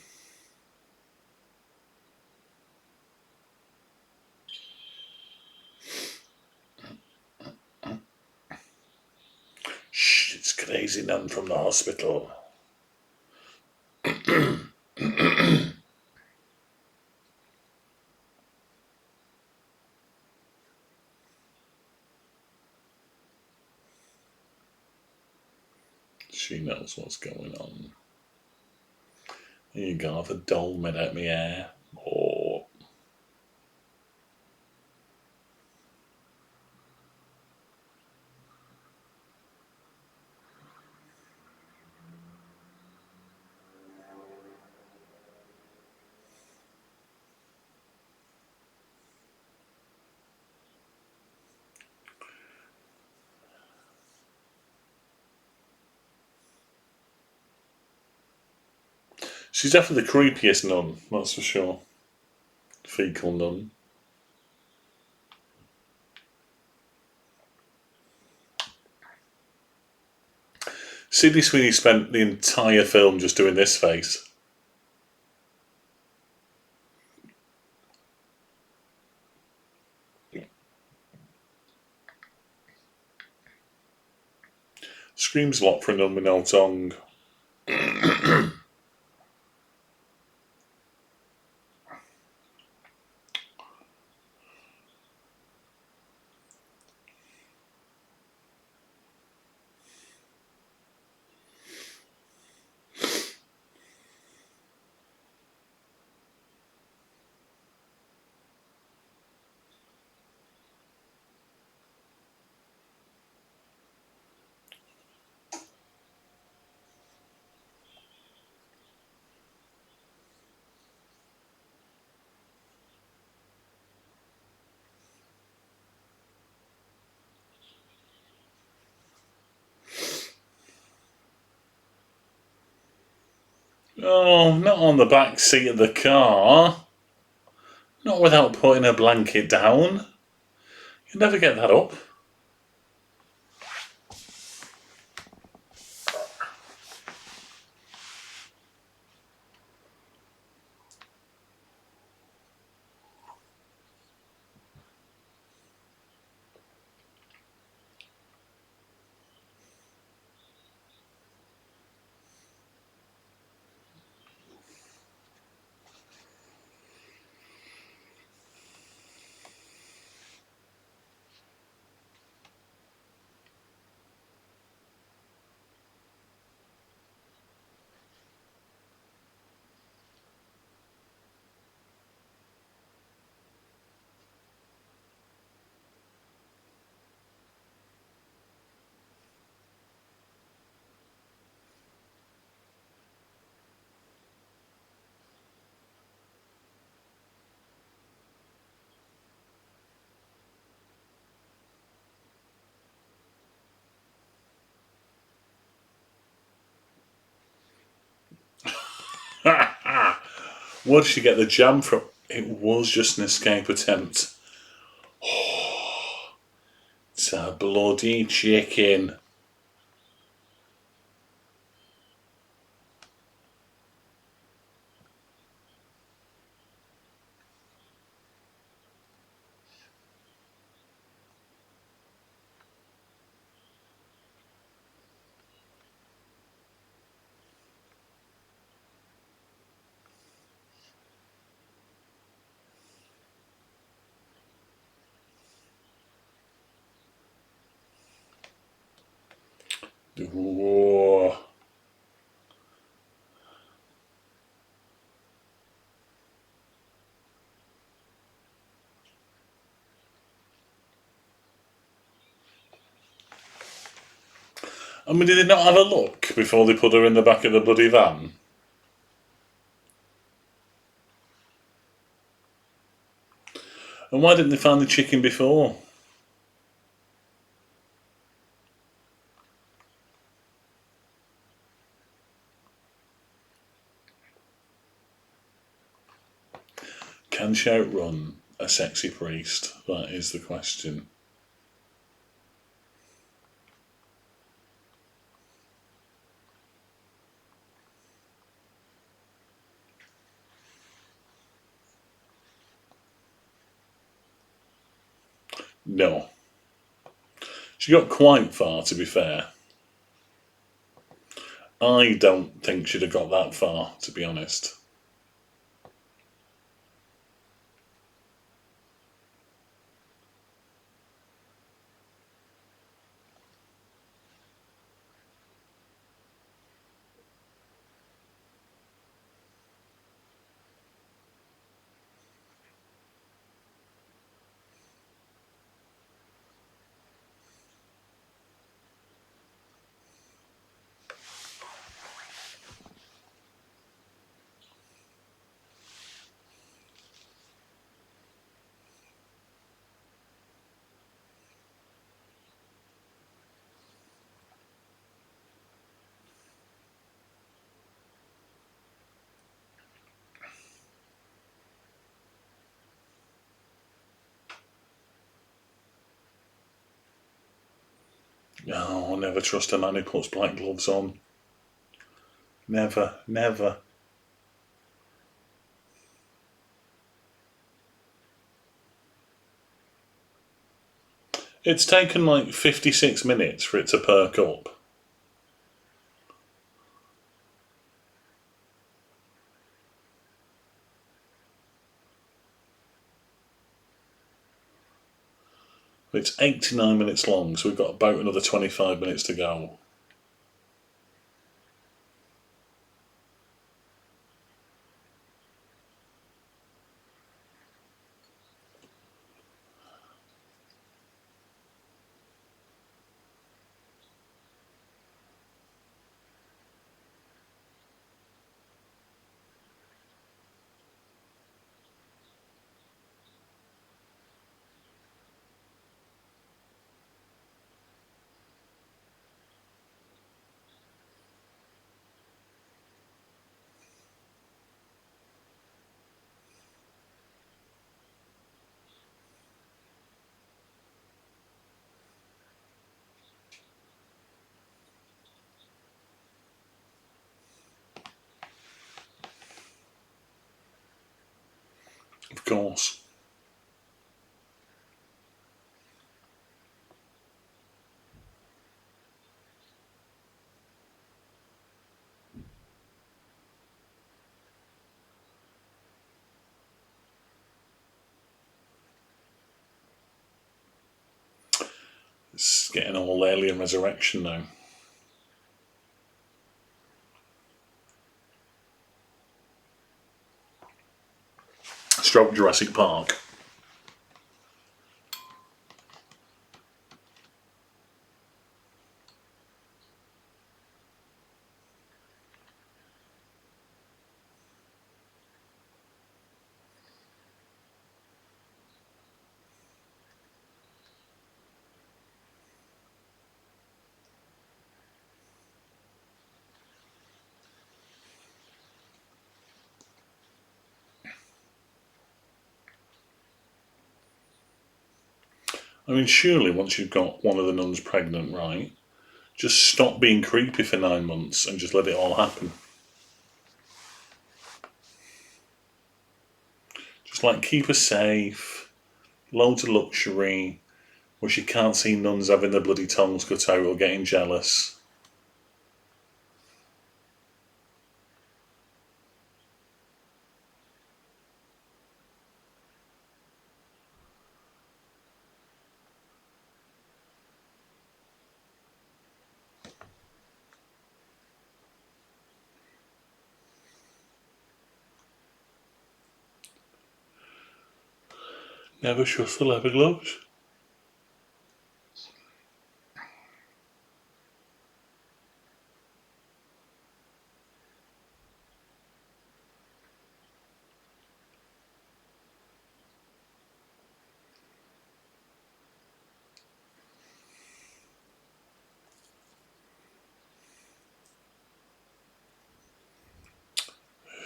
Shh, it's Crazy Nun from the hospital. She knows what's going on. Here you go, have a dolmen at me hair. Oh. She's definitely the creepiest nun, that's for sure. Fecal nun. Sydney Sweeney spent the entire film just doing this face. Screams a lot for a nun with no tongue. Oh, not on the back seat of the car. Not without putting a blanket down. You'll never get that up. Where did she get the jam from? It was just an escape attempt. It's a bloody chicken. Whoa. I mean, did they not have a look before they put her in the back of the bloody van? And why didn't they find the chicken before? Can she outrun a sexy priest? That is the question. No. She got quite far, to be fair. I don't think she'd have got that far, to be honest. Oh, I'll never trust a man who puts black gloves on. Never, never. It's taken like 56 minutes for it to perk up. It's 89 minutes long, so we've got about another 25 minutes to go. Of course. It's getting all Alien Resurrection now. Stroke Jurassic Park. I mean, surely once you've got one of the nuns pregnant, right, just stop being creepy for 9 months and just let it all happen. Just like keep her safe, loads of luxury, where she can't see nuns having their bloody tongues cut out or getting jealous. Never trust the leather gloves.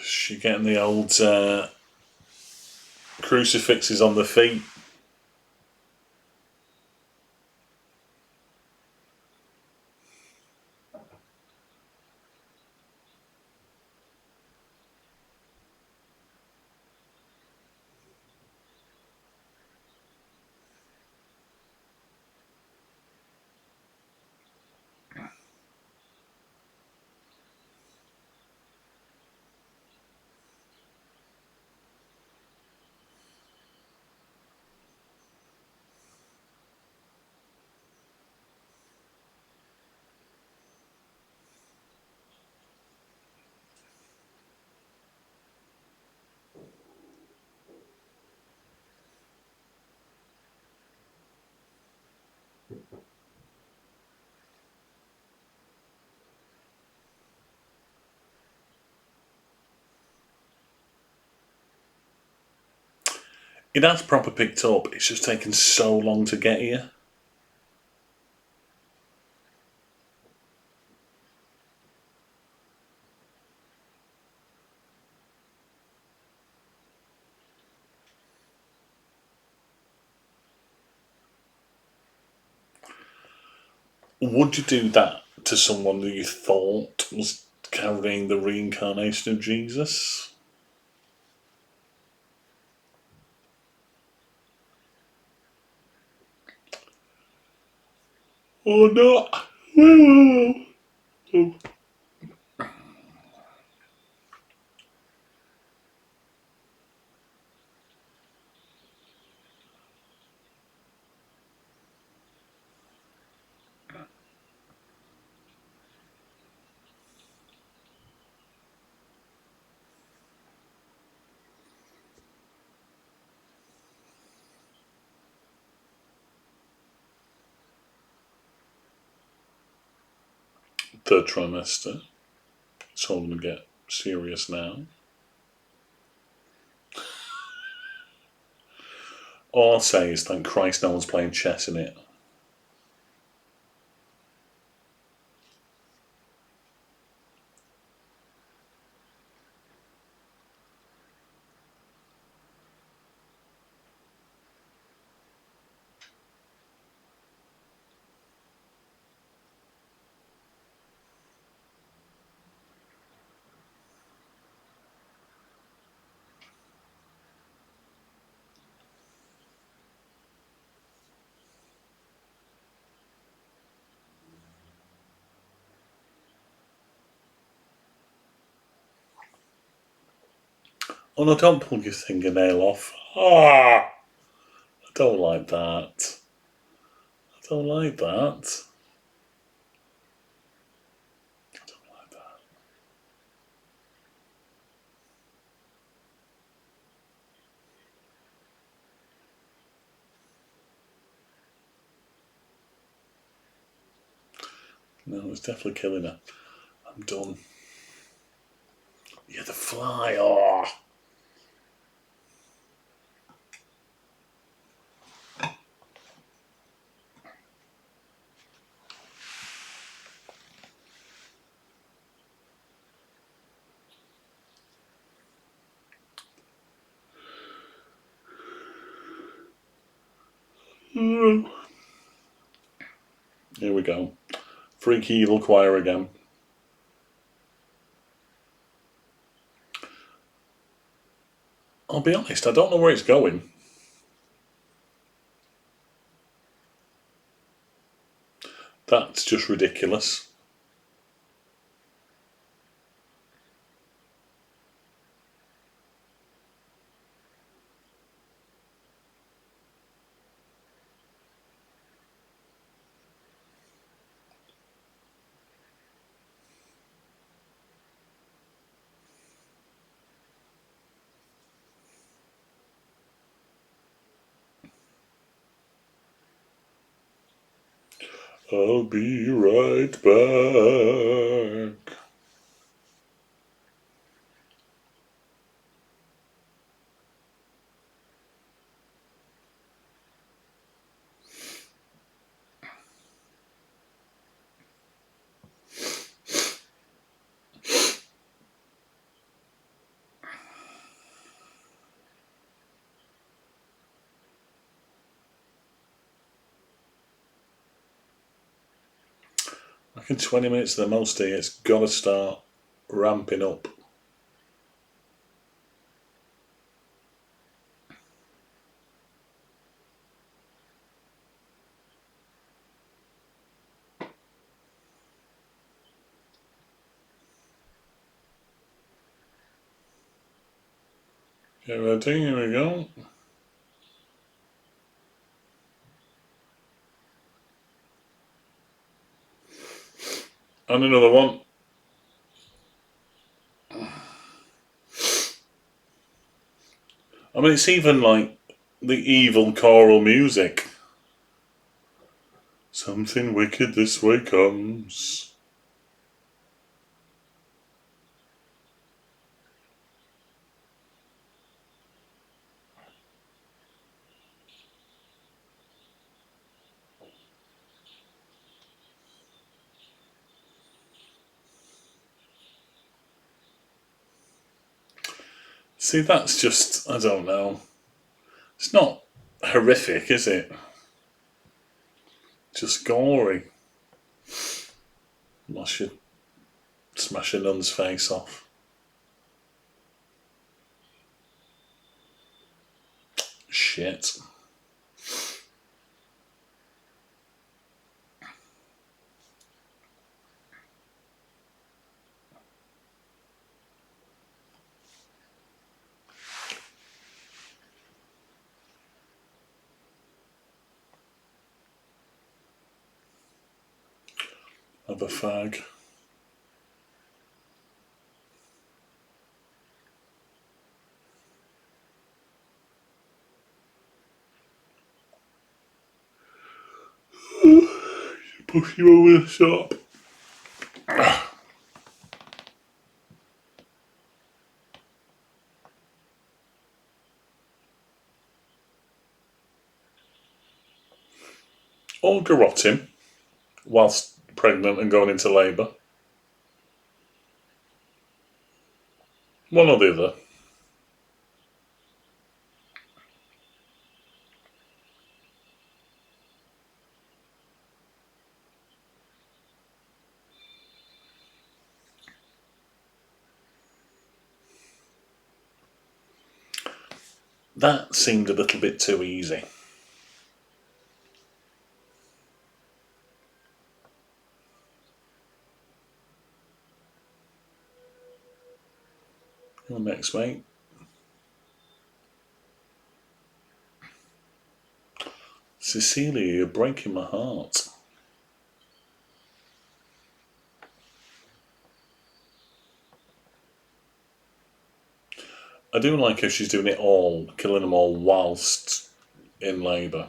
She getting the old crucifixes on the feet. It has proper picked up, it's just taken so long to get here. Would you do that to someone that you thought was carrying the reincarnation of Jesus? Or not? Third trimester. It's all going to get serious now. All I'll say is thank Christ no one's playing chess in it. Oh no, don't pull your fingernail off. Ah! I don't like that. I don't like that. I don't like that. No, it's definitely killing her. I'm done. Yeah, the fly. Oh. Here we go. Freaky little choir again. I'll be honest, I don't know where it's going. That's just ridiculous. I'll be right back. I reckon 20 minutes at the most here. It's got to start ramping up. Get ready, here we go. And another one. I mean, it's even like the evil choral music. Something wicked this way comes. See, that's just, I don't know. It's not horrific, is it? Just gory. Unless you smash a nun's face off. Shit. Have a fag. Push you over the shop. Or garrote him whilst pregnant and going into labour. One or the other. That seemed a little bit too easy. You're next, mate. Cecilia, you're breaking my heart. I do like how she's doing it all, killing them all whilst in labour.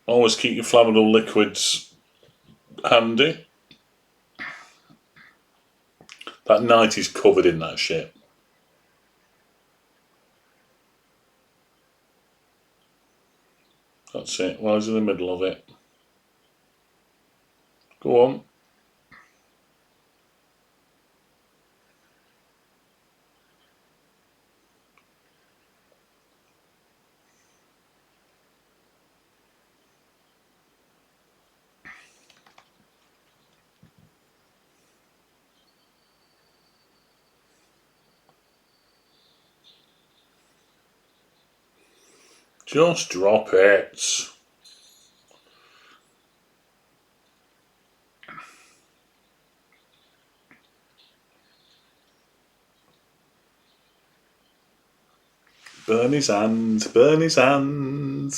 Always keep your flammable liquids handy. That night is covered in that shit. That's it. Well, I was in the middle of it. Go on. Just drop it. Burn his hand, burn his hand.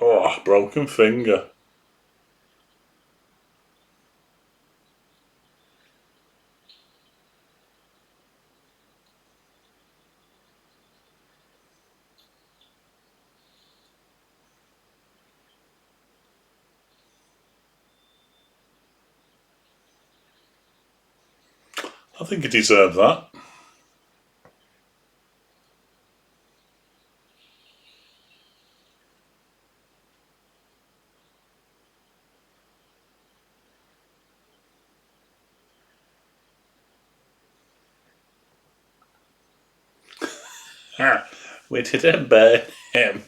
Oh, broken finger. I think he deserved that. We didn't burn him.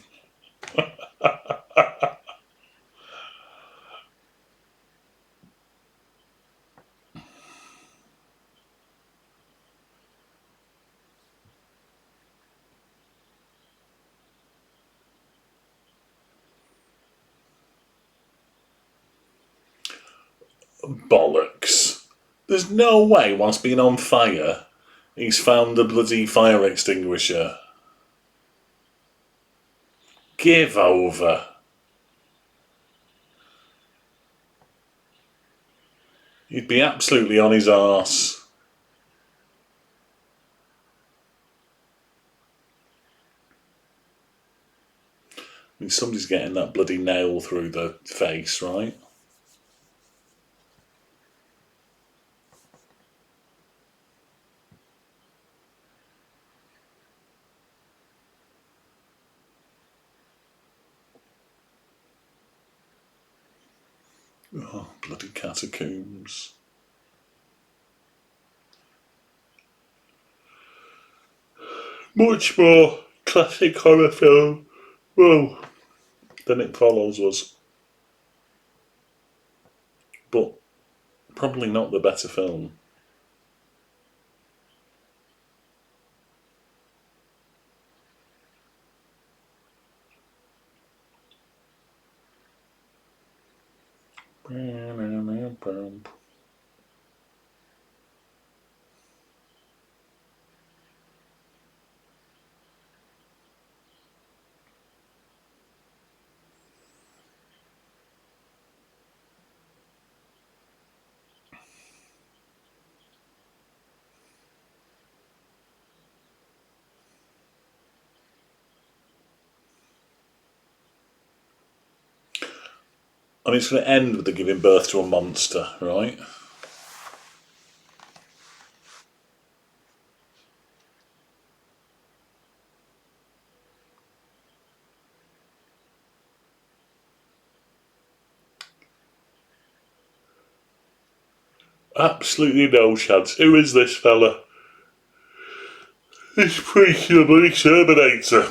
Bollocks. There's no way, whilst being on fire, he's found the bloody fire extinguisher. Give over. He'd be absolutely on his arse. I mean, somebody's getting that bloody nail through the face, right? Oh, bloody catacombs. Much more classic horror film, well, than It Follows was. But probably not the better film. And it's going to end with the giving birth to a monster, right? Absolutely no chance. Who is this fella? This freaky bloody Terminator.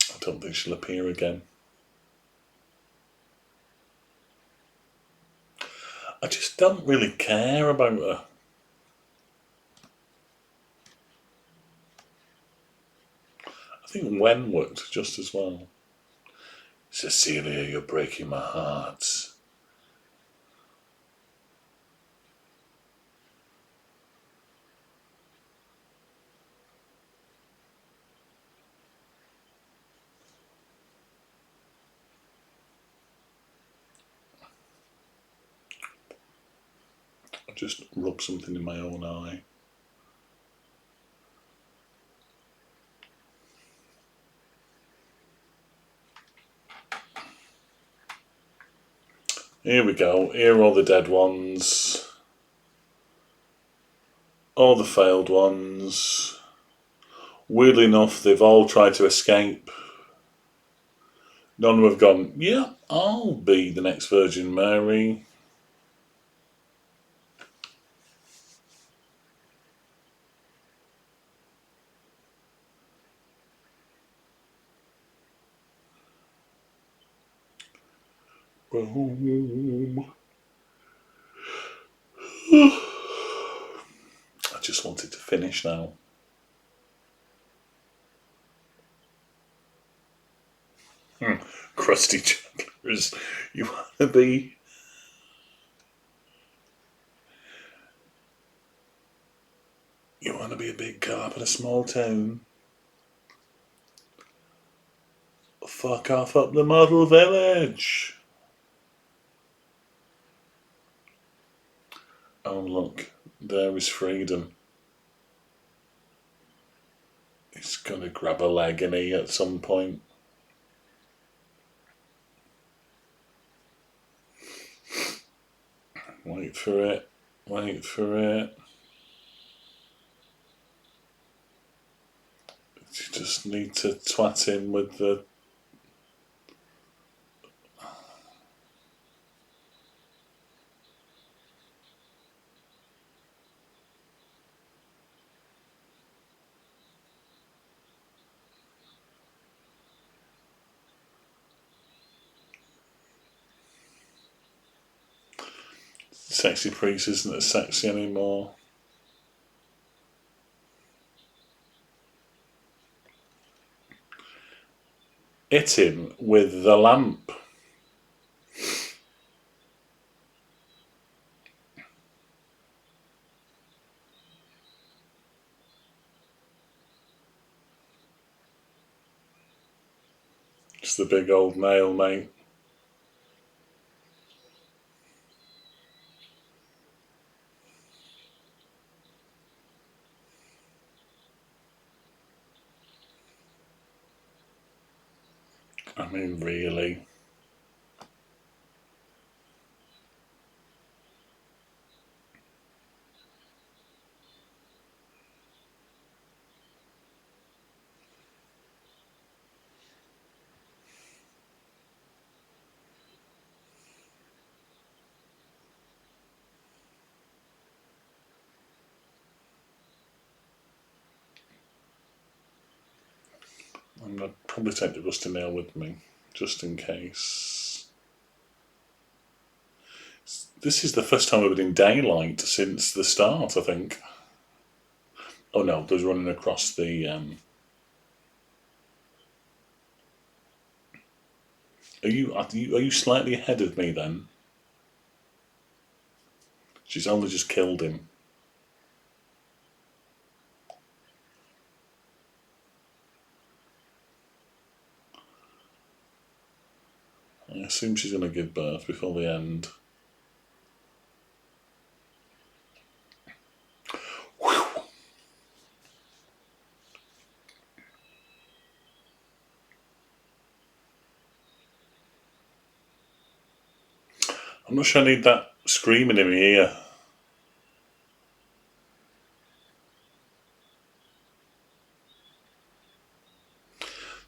I don't think she'll appear again. I just don't really care about her. I think Wen worked just as well. Cecilia, you're breaking my heart. I just rubbed something in my own eye. Here we go. Here are all the dead ones. All the failed ones. Weirdly enough, they've all tried to escape. None of them have gone, yeah, I'll be the next Virgin Mary. home. I just wanted to finish now. Crusty jugglers. You want to be... You want to be a big cop in a small town? Fuck off up the model village. Oh look, there is freedom. He's gonna grab a leg and he at some point. Wait for it. Wait for it. You just need to twat him with the... Sexy priest isn't as sexy anymore. Hit him with the lamp. It's the big old nail, mate. I mean, really. I'm going to probably take the rusty nail with me, just in case. This is the first time we've been in daylight since the start, I think. Oh no, there's running across the... Are you slightly ahead of me then? She's only just killed him. I assume she's going to give birth before the end. Whew. I'm not sure I need that screaming in my ear.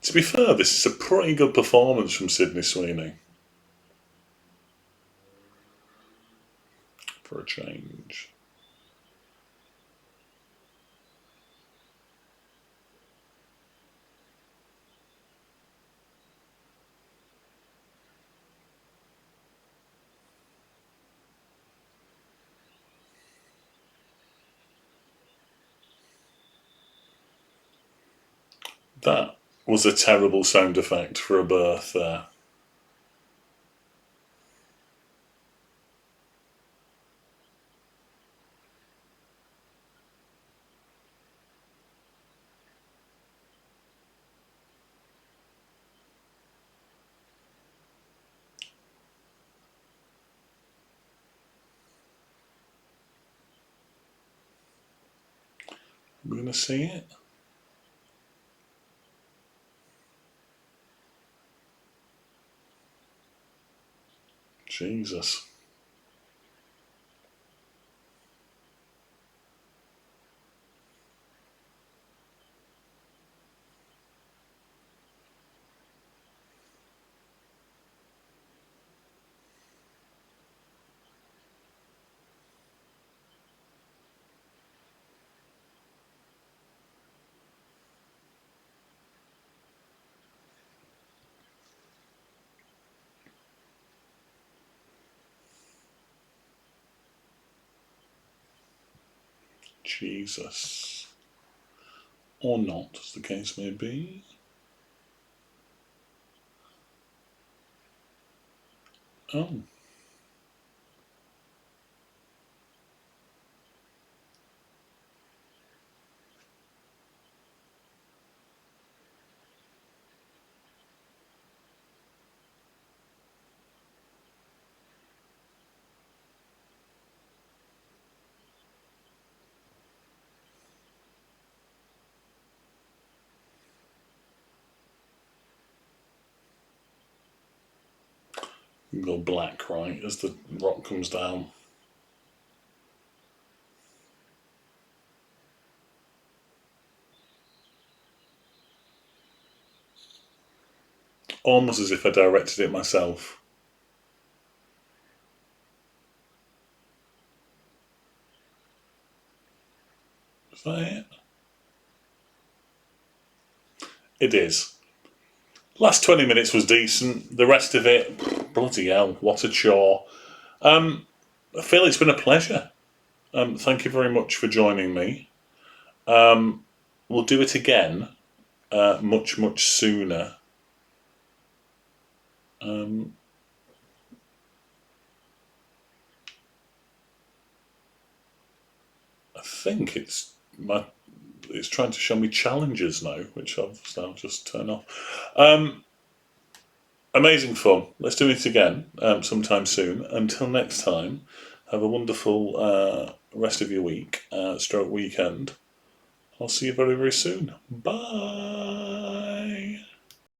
To be fair, this is a pretty good performance from Sydney Sweeney. For a change. That was a terrible sound effect for a birth there. We're going to see it. Jesus. Jesus. Or not, as the case may be. Oh. You can go black, right, as the rock comes down. Almost as if I directed it myself. Is that it? It is. Last 20 minutes was decent. The rest of it, bloody hell, what a chore. Phil, it's been a pleasure. Thank you very much for joining me. We'll do it again much, much sooner. I think it's trying to show me challenges now, which I'll just turn off. Amazing fun. Let's do it again sometime soon. Until next time, have a wonderful rest of your week, stroke weekend. I'll see you very, very soon. Bye.